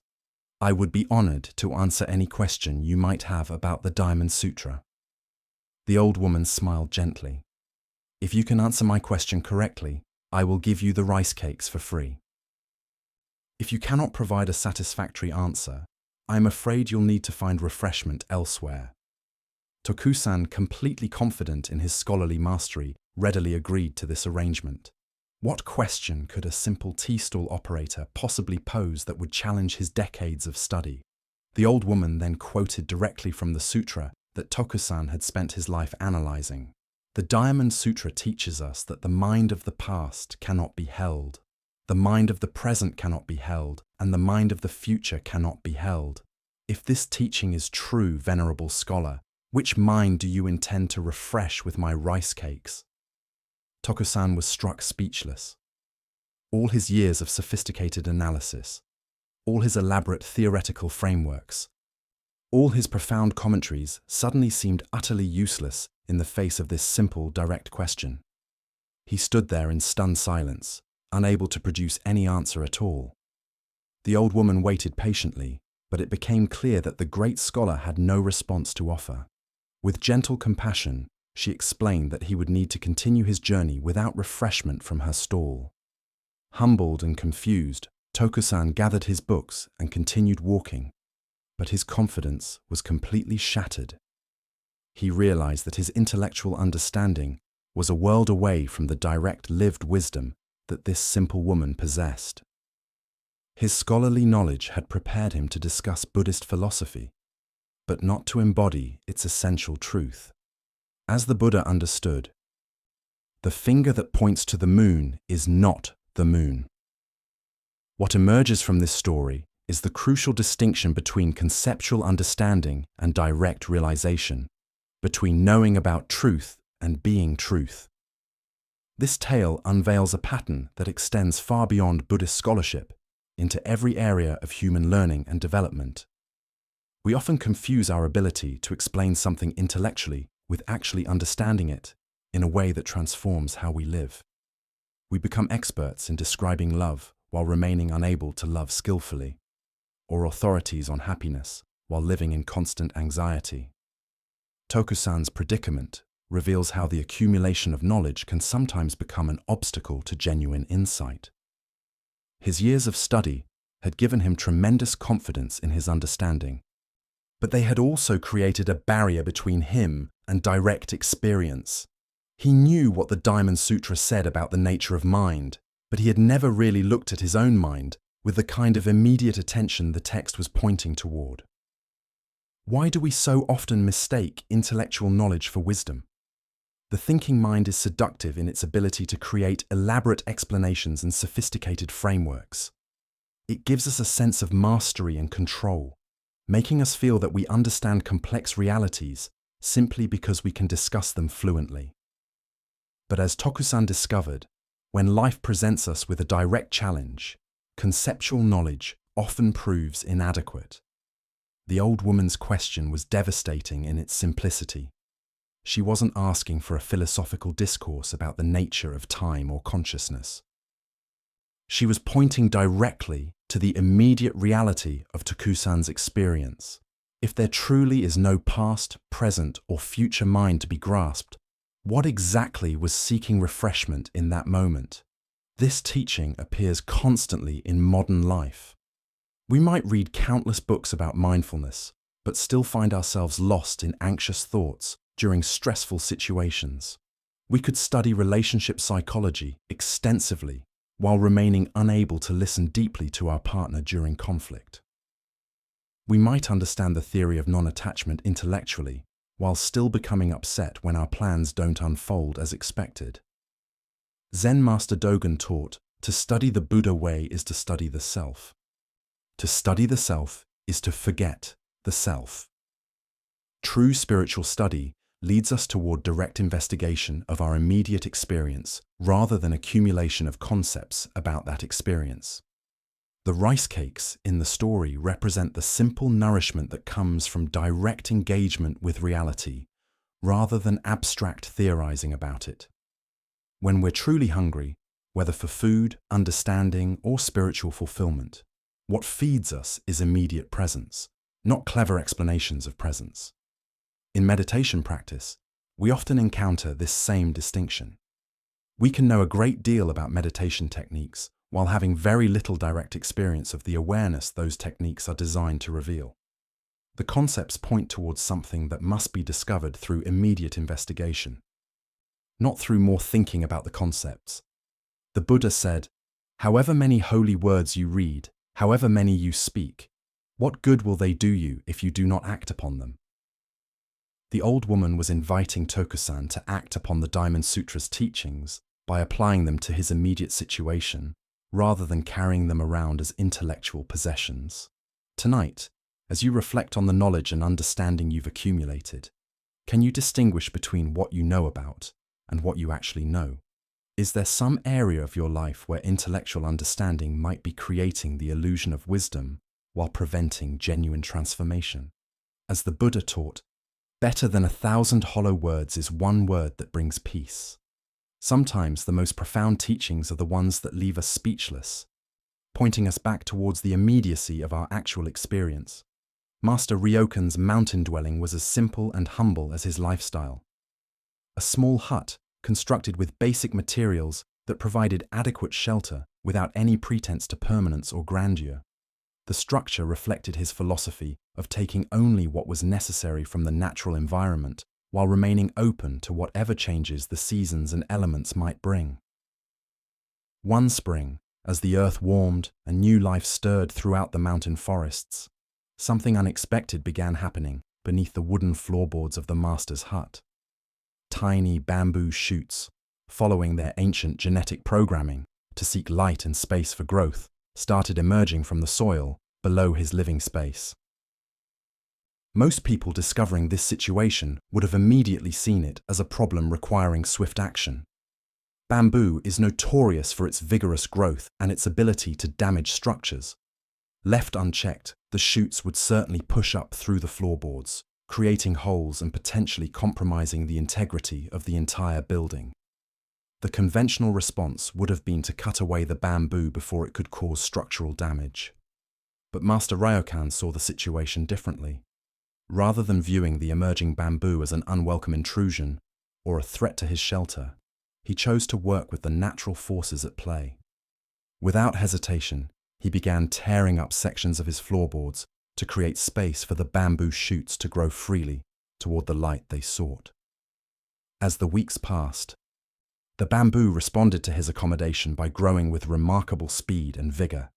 "I would be honored to answer any question you might have about the Diamond Sutra." The old woman smiled gently. "If you can answer my question correctly, I will give you the rice cakes for free. If you cannot provide a satisfactory answer, I am afraid you'll need to find refreshment elsewhere." Tokusan, completely confident in his scholarly mastery, readily agreed to this arrangement. What question could a simple tea stall operator possibly pose that would challenge his decades of study? The old woman then quoted directly from the sutra that Tokusan had spent his life analyzing. The Diamond Sutra teaches us that the mind of the past cannot be held, the mind of the present cannot be held, and the mind of the future cannot be held. If this teaching is true, venerable scholar, which mind do you intend to refresh with my rice cakes? Tokusan was struck speechless. All his years of sophisticated analysis, all his elaborate theoretical frameworks, all his profound commentaries suddenly seemed utterly useless in the face of this simple, direct question. He stood there in stunned silence, unable to produce any answer at all. The old woman waited patiently, but it became clear that the great scholar had no response to offer. With gentle compassion, she explained that he would need to continue his journey without refreshment from her stall. Humbled and confused, Tokusan gathered his books and continued walking, but his confidence was completely shattered. He realized that his intellectual understanding was a world away from the direct lived wisdom that this simple woman possessed. His scholarly knowledge had prepared him to discuss Buddhist philosophy, but not to embody its essential truth. As the Buddha understood, the finger that points to the moon is not the moon. What emerges from this story is the crucial distinction between conceptual understanding and direct realization, between knowing about truth and being truth. This tale unveils a pattern that extends far beyond Buddhist scholarship into every area of human learning and development. We often confuse our ability to explain something intellectually with actually understanding it in a way that transforms how we live. We become experts in describing love while remaining unable to love skillfully, or authorities on happiness while living in constant anxiety. Tokusan's predicament reveals how the accumulation of knowledge can sometimes become an obstacle to genuine insight. His years of study had given him tremendous confidence in his understanding, but they had also created a barrier between him and direct experience. He knew what the Diamond Sutra said about the nature of mind, but he had never really looked at his own mind with the kind of immediate attention the text was pointing toward. Why do we so often mistake intellectual knowledge for wisdom? The thinking mind is seductive in its ability to create elaborate explanations and sophisticated frameworks. It gives us a sense of mastery and control, making us feel that we understand complex realities simply because we can discuss them fluently. But as Tokusan discovered, when life presents us with a direct challenge, conceptual knowledge often proves inadequate. The old woman's question was devastating in its simplicity. She wasn't asking for a philosophical discourse about the nature of time or consciousness. She was pointing directly to the immediate reality of Tokusan's experience. If there truly is no past, present, or future mind to be grasped, what exactly was seeking refreshment in that moment? This teaching appears constantly in modern life. We might read countless books about mindfulness, but still find ourselves lost in anxious thoughts during stressful situations. We could study relationship psychology extensively while remaining unable to listen deeply to our partner during conflict. We might understand the theory of non-attachment intellectually while still becoming upset when our plans don't unfold as expected. Zen Master Dogen taught, to study the Buddha way is to study the self. To study the self is to forget the self. True spiritual study leads us toward direct investigation of our immediate experience rather than accumulation of concepts about that experience. The rice cakes in the story represent the simple nourishment that comes from direct engagement with reality rather than abstract theorizing about it. When we're truly hungry, whether for food, understanding, or spiritual fulfillment, what feeds us is immediate presence, not clever explanations of presence. In meditation practice, we often encounter this same distinction. We can know a great deal about meditation techniques while having very little direct experience of the awareness those techniques are designed to reveal. The concepts point towards something that must be discovered through immediate investigation, not through more thinking about the concepts. The Buddha said, "However many holy words you read, however many you speak, what good will they do you if you do not act upon them?" The old woman was inviting Tokusan to act upon the Diamond Sutra's teachings by applying them to his immediate situation, rather than carrying them around as intellectual possessions. Tonight, as you reflect on the knowledge and understanding you've accumulated, can you distinguish between what you know about and what you actually know? Is there some area of your life where intellectual understanding might be creating the illusion of wisdom while preventing genuine transformation? As the Buddha taught, better than 1,000 hollow words is one word that brings peace. Sometimes the most profound teachings are the ones that leave us speechless, pointing us back towards the immediacy of our actual experience. Master Ryokan's mountain dwelling was as simple and humble as his lifestyle. A small hut constructed with basic materials that provided adequate shelter without any pretense to permanence or grandeur. The structure reflected his philosophy of taking only what was necessary from the natural environment while remaining open to whatever changes the seasons and elements might bring. One spring, as the earth warmed and new life stirred throughout the mountain forests, something unexpected began happening beneath the wooden floorboards of the master's hut. Tiny bamboo shoots, following their ancient genetic programming to seek light and space for growth, started emerging from the soil below his living space. Most people discovering this situation would have immediately seen it as a problem requiring swift action. Bamboo is notorious for its vigorous growth and its ability to damage structures. Left unchecked, the shoots would certainly push up through the floorboards, creating holes and potentially compromising the integrity of the entire building. The conventional response would have been to cut away the bamboo before it could cause structural damage. But Master Ryokan saw the situation differently. Rather than viewing the emerging bamboo as an unwelcome intrusion or a threat to his shelter, he chose to work with the natural forces at play. Without hesitation, he began tearing up sections of his floorboards to create space for the bamboo shoots to grow freely toward the light they sought. As the weeks passed, the bamboo responded to his accommodation by growing with remarkable speed and vigor.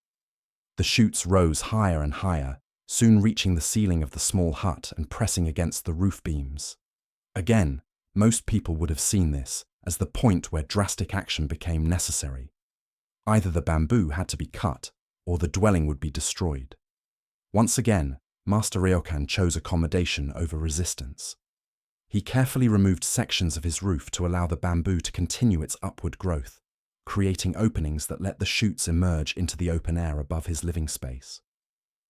The shoots rose higher and higher, soon reaching the ceiling of the small hut and pressing against the roof beams. Again, most people would have seen this as the point where drastic action became necessary. Either the bamboo had to be cut, or the dwelling would be destroyed. Once again, Master Ryokan chose accommodation over resistance. He carefully removed sections of his roof to allow the bamboo to continue its upward growth, creating openings that let the shoots emerge into the open air above his living space.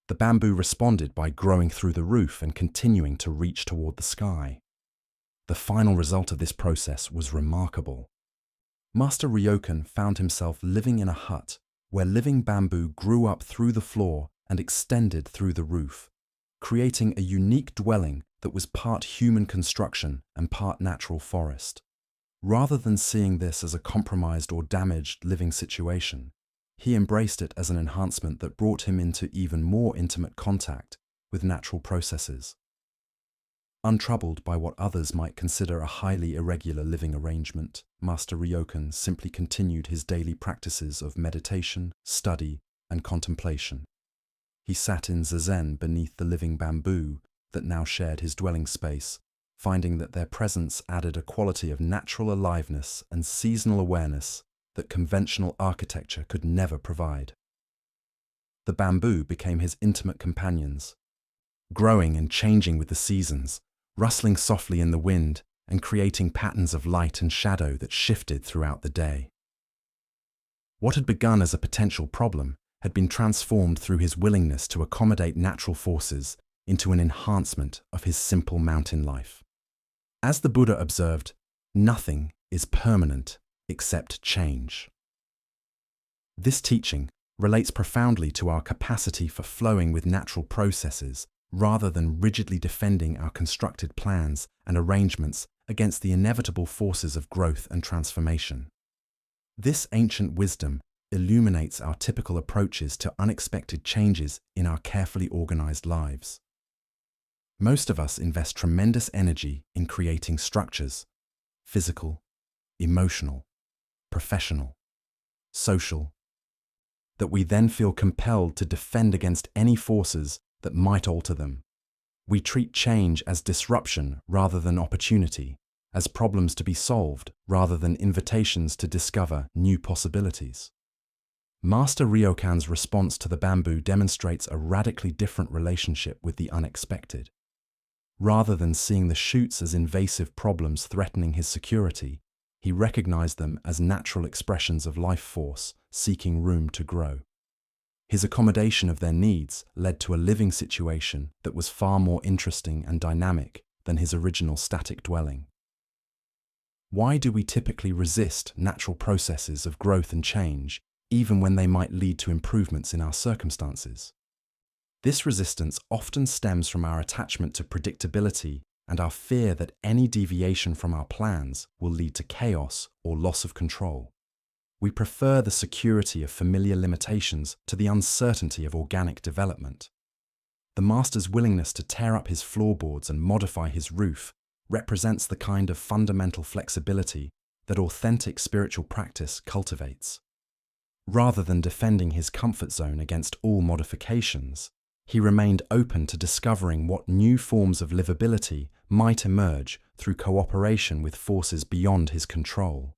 The bamboo responded by growing through the roof and continuing to reach toward the sky. The final result of this process was remarkable. Master Ryokan found himself living in a hut where living bamboo grew up through the floor and extended through the roof, creating a unique dwelling that was part human construction and part natural forest. Rather than seeing this as a compromised or damaged living situation, he embraced it as an enhancement that brought him into even more intimate contact with natural processes. Untroubled by what others might consider a highly irregular living arrangement, Master Ryokan simply continued his daily practices of meditation, study, and contemplation. He sat in zazen beneath the living bamboo that now shared his dwelling space, finding that their presence added a quality of natural aliveness and seasonal awareness that conventional architecture could never provide. The bamboo became his intimate companions, growing and changing with the seasons, rustling softly in the wind and creating patterns of light and shadow that shifted throughout the day. What had begun as a potential problem had been transformed through his willingness to accommodate natural forces into an enhancement of his simple mountain life. As the Buddha observed, nothing is permanent except change. This teaching relates profoundly to our capacity for flowing with natural processes rather than rigidly defending our constructed plans and arrangements against the inevitable forces of growth and transformation. This ancient wisdom illuminates our typical approaches to unexpected changes in our carefully organized lives. Most of us invest tremendous energy in creating structures, physical, emotional, professional, social, that we then feel compelled to defend against any forces that might alter them. We treat change as disruption rather than opportunity, as problems to be solved rather than invitations to discover new possibilities. Master Ryokan's response to the bamboo demonstrates a radically different relationship with the unexpected. Rather than seeing the shoots as invasive problems threatening his security, he recognized them as natural expressions of life force seeking room to grow. His accommodation of their needs led to a living situation that was far more interesting and dynamic than his original static dwelling. Why do we typically resist natural processes of growth and change, even when they might lead to improvements in our circumstances? This resistance often stems from our attachment to predictability and our fear that any deviation from our plans will lead to chaos or loss of control. We prefer the security of familiar limitations to the uncertainty of organic development. The master's willingness to tear up his floorboards and modify his roof represents the kind of fundamental flexibility that authentic spiritual practice cultivates. Rather than defending his comfort zone against all modifications, he remained open to discovering what new forms of livability might emerge through cooperation with forces beyond his control.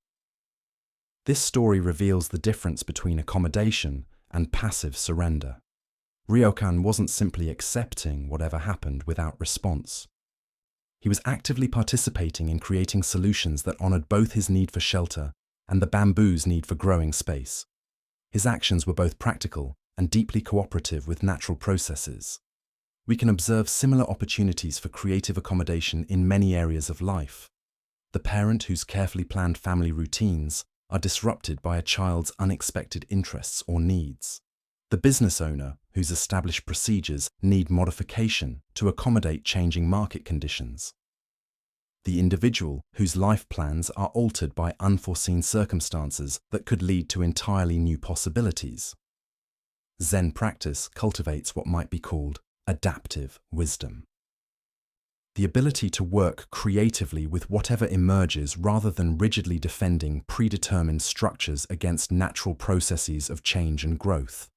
This story reveals the difference between accommodation and passive surrender. Ryokan wasn't simply accepting whatever happened without response. He was actively participating in creating solutions that honored both his need for shelter and the bamboo's need for growing space. His actions were both practical and deeply cooperative with natural processes. We can observe similar opportunities for creative accommodation in many areas of life. The parent whose carefully planned family routines are disrupted by a child's unexpected interests or needs. The business owner whose established procedures need modification to accommodate changing market conditions. The individual whose life plans are altered by unforeseen circumstances that could lead to entirely new possibilities. Zen practice cultivates what might be called adaptive wisdom. The ability to work creatively with whatever emerges rather than rigidly defending predetermined structures against natural processes of change and growth.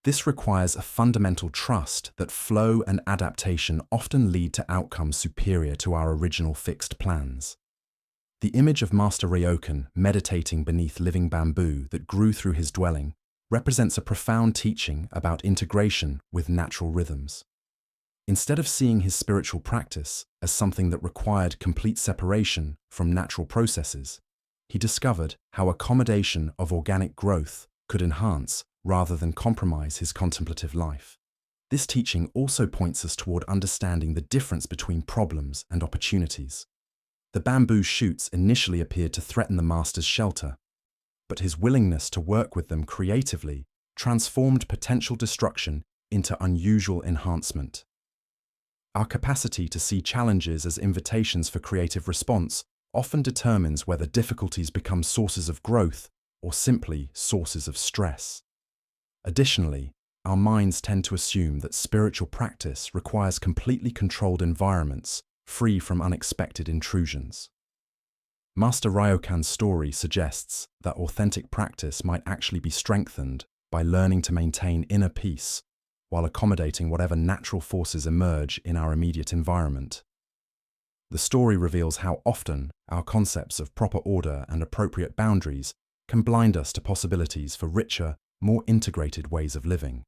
This requires a fundamental trust that flow and adaptation often lead to outcomes superior to our original fixed plans. The image of Master Ryokan meditating beneath living bamboo that grew through his dwelling represents a profound teaching about integration with natural rhythms. Instead of seeing his spiritual practice as something that required complete separation from natural processes, he discovered how accommodation of organic growth could enhance rather than compromise his contemplative life. This teaching also points us toward understanding the difference between problems and opportunities. The bamboo shoots initially appeared to threaten the master's shelter, but his willingness to work with them creatively transformed potential destruction into unusual enhancement. Our capacity to see challenges as invitations for creative response often determines whether difficulties become sources of growth or simply sources of stress. Additionally, our minds tend to assume that spiritual practice requires completely controlled environments, free from unexpected intrusions. Master Ryokan's story suggests that authentic practice might actually be strengthened by learning to maintain inner peace while accommodating whatever natural forces emerge in our immediate environment. The story reveals how often our concepts of proper order and appropriate boundaries can blind us to possibilities for richer, more integrated ways of living.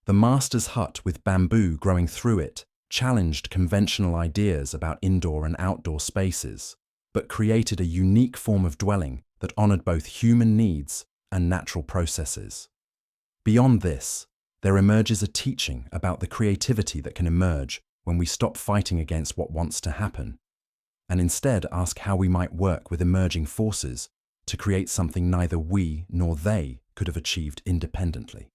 The master's hut with bamboo growing through it challenged conventional ideas about indoor and outdoor spaces, but created a unique form of dwelling that honored both human needs and natural processes. Beyond this, there emerges a teaching about the creativity that can emerge when we stop fighting against what wants to happen, and instead ask how we might work with emerging forces to create something neither we nor they could have achieved independently.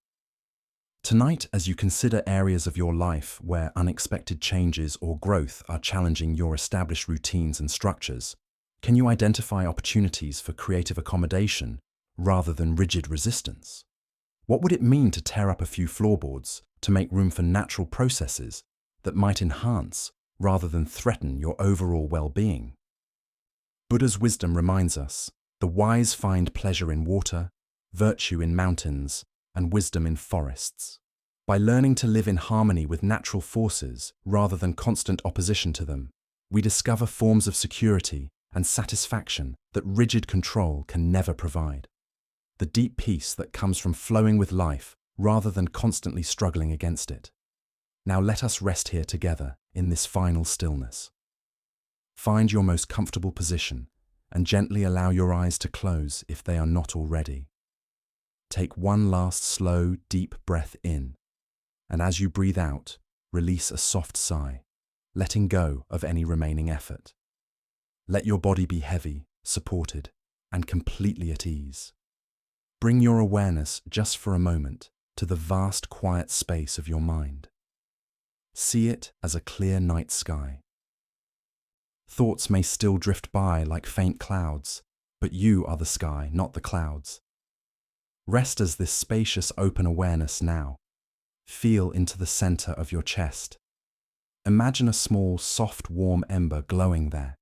Tonight, as you consider areas of your life where unexpected changes or growth are challenging your established routines and structures, can you identify opportunities for creative accommodation rather than rigid resistance? What would it mean to tear up a few floorboards to make room for natural processes that might enhance rather than threaten your overall well-being? Buddha's wisdom reminds us, the wise find pleasure in water, virtue in mountains, and wisdom in forests. By learning to live in harmony with natural forces rather than constant opposition to them, we discover forms of security and satisfaction that rigid control can never provide. The deep peace that comes from flowing with life rather than constantly struggling against it. Now let us rest here together in this final stillness. Find your most comfortable position and gently allow your eyes to close if they are not already. Take one last slow, deep breath in, and as you breathe out, release a soft sigh, letting go of any remaining effort. Let your body be heavy, supported, and completely at ease. Bring your awareness just for a moment to the vast, quiet space of your mind. See it as a clear night sky. Thoughts may still drift by like faint clouds, but you are the sky, not the clouds. Rest as this spacious, open awareness now. Feel into the center of your chest. Imagine a small, soft, warm ember glowing there.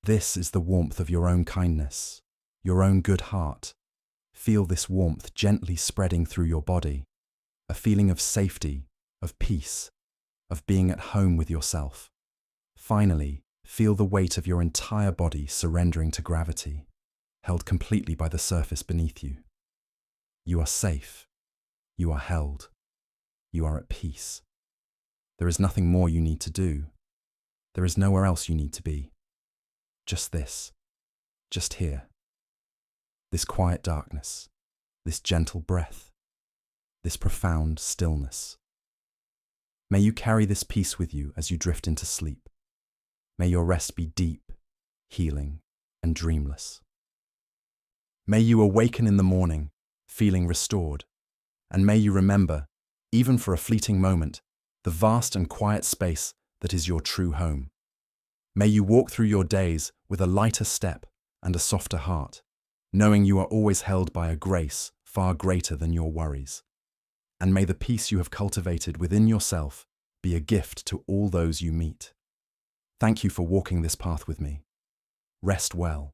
This is the warmth of your own kindness, your own good heart. Feel this warmth gently spreading through your body, a feeling of safety, of peace, of being at home with yourself. Finally, feel the weight of your entire body surrendering to gravity, held completely by the surface beneath you. You are safe. You are held. You are at peace. There is nothing more you need to do. There is nowhere else you need to be. Just this. Just here. this quiet darkness, this gentle breath, this profound stillness. May you carry this peace with you as you drift into sleep. May your rest be deep, healing, and dreamless. May you awaken in the morning, feeling restored, and may you remember, even for a fleeting moment, the vast and quiet space that is your true home. May you walk through your days with a lighter step and a softer heart, knowing you are always held by a grace far greater than your worries. And may the peace you have cultivated within yourself be a gift to all those you meet. Thank you for walking this path with me. Rest well,